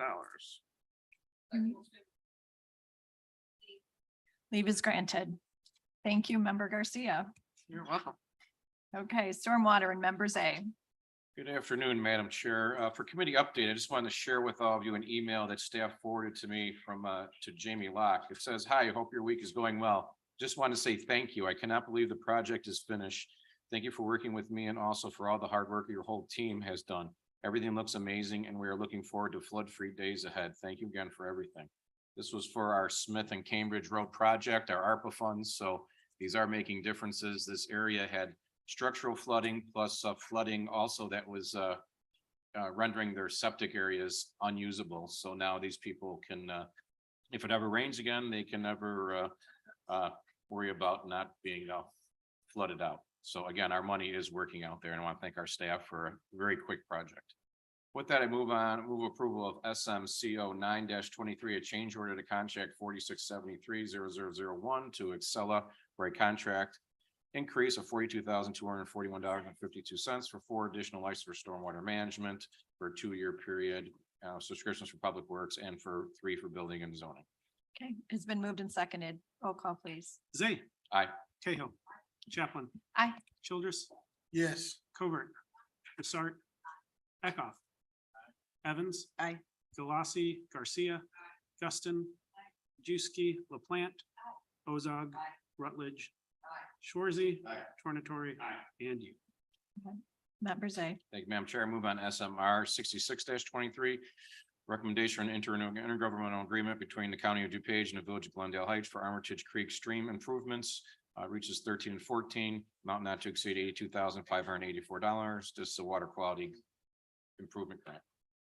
Leave is granted. Thank you, member Garcia. You're welcome. Okay, stormwater and members A. Good afternoon, Madam Chair. For committee update, I just wanted to share with all of you an email that staff forwarded to me from to Jamie Locke. It says, "Hi, hope your week is going well. Just want to say thank you. I cannot believe the project is finished. Thank you for working with me and also for all the hard work your whole team has done. Everything looks amazing and we are looking forward to flood-free days ahead. Thank you again for everything." This was for our Smith and Cambridge Road project, our ARPA funds. So these are making differences. This area had structural flooding plus flooding also that was rendering their septic areas unusable. So now these people can, if it ever rains again, they can never worry about not being flooded out. So again, our money is working out there, and I want to thank our staff for a very quick project. With that, I move approval of SMCO 9-23, a change order to contract 4673-0001 to Excella for a contract increase of $42,241.52 for 4 additional licenses for stormwater management for a 2-year period, subscriptions for public works, and for 3 for building and zoning. Okay, it's been moved and seconded. Roll call, please. Zay, Aye. Cahill, Chaplin, Aye. Childress, Yes. Covert, Desart, Eckhoff, Evans, Aye. Galassi, Garcia, Guston, Juski, LaPlante, Ozog, Rutledge, Shorzy, Tornatori, and you. Members A. Thank you, Madam Chair. I move on SMR 66-23. Recommendation on intergovernmental agreement between the County of DuPage and the Village of Glendale Heights for Armitage Creek stream improvements. Reaches 13 and 14, amount not to exceed $82,584. This is a water quality improvement grant.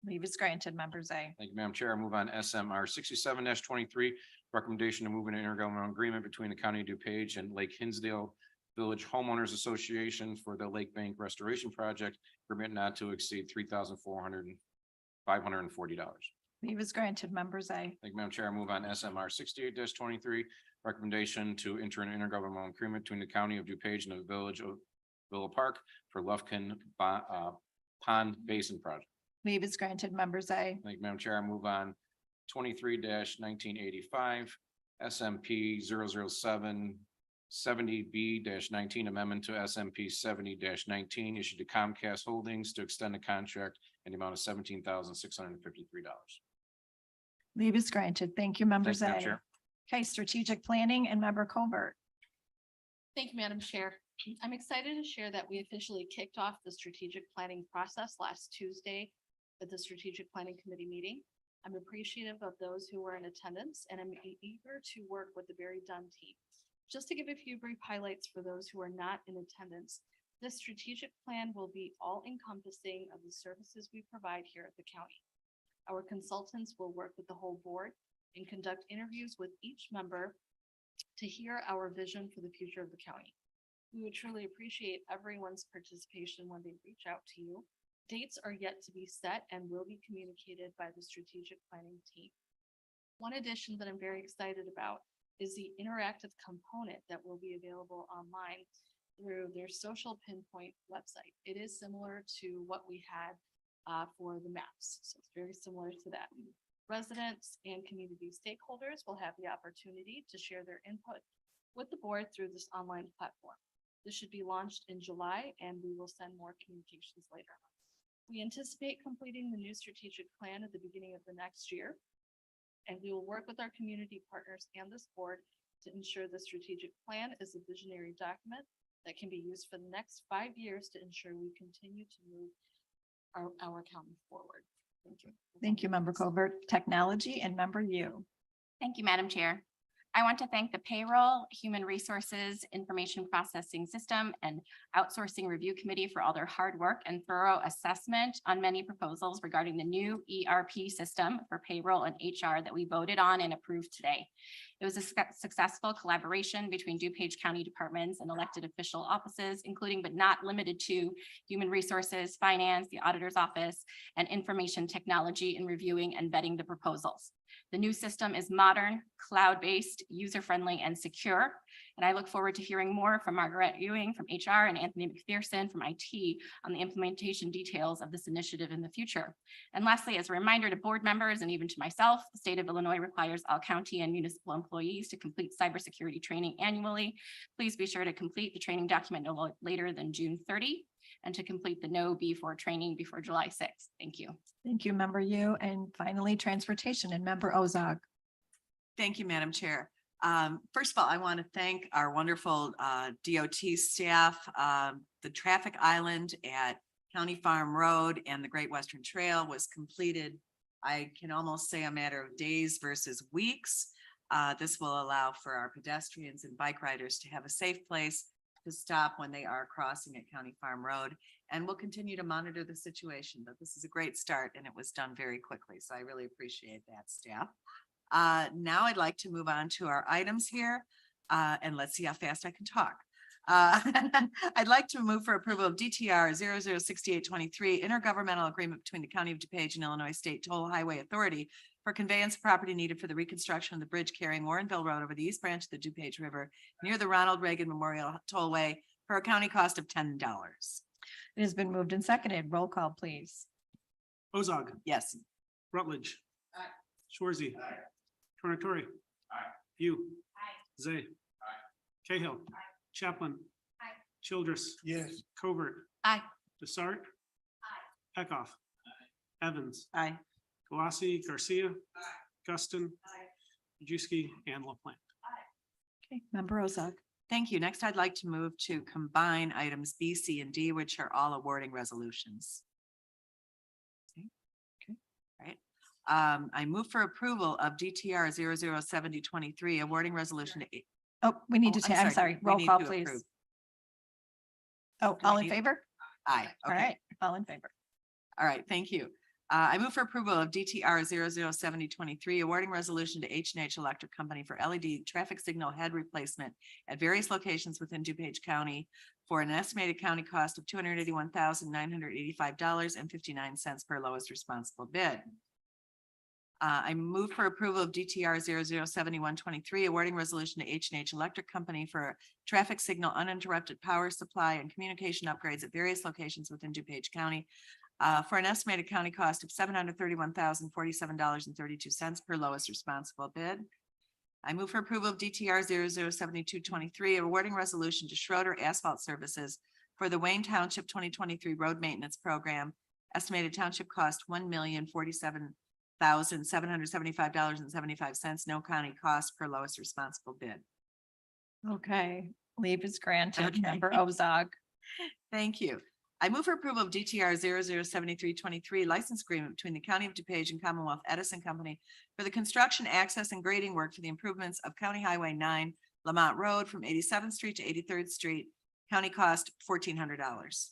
Leave is granted. Members A. Thank you, Madam Chair. I move on SMR 67-23. Recommendation to move an intergovernmental agreement between the County of DuPage and Lake Hinsdale Village Homeowners Association for the Lake Bank Restoration Project. Permit not to exceed $3,540. Leave is granted. Members A. Thank you, Madam Chair. I move on SMR 68-23. Recommendation to enter an intergovernmental agreement between the County of DuPage and the Village of Villa Park for Lufkin Pond Basin Project. Leave is granted. Members A. Thank you, Madam Chair. I move on 23-1985, SMP 007 70B-19 amendment to SMP 70-19 issued to Comcast Holdings to extend the contract in the amount of $17,653. Leave is granted. Thank you, members Thank you, Madam A. Chair. Okay, strategic planning and member Covert. Thank you, Madam Chair. I'm excited to share that we officially kicked off the strategic planning process last Tuesday at the Strategic Planning Committee meeting. I'm appreciative of those who were in attendance, and I'm eager to work with the Barry Dunn team. Just to give a few brief highlights for those who are not in attendance, this strategic plan will be all encompassing of the services we provide here at the county. Our consultants will work with the whole board and conduct interviews with each member to hear our vision for the future of the county. We would truly appreciate everyone's participation when they reach out to you. Dates are yet to be set and will be communicated by the strategic planning team. One addition that I'm very excited about is the interactive component that will be available online through their social pinpoint website. It is similar to what we had for the maps, so it's very similar to that. Residents and community stakeholders will have the opportunity to share their input with the board through this online platform. This should be launched in July, and we will send more communications later. We anticipate completing the new strategic plan at the beginning of the next year, and we will work with our community partners and this board to ensure the strategic plan is a visionary document that can be used for the next 5 years to ensure we continue to move our county forward. Thank you. Thank you, member Covert. Technology and member U. Thank you, Madam Chair. I want to thank the payroll, human resources, information processing system, and outsourcing review committee for all their hard work and thorough assessment on many proposals regarding the new ERP system for payroll and HR that we voted on and approved today. It was a successful collaboration between DuPage County departments and elected official offices, including but not limited to human resources, finance, the auditor's office, and information technology in reviewing and vetting the proposals. The new system is modern, cloud-based, user-friendly, and secure. And I look forward to hearing more from Margaret Ewing from HR and Anthony McPherson from IT on the implementation details of this initiative in the future. And lastly, as a reminder to board members and even to myself, the state of Illinois requires all county and municipal employees to complete cybersecurity training annually. Please be sure to complete the training document no later than June 30 and to complete the No B4 training before July 6th. Thank you. Thank you, Member Yu. And finally, Transportation and Member Ozog. Thank you, Madam Chair. First of all, I want to thank our wonderful DOT staff, the traffic island at County Farm Road and the Great Western Trail was completed. I can almost say a matter of days versus weeks. This will allow for our pedestrians and bike riders to have a safe place to stop when they are crossing at County Farm Road. And we'll continue to monitor the situation, but this is a great start and it was done very quickly. So I really appreciate that, staff. Now I'd like to move on to our items here, and let's see how fast I can talk. I'd like to move for approval of DTR 006823 intergovernmental agreement between the County of DuPage and Illinois State Toll Highway Authority for conveyance of property needed for the reconstruction of the bridge carrying Warrenville Road over the east branch of the DuPage River near the Ronald Reagan Memorial Tollway for a county cost of $10. It has been moved and seconded. Roll call, please. Ozog. Yes. Rutledge. Shorzy. Tornatori. View. Zay. Cahill. Chaplin. Childress. Yes. Covert. Aye. Desart. Peckoff. Evans. Aye. Galasi, Garcia. Guston. Majewski and LaPlante. Okay, Member Ozog. Thank you. Next, I'd like to move to combine items B, C, and D, which are all awarding resolutions. Okay. All right. I move for approval of DTR 007023 awarding resolution to. Oh, we need to, I'm sorry, roll call, to please. approve. Oh, Do all we in need- favor? Aye. All Okay. right, all in favor. All right, thank you. I move for approval of DTR 007023 awarding resolution to H&H Electric Company for LED traffic signal head replacement at various locations within DuPage County for an estimated county cost of $281,985.59 per lowest responsible bid. I move for approval of DTR 007123 awarding resolution to H&H Electric Company for traffic signal uninterrupted power supply and communication upgrades at various locations within DuPage County for an estimated county cost of $731,047.32 per lowest responsible bid. I move for approval of DTR 007223 awarding resolution to Schroeder Asphalt Services for the Wayne Township 2023 Road Maintenance Program. Estimated township cost $1,047,775.75. No county cost per lowest responsible bid. Okay, leave is granted. Okay. Member Ozog. Thank you. I move for approval of DTR 007323 license agreement between the County of DuPage and Commonwealth Edison Company for the construction, access, and grading work for the improvements of County Highway 9 Lamont Road from 87th Street to 83rd Street. County cost $1,400.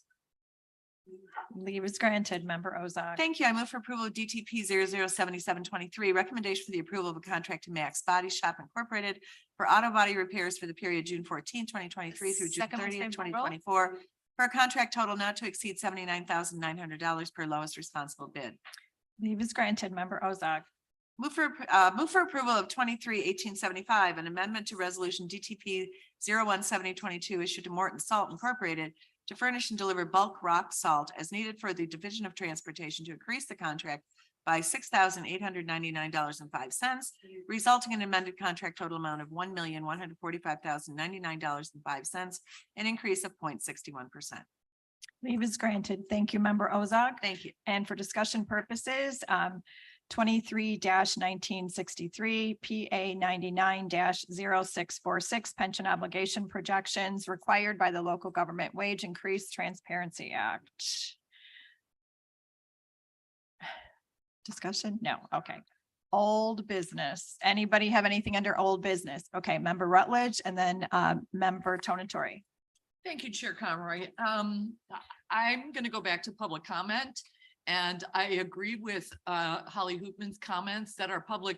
Leave is granted. Member Ozog. Thank you. I move for approval of DTP 007723 recommendation for the approval of a contract to Max Body Shop Incorporated for auto body repairs for the period June 14, 2023 through June Second by 30th, Member Roll. 2024 for a contract total not to exceed $79,900 per lowest responsible bid. Leave is granted. Member Ozog. Move for approval of 23-1875, an amendment to resolution DTP 017022 issued to Morton Salt Incorporated to furnish and deliver bulk rock salt as needed for the Division of Transportation to increase the contract by $6,899.05, resulting in an amended contract total amount of $1,145,099.05, an increase of 0.61%. Leave is granted. Thank you, Member Ozog. Thank you. And for discussion purposes, 23-1963, PA 99-0646 pension obligation projections required by the Local Government Wage Increase Transparency Act. Discussion? No. Okay. Old business. Anybody have anything under old business? Okay, Member Rutledge and then Member Tornatori. Thank you, Chair Conroy. I'm going to go back to public comment. And I agree with Holly Hoopman's comments that our public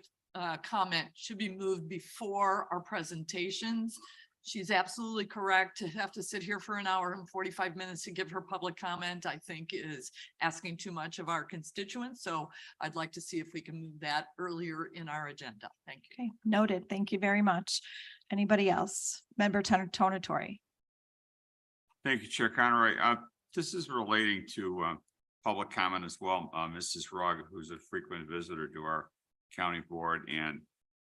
comment should be moved before our presentations she's absolutely correct. To have to sit here for an hour and 45 minutes to give her public comment, I think is asking too much of our constituents. So I'd like to see if we can move that earlier in our agenda. Thank you. Okay, noted. Thank you very much. Anybody else? Member Tonatory. Thank you, Chair Conroy. This is relating to public comment as well. Mrs. Rugg, who's a frequent visitor to our county board and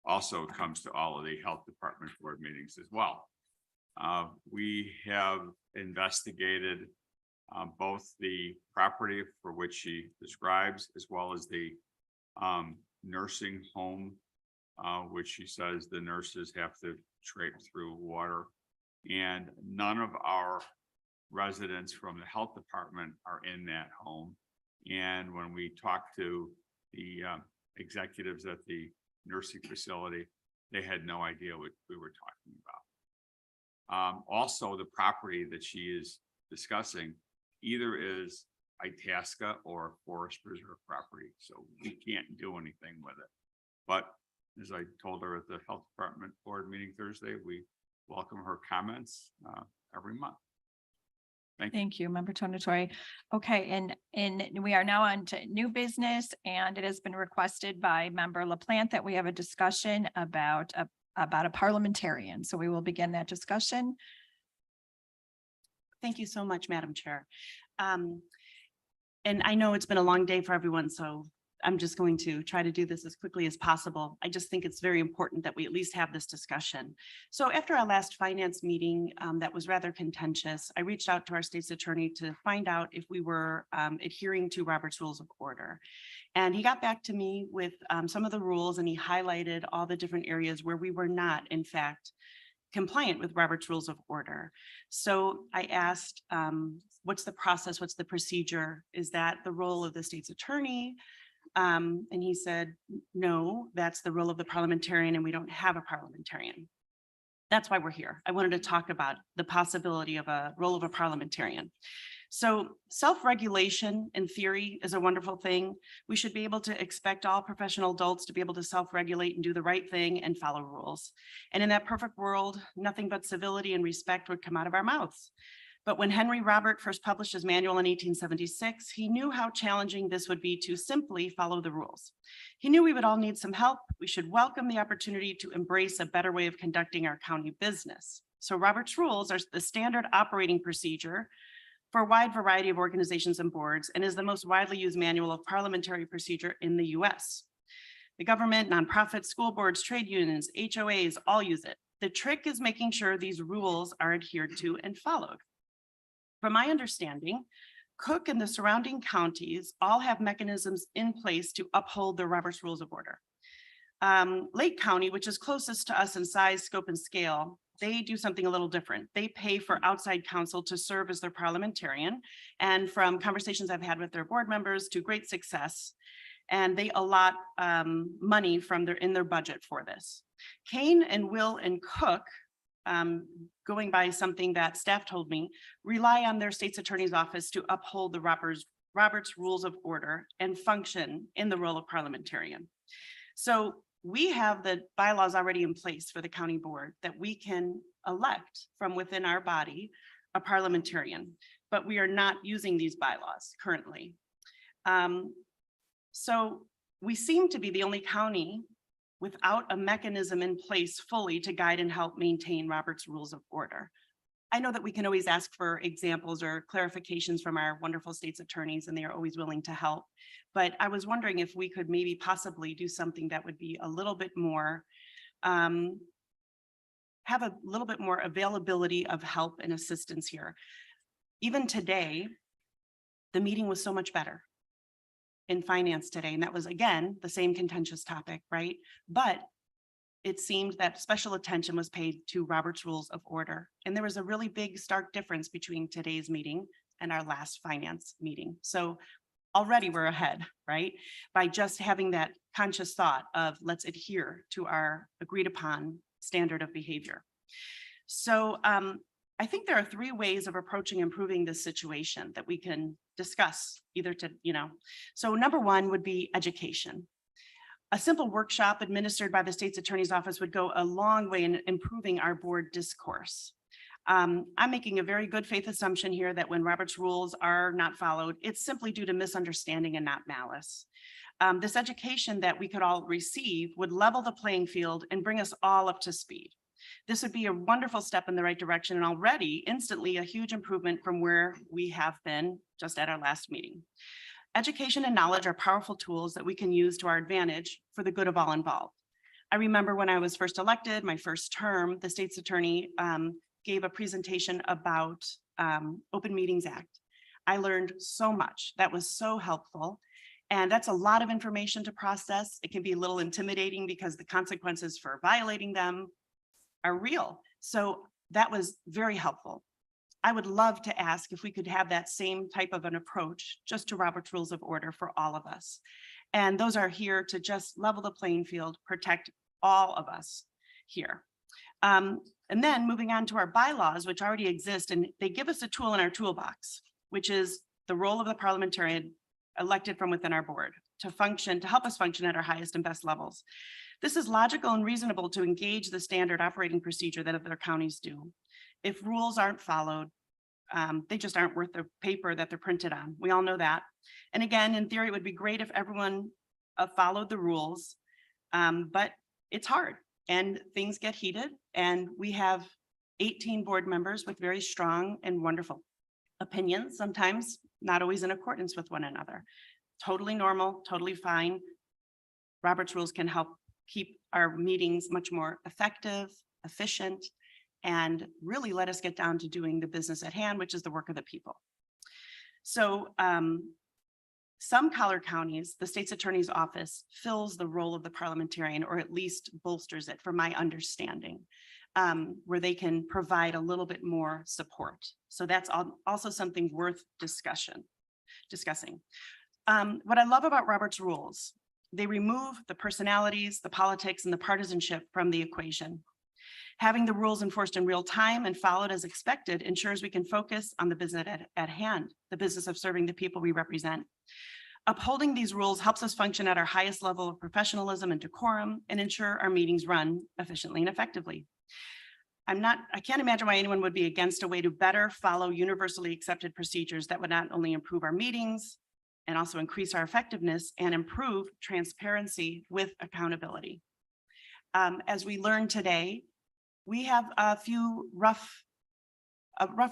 also comes to all of the health department board meetings as well. We have investigated both the property for which she describes, as well as the nursing home, which she says the nurses have to scrape through water. And none of our residents from the health department are in that home. And when we talked to the executives at the nursing facility, they had no idea what we were talking about. Also, the property that she is discussing either is Itasca or Forest Preserve property, so we can't do anything with it. But as I told her at the health department board meeting Thursday, we welcome her comments every month. Thank you, Member Tonatory. Okay, and we are now on to new business, and it has been requested by Member LaPlante that we have a discussion about a parliamentarian. So we will begin that discussion. Thank you so much, Madam Chair. And I know it's been a long day for everyone, so I'm just going to try to do this as quickly as possible. I just think it's very important that we at least have this discussion. So after our last finance meeting that was rather contentious, I reached out to our state's attorney to find out if we were adhering to Robert's Rules of Order. And he got back to me with some of the rules, and he highlighted all the different areas where we were not, in fact, compliant with Robert's Rules of Order. So I asked, what's the process? What's the procedure? Is that the role of the state's attorney? And he said, no, that's the role of the parliamentarian, and we don't have a parliamentarian. That's why we're here. I wanted to talk about the possibility of a role of a parliamentarian. So self-regulation in theory is a wonderful thing. We should be able to expect all professional adults to be able to self-regulate and do the right thing and follow rules. And in that perfect world, nothing but civility and respect would come out of our mouths. But when Henry Robert first published his manual in 1876, he knew how challenging this would be to simply follow the rules. He knew we would all need some help. We should welcome the opportunity to embrace a better way of conducting our county business. So Robert's Rules are the standard operating procedure for a wide variety of organizations and boards, and is the most widely used manual of parliamentary procedure in the US. The government, nonprofits, school boards, trade unions, HOAs all use it. The trick is making sure these rules are adhered to and followed. From my understanding, Cook and the surrounding counties all have mechanisms in place to uphold the Robert's Rules of Order. Lake County, which is closest to us in size, scope, and scale, they do something a little different. They pay for outside counsel to serve as their parliamentarian. And from conversations I've had with their board members to great success, and they allot money from in their budget for this. Kane and Will and Cook, going by something that staff told me, rely on their state's attorney's office to uphold the Robert's Rules of Order and function in the role of parliamentarian. So we have the bylaws already in place for the county board that we can elect from within our body a parliamentarian, but we are not using these bylaws currently. So we seem to be the only county without a mechanism in place fully to guide and help maintain Robert's Rules of Order. I know that we can always ask for examples or clarifications from our wonderful state's attorneys, and they are always willing to help. But I was wondering if we could maybe possibly do something that would be a little bit more, have a little bit more availability of help and assistance here. Even today, the meeting was so much better in finance today. And that was, again, the same contentious topic, right? But it seemed that special attention was paid to Robert's Rules of Order. And there was a really big stark difference between today's meeting and our last finance meeting. So already we're ahead, right? By just having that conscious thought of let's adhere to our agreed upon standard of behavior. So I think there are three ways of approaching improving this situation that we can discuss either to, so number one would be education. A simple workshop administered by the state's attorney's office would go a long way in improving our board discourse. I'm making a very good faith assumption here that when Robert's rules are not followed, it's simply due to misunderstanding and not malice. This education that we could all receive would level the playing field and bring us all up to speed. This would be a wonderful step in the right direction and already instantly a huge improvement from where we have been just at our last meeting. Education and knowledge are powerful tools that we can use to our advantage for the good of all involved. I remember when I was first elected, my first term, the state's attorney gave a presentation about Open Meetings Act. I learned so much. That was so helpful. And that's a lot of information to process. It can be a little intimidating because the consequences for violating them are real. So that was very helpful. I would love to ask if we could have that same type of an approach just to Robert's Rules of Order for all of us. And those are here to just level the playing field, protect all of us here. And then moving on to our bylaws, which already exist, and they give us a tool in our toolbox, which is the role of the parliamentarian elected from within our board to function, to help us function at our highest and best levels. This is logical and reasonable to engage the standard operating procedure that other counties do. If rules aren't followed, they just aren't worth the paper that they're printed on. We all know that. And again, in theory, it would be great if everyone followed the rules, but it's hard and things get heated. And we have 18 board members with very strong and wonderful opinions, sometimes not always in accordance with one another. Totally normal, totally fine. Robert's rules can help keep our meetings much more effective, efficient, and really let us get down to doing the business at hand, which is the work of the people. So some collar counties, the state's attorney's office fills the role of the parliamentarian, or at least bolsters it, from my understanding, where they can provide a little bit more support. So that's also something worth discussing. What I love about Robert's rules, they remove the personalities, the politics, and the partisanship from the equation. Having the rules enforced in real time and followed as expected ensures we can focus on the business at hand, the business of serving the people we represent. Upholding these rules helps us function at our highest level of professionalism and decorum and ensure our meetings run efficiently and effectively. I can't imagine why anyone would be against a way to better follow universally accepted procedures that would not only improve our meetings and also increase our effectiveness and improve transparency with accountability. As we learned today, we have a rough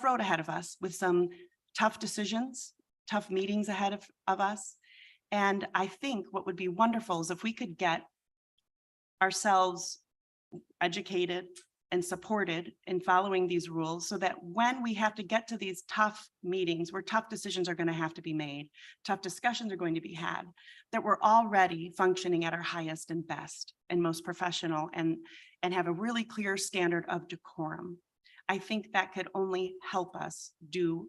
road ahead of us with some tough decisions, tough meetings ahead of us. And I think what would be wonderful is if we could get ourselves educated and supported in following these rules so that when we have to get to these tough meetings where tough decisions are going to have to be made, tough discussions are going to be had, that we're already functioning at our highest and best and most professional and have a really clear standard of decorum. I think that could only help us do,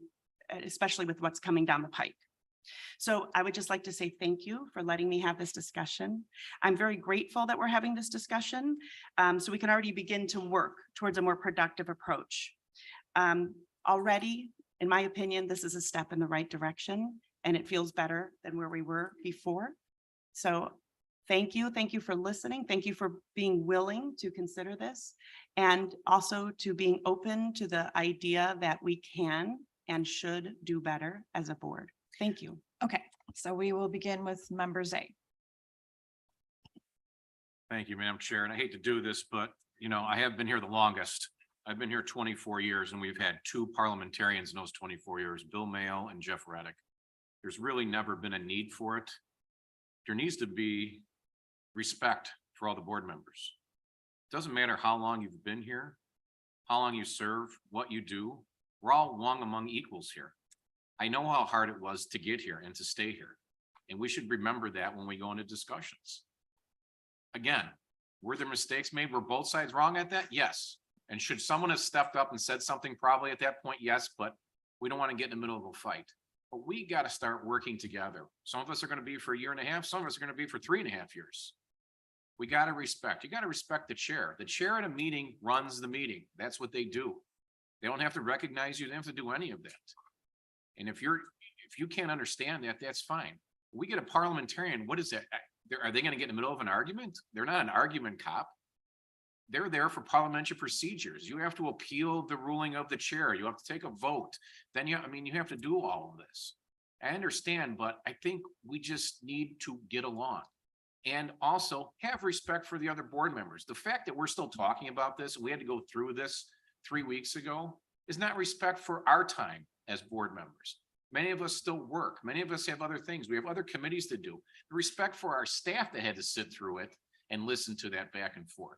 especially with what's coming down the pike. So I would just like to say thank you for letting me have this discussion. I'm very grateful that we're having this discussion, so we can already begin to work towards a more productive approach. Already, in my opinion, this is a step in the right direction, and it feels better than where we were before. So thank you. Thank you for listening. Thank you for being willing to consider this, and also to being open to the idea that we can and should do better as a board. Thank you. Okay, so we will begin with member Zay. Thank you, Madam Chair. And I hate to do this, but I have been here the longest. I've been here 24 years and we've had two parliamentarians in those 24 years, Bill Mayo and Jeff Reddick. There's really never been a need for it. There needs to be respect for all the board members. It doesn't matter how long you've been here, how long you serve, what you do. We're all one among equals here. I know how hard it was to get here and to stay here. And we should remember that when we go into discussions. Again, were there mistakes made? Were both sides wrong at that? Yes. And should someone have stepped up and said something probably at that point? Yes, but we don't want to get in the middle of a fight. But we got to start working together. Some of us are going to be for a year and a half. Some of us are going to be for 3.5 years. We got to respect. You got to respect the chair. The chair at a meeting runs the meeting. That's what they do. They don't have to recognize you. They don't have to do any of that. And if you can't understand that, that's fine. We get a parliamentarian. What is that? Are they gonna get in the middle of an argument? They're not an argument cop. They're there for parliamentary procedures. You have to appeal the ruling of the chair. You have to take a vote. Then you have to do all of this. I understand, but I think we just need to get along. And also have respect for the other board members. The fact that we're still talking about this, we had to go through this 3 weeks ago, is not respect for our time as board members. Many of us still work. Many of us have other things. We have other committees to do. The respect for our staff that had to sit through it and listen to that back and forth.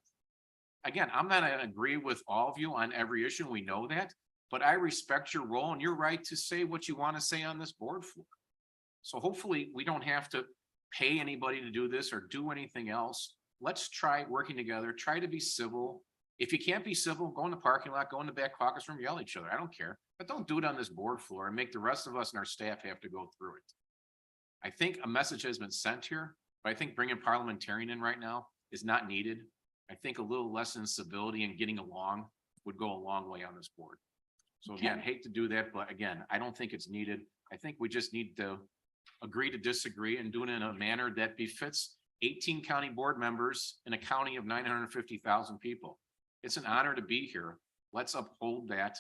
Again, I'm not gonna agree with all of you on every issue. We know that, but I respect your role and your right to say what you want to say on this board floor. So hopefully we don't have to pay anybody to do this or do anything else. Let's try working together, try to be civil. If you can't be civil, go in the parking lot, go in the back caucus room, yell at each other. I don't care, but don't do it on this board floor and make the rest of us and our staff have to go through it. I think a message has been sent here, but I think bringing parliamentarian in right now is not needed. I think a little less in civility and getting along would go a long way on this board. So again, hate to do that, but again, I don't think it's needed. I think we just need to agree to disagree and do it in a manner that befits 18 county board members in a county of 950,000 people. It's an honor to be here. Let's uphold that.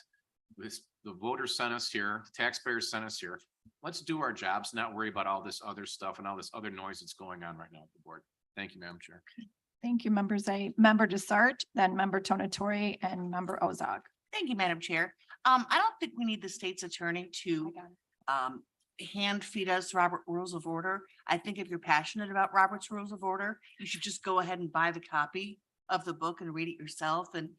The voters sent us here, the taxpayers sent us here. Let's do our jobs, not worry about all this other stuff and all this other noise that's going on right now at the board. Thank you, Madam Chair. Thank you, members. Member Desart, then member Tonatori and member Ozog. Thank you, Madam Chair. I don't think we need the state's attorney to hand feed us Robert Rules of Order. I think if you're passionate about Robert's Rules of Order, you should just go ahead and buy the copy of the book and read it yourself and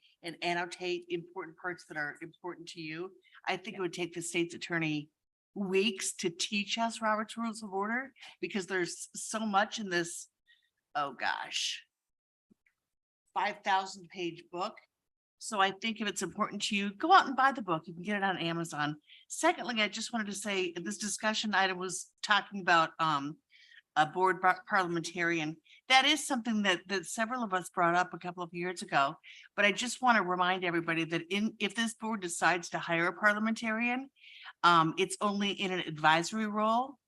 annotate important parts that are important to you. I think it would take the state's attorney weeks to teach us Robert's Rules of Order because there's so much in this, oh gosh, 5,000 page book. So I think if it's important to you, go out and buy the book. You can get it on Amazon. Secondly, I just wanted to say this discussion item was talking about a board parliamentarian. That is something that several of us brought up a couple of years ago. But I just want to remind everybody that if this board decides to hire a parliamentarian, it's only in an advisory role.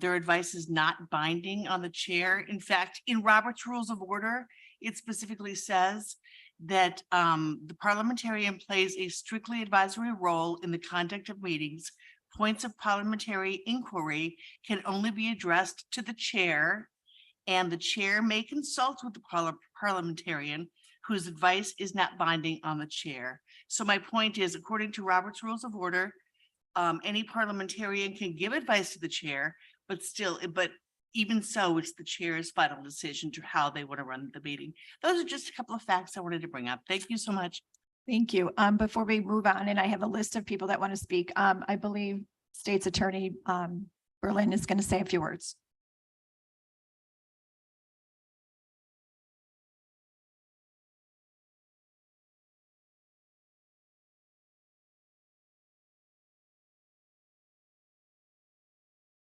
Their advice is not binding on the chair. In fact, in Robert's Rules of Order, it specifically says that the parliamentarian plays a strictly advisory role in the conduct of meetings. Points of parliamentary inquiry can only be addressed to the chair, and the chair may consult with the parliamentarian whose advice is not binding on the chair. So my point is, according to Robert's Rules of Order, any parliamentarian can give advice to the chair, but even so, it's the chair's final decision to how they want to run the meeting. Those are just a couple of facts I wanted to bring up. Thank you so much. Thank you. Before we move on, and I have a list of people that want to speak, I believe State's Attorney Berlin is going to say a few words.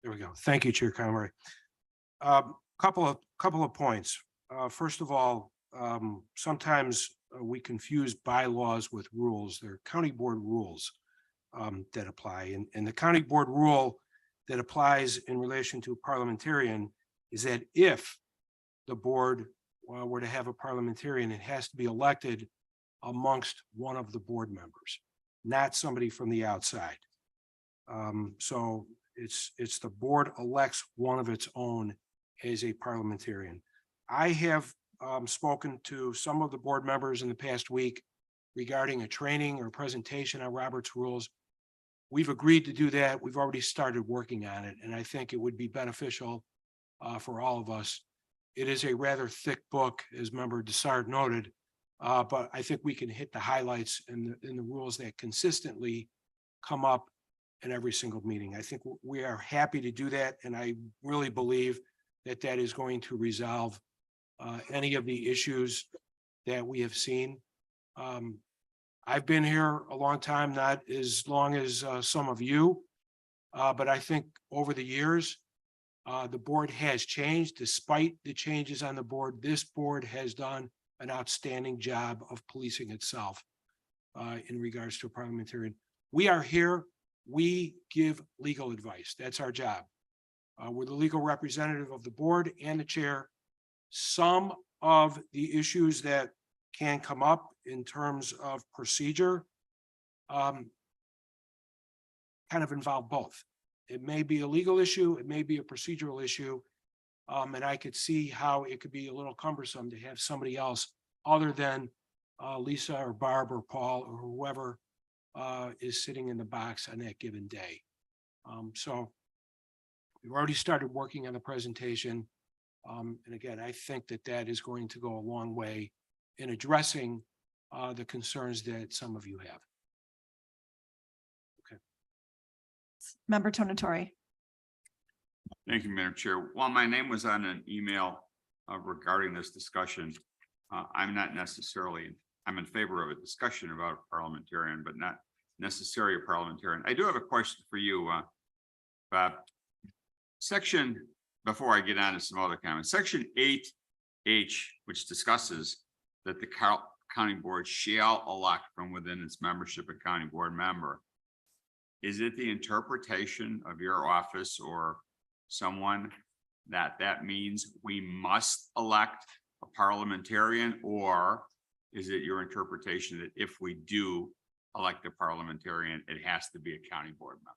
There we go. Thank you, Chair Conroy. Couple of points. First of all, sometimes we confuse bylaws with rules. They're county board rules that apply. And the county board rule that applies in relation to a parliamentarian is that if the board were to have a parliamentarian, it has to be elected amongst one of the board members, not somebody from the outside. So it's the board elects one of its own as a parliamentarian. I have spoken to some of the board members in the past week regarding a training or presentation on Robert's Rules. We've agreed to do that. We've already started working on it, and I think it would be beneficial for all of us. It is a rather thick book, as Member Desart noted, but I think we can hit the highlights in the rules that consistently come up in every single meeting. I think we are happy to do that, and I really believe that that is going to resolve any of the issues that we have seen. I've been here a long time, not as long as some of you, but I think over the years, the board has changed. Despite the changes on the board, this board has done an outstanding job of policing itself in regards to a parliamentarian. We are here. We give legal advice. That's our job. We're the legal representative of the board and the chair. Some of the issues that can come up in terms of procedure kind of involve both. It may be a legal issue, it may be a procedural issue. And I could see how it could be a little cumbersome to have somebody else other than Lisa or Barb or Paul or whoever is sitting in the box on that given day. So we've already started working on the presentation. And again, I think that that is going to go a long way in addressing the concerns that some of you have. Okay. Member Tonatore. Thank you, Madam Chair. While my name was on an email regarding this discussion, I'm not necessarily, I'm in favor of a discussion about a parliamentarian, but not necessarily a parliamentarian. I do have a question for you, Bob. Section, before I get on to some other comments, Section 8H, which discusses that the county board shall elect from within its membership a county board member. Is it the interpretation of your office or someone that means we must elect a parliamentarian, or is it your interpretation that if we do elect a parliamentarian, it has to be a county board member?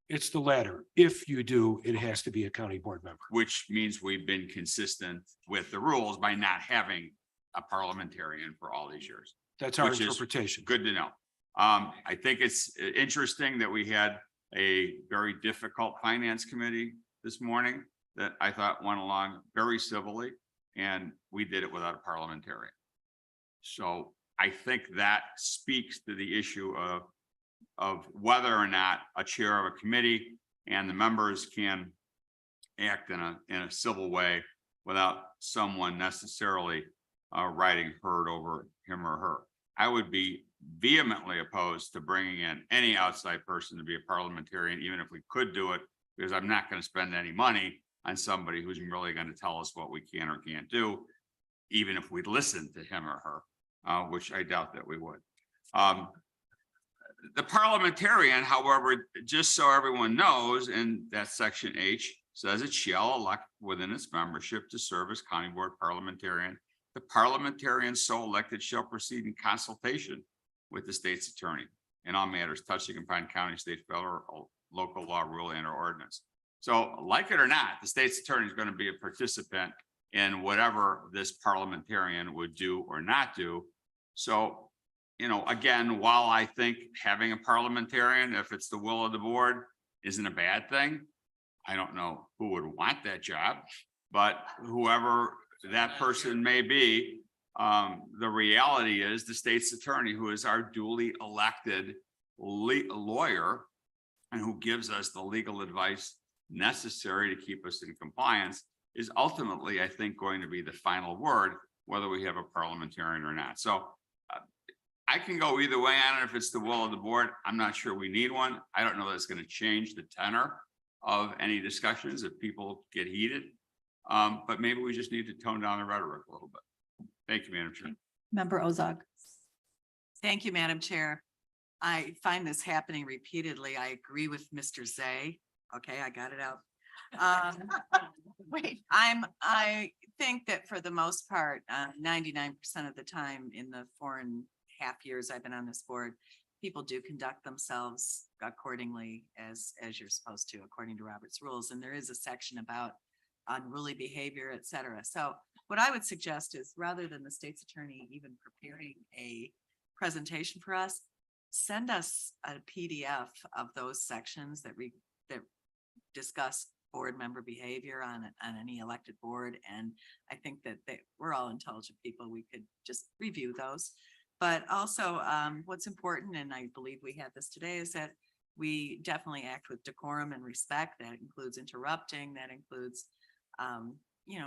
It's the latter. If you do, it has to be a county board member. Which means we've been consistent with the rules by not having a parliamentarian for all these years. That's our which is interpretation. Good to know. I think it's interesting that we had a very difficult finance committee this morning that I thought went along very civilly, and we did it without a parliamentarian. So I think that speaks to the issue of whether or not a chair of a committee and the members can act in a civil way without someone necessarily riding herd over him or her. I would be vehemently opposed to bringing in any outside person to be a parliamentarian, even if we could do it, because I'm not going to spend any money on somebody who's really going to tell us what we can or can't do, even if we listen to him or her, which I doubt that we would. The parliamentarian, however, just so everyone knows, and that section H says it shall elect within its membership to serve as county board parliamentarian. The parliamentarian so elected shall proceed in consultation with the state's attorney in all matters touching upon county, state, federal, or local law, rule, and or ordinance. So like it or not, the state's attorney is going to be a participant in whatever this parliamentarian would do or not do. So, you know, again, while I think having a parliamentarian, if it's the will of the board, isn't a bad thing, I don't know who would want that job, but whoever that person may be, the reality is the state's attorney, who is our duly elected lawyer and who gives us the legal advice necessary to keep us in compliance, is ultimately, I think, going to be the final word, whether we have a parliamentarian or not. So I can go either way on it. If it's the will of the board, I'm not sure we need one. I don't know that it's going to change the tenor of any discussions if people get heated. But maybe we just need to tone down the rhetoric a little bit. Thank you, Madam Chair. Member Ozog. Thank you, Madam Chair. I find this happening repeatedly. I agree with Mr. Zay. Okay, I got it out. Wait, I think that for the most part, 99% of the time in the 4.5 years I've been on this board, people do conduct themselves accordingly as you're supposed to, according to Robert's rules. And there is a section about unruly behavior, et cetera. So what I would suggest is, rather than the state's attorney even preparing a presentation for us, send us a PDF of those sections that discuss board member behavior on any elected board. And I think that we're all intelligent people. We could just review those. But also what's important, and I believe we had this today, is that we definitely act with decorum and respect. That includes interrupting, that includes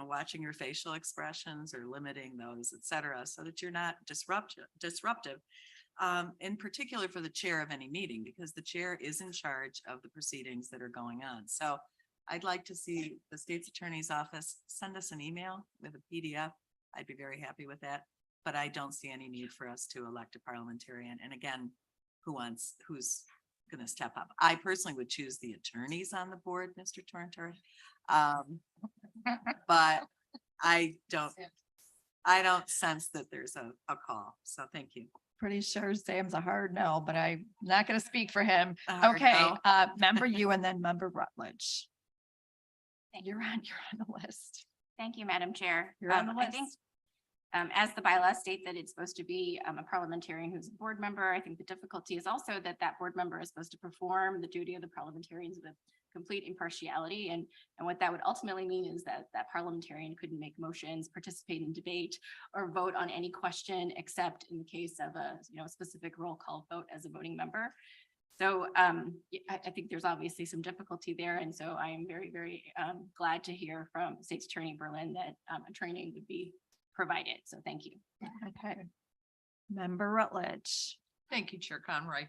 watching your facial expressions or limiting those, et cetera, so that you're not disruptive. In particular for the chair of any meeting, because the chair is in charge of the proceedings that are going on. So I'd like to see the state's attorney's office send us an email with a PDF. I'd be very happy with that, but I don't see any need for us to elect a parliamentarian. And again, who's going to step up. I personally would choose the attorneys on the board, Mr. Torrentor. But I don't sense that there's a call. So thank you. Pretty sure Sam's a hard no, but I'm not going to speak for him. A hard Okay, no. member you and then member Rutledge. You're on the list. Thank you, Madam Chair. You're on the I think, list. as the bylaws state that it's supposed to be a parliamentarian who's a board member, I think the difficulty is also that that board member is supposed to perform the duty of the parliamentarians with complete impartiality. And what that would ultimately mean is that that parliamentarian couldn't make motions, participate in debate, or vote on any question, except in the case of a specific roll call vote as a voting member. So I think there's obviously some difficulty there. And so I am very, very glad to hear from State's Attorney Berlin that a training would be provided. So thank you. Okay. Member Rutledge. Thank you, Chair Conroy.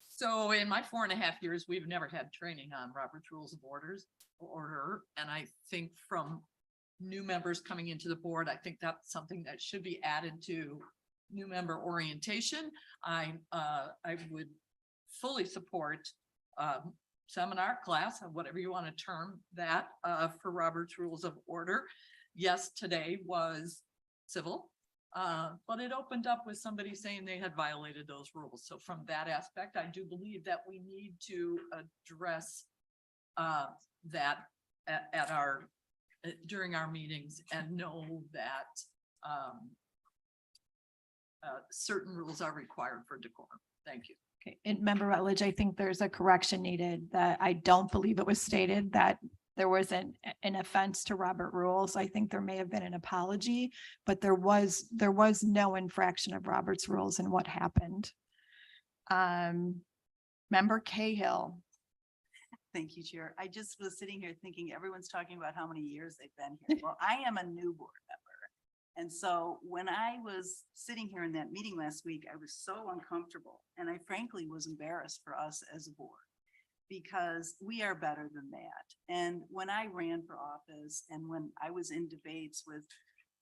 So in my 4.5 years, we've never had training on Robert's Rules of Order. And I think from new members coming into the board, I think that's something that should be added to new member orientation. I would fully support seminar, class, whatever you want to term that, for Robert's Rules of Order. Yes, today was civil, but it opened up with somebody saying they had violated those rules. So from that aspect, I do believe that we need to address that at our during our meetings and know that certain rules are required for decorum. Thank you. Okay, and member Rutledge, I think there's a correction needed that I don't believe it was stated that there was an offense to Robert rules. I think there may have been an apology, but there was no infraction of Robert's rules in what happened. Member Cahill. Thank you, Chair. I just was sitting here thinking everyone's talking about how many years they've been here. Well, I am a new board member. And so when I was sitting here in that meeting last week, I was so uncomfortable. And I frankly was embarrassed for us as a board because we are better than that. And when I ran for office and when I was in debates with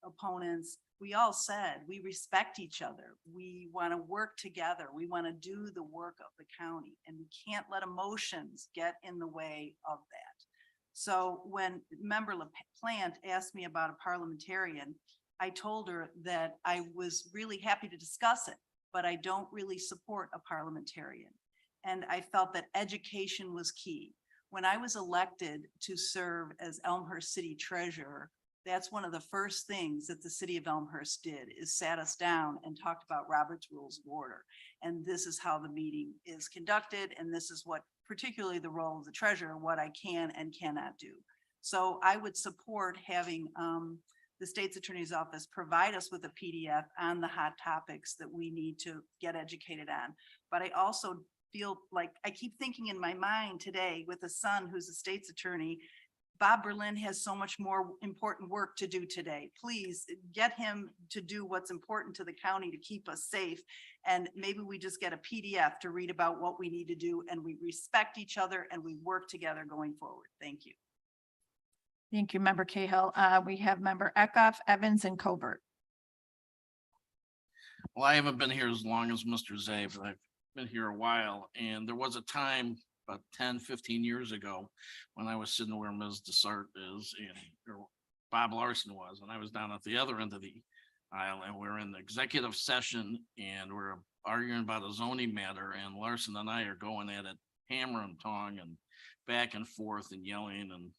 opponents, we all said we respect each other. We want to work together. We want to do the work of the county, and we can't let emotions get in the way of that. So when Member LaPlante asked me about a parliamentarian, I told her that I was really happy to discuss it, but I don't really support a parliamentarian. And I felt that education was key. When I was elected to serve as Elmhurst City Treasurer, that's one of the first things that the city of Elmhurst did, is sat us down and talked about Robert's Rules of Order. And this is how the meeting is conducted. And this is what, particularly the role of the treasurer, what I can and cannot do. So I would support having the state's attorney's office provide us with a PDF on the hot topics that we need to get educated on. But I also feel like I keep thinking in my mind today with a son who's a state's attorney, Bob Berlin has so much more important work to do today. Please get him to do what's important to the county to keep us safe. And maybe we just get a PDF to read about what we need to do, and we respect each other and we work together going forward. Thank you. Thank you, Member Cahill. We have Member Eckhoff, Evans, and Covert. Well, I haven't been here as long as Mr. Zay, but I've been here a while. And there was a time about 10, 15 years ago when I was sitting where Ms. Desart is and Bob Larson was, and I was down at the other end of the aisle, and we're in the executive session and we're arguing about a zoning matter, and Larson and I are going at it hammer and tong and back and forth and yelling, and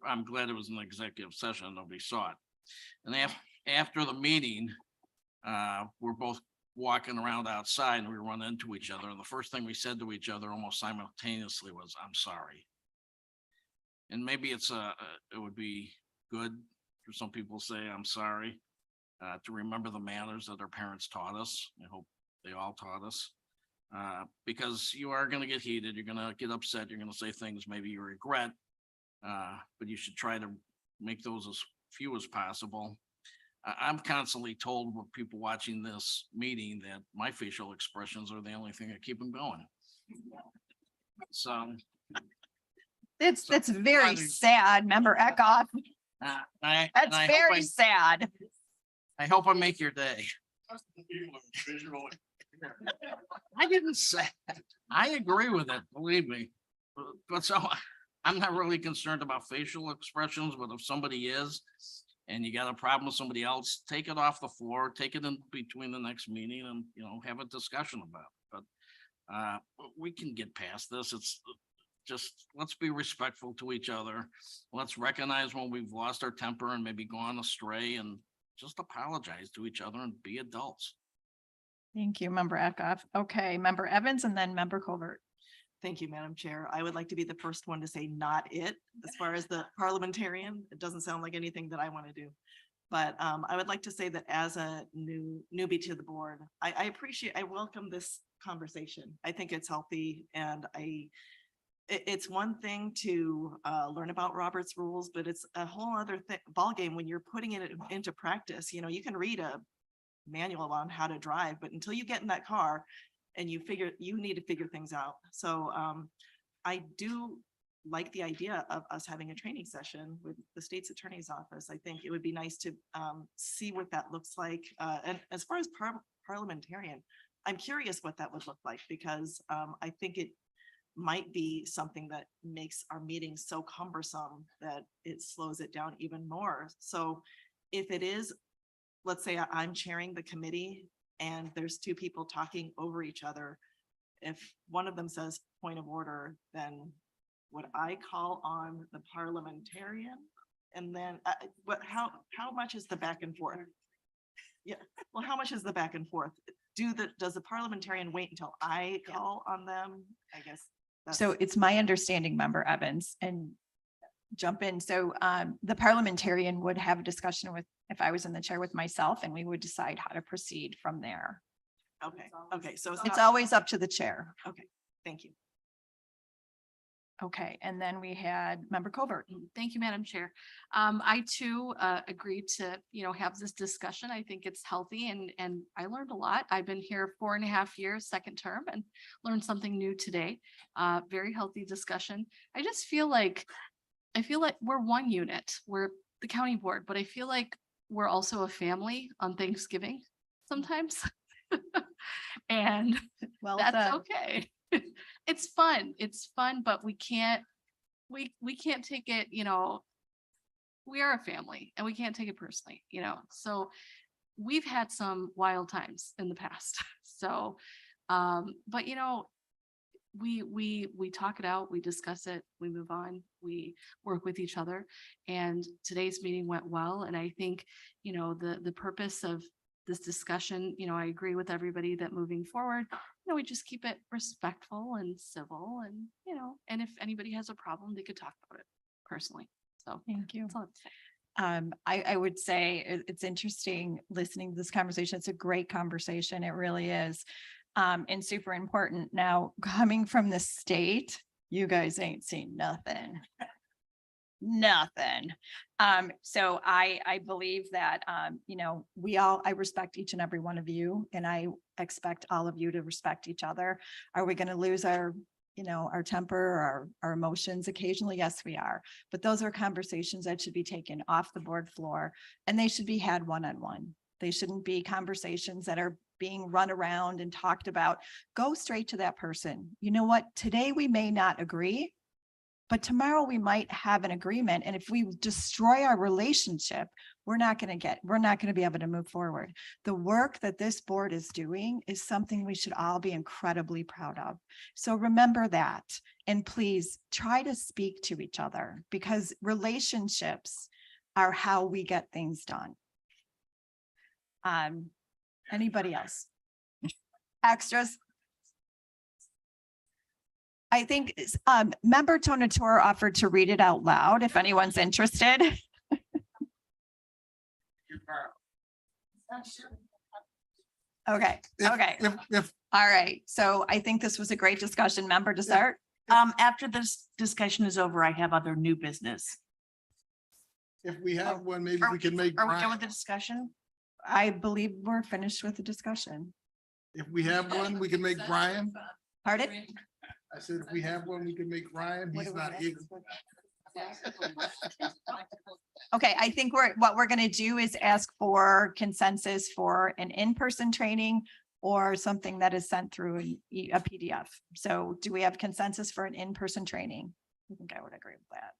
I'm glad it was an executive session and nobody saw it. And after the meeting, we're both walking around outside and we run into each other. And the first thing we said to each other almost simultaneously was, "I'm sorry." And maybe it would be good for some people to say, "I'm sorry," to remember the manners that our parents taught us. I hope they all taught us, because you are going to get heated. You're going to get upset. You're going to say things maybe you regret. But you should try to make those as few as possible. I'm constantly told with people watching this meeting that my facial expressions are the only thing that keep them going. So That's very sad, Member Eckhoff. That's very sad. I hope I make your day. I didn't say, I agree with it, believe me. But so I'm not really concerned about facial expressions, but if somebody is, and you got a problem with somebody else, take it off the floor, take it in between the next meeting and, have a discussion about it. But we can get past this. It's just, let's be respectful to each other. Let's recognize when we've lost our temper and maybe gone astray and just apologize to each other and be adults. Thank you, Member Eckhoff. Okay, Member Evans and then Member Covert. Thank you, Madam Chair. I would like to be the first one to say not it, as far as the parliamentarian. It doesn't sound like anything that I want to do. But I would like to say that as a newbie to the board, I welcome this conversation. I think it's healthy, and it's one thing to learn about Robert's rules, but it's a whole other ballgame when you're putting it into practice. You can read a manual on how to drive, but until you get in that car and you need to figure things out. So I do like the idea of us having a training session with the state's attorney's office. I think it would be nice to see what that looks like. And as far as parliamentarian, I'm curious what that would look like, because I think it might be something that makes our meetings so cumbersome that it slows it down even more. So if it is, let's say I'm chairing the committee and there's two people talking over each other, if one of them says point of order, then would I call on the parliamentarian? And then how much is the back and forth? Yeah, well, how much is the back and forth? Does the parliamentarian wait until I call on them? I guess. So it's my understanding, Member Evans, and jump in. So the parliamentarian would have a discussion with, if I was in the chair, with myself, and we would decide how to proceed from there. Okay. So It's always up to the chair. Okay, thank you. Okay, and then we had Member Covert. Thank you, Madam Chair. I too agreed to, have this discussion. I think it's healthy and I learned a lot. I've been here 4.5 years, second term, and learned something new today. Very healthy discussion. I feel like we're one unit. We're the county board, but I feel like we're also a family on Thanksgiving sometimes. And well, that's okay. It's fun, but we can't take it, we are a family and we can't take it personally, so we've had some wild times in the past. So, but we talk it out, we discuss it, we move on, we work with each other, and today's meeting went well. And I think, the purpose of this discussion, I agree with everybody that moving forward, we just keep it respectful and civil, and, and if anybody has a problem, they could talk about it personally. So thank you. that's all I'd say. I would say it's interesting listening to this conversation. It's a great conversation. It really is. And super important. Now, coming from the state, you guys ain't seen nothing. Nothing. So I believe that, I respect each and every one of you, and I expect all of you to respect each other. Are we going to lose our temper, our emotions occasionally? Yes, we are. But those are conversations that should be taken off the board floor, and they should be had one-on-one. They shouldn't be conversations that are being run around and talked about. Go straight to that person. You know what? Today we may not agree, but tomorrow we might have an agreement. And if we destroy our relationship, we're not going to be able to move forward. The work that this board is doing is something we should all be incredibly proud of. So remember that, and please try to speak to each other, because relationships are how we get things done. Anybody else? Extras? I think Member Tonator offered to read it out loud if anyone's interested. Okay. All right. So I think this was a great discussion. Member Desart? After this discussion is over, I have other new business. If we have one, maybe we can make. Are we done with the discussion? I believe we're finished with the discussion. If we have one, we can make Brian. Pardon? I said, if we have one, we can make Ryan. He's not here. Okay, I think what we're going to do is ask for consensus for an in-person training or something that is sent through a PDF. So do we have consensus for an in-person training? I think I would agree with that.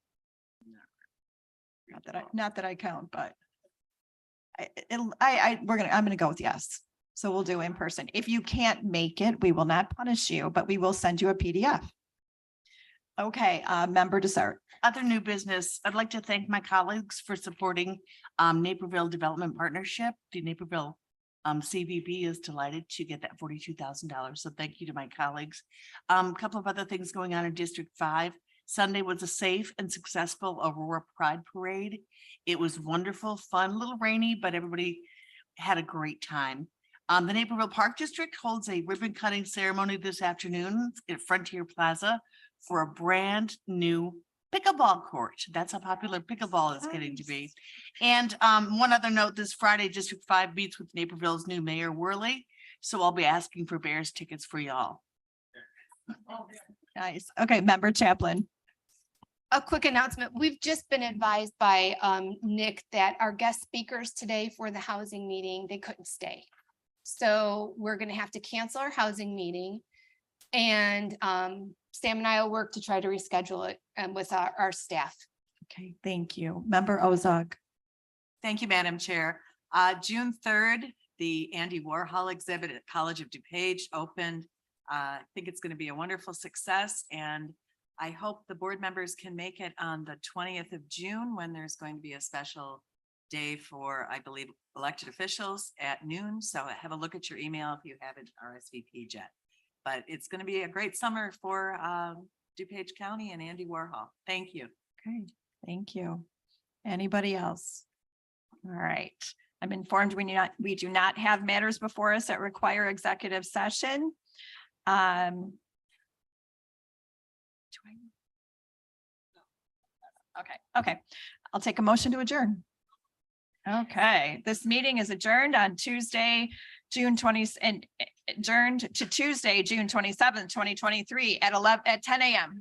Not that I count, but I'm gonna go with yes. So we'll do in person. If you can't make it, we will not punish you, but we will send you a PDF. Okay, member Desart. Other new business, I'd like to thank my colleagues for supporting Naperville Development Partnership. The Naperville CVB is delighted to get that $42,000. So thank you to my colleagues. A couple of other things going on in District 5. Sunday was a safe and successful Aurora Pride Parade. It was wonderful, fun, a little rainy, but everybody had a great time. The Naperville Park District holds a ribbon cutting ceremony this afternoon at Frontier Plaza for a brand new pickleball court. That's how popular pickleball is getting to be. And one other note, this Friday, District 5 meets with Naperville's new mayor, Worley. So I'll be asking for Bears tickets for y'all. Nice. Okay, member Chaplin. A quick announcement. We've just been advised by Nick that our guest speakers today for the housing meeting, they couldn't stay. So we're going to have to cancel our housing meeting. And Sam and I will work to try to reschedule it with our staff. Okay, thank you. Member Ozog. Thank you, Madam Chair. June 3rd, the Andy Warhol exhibit at College of DuPage opened. I think it's going to be a wonderful success, and I hope the board members can make it on the 20th of June when there's going to be a special day for, I believe, elected officials at noon. So have a look at your email if you haven't RSVP'd yet. But it's going to be a great summer for DuPage County and Andy Warhol. Thank you. Okay, thank you. Anybody else? All right. I'm informed we do not have matters before us that require executive session. Okay. I'll take a motion to adjourn. Okay, this meeting is adjourned on Tuesday, June 20th, and adjourned to Tuesday, June 27th, 2023 at 10 a.m.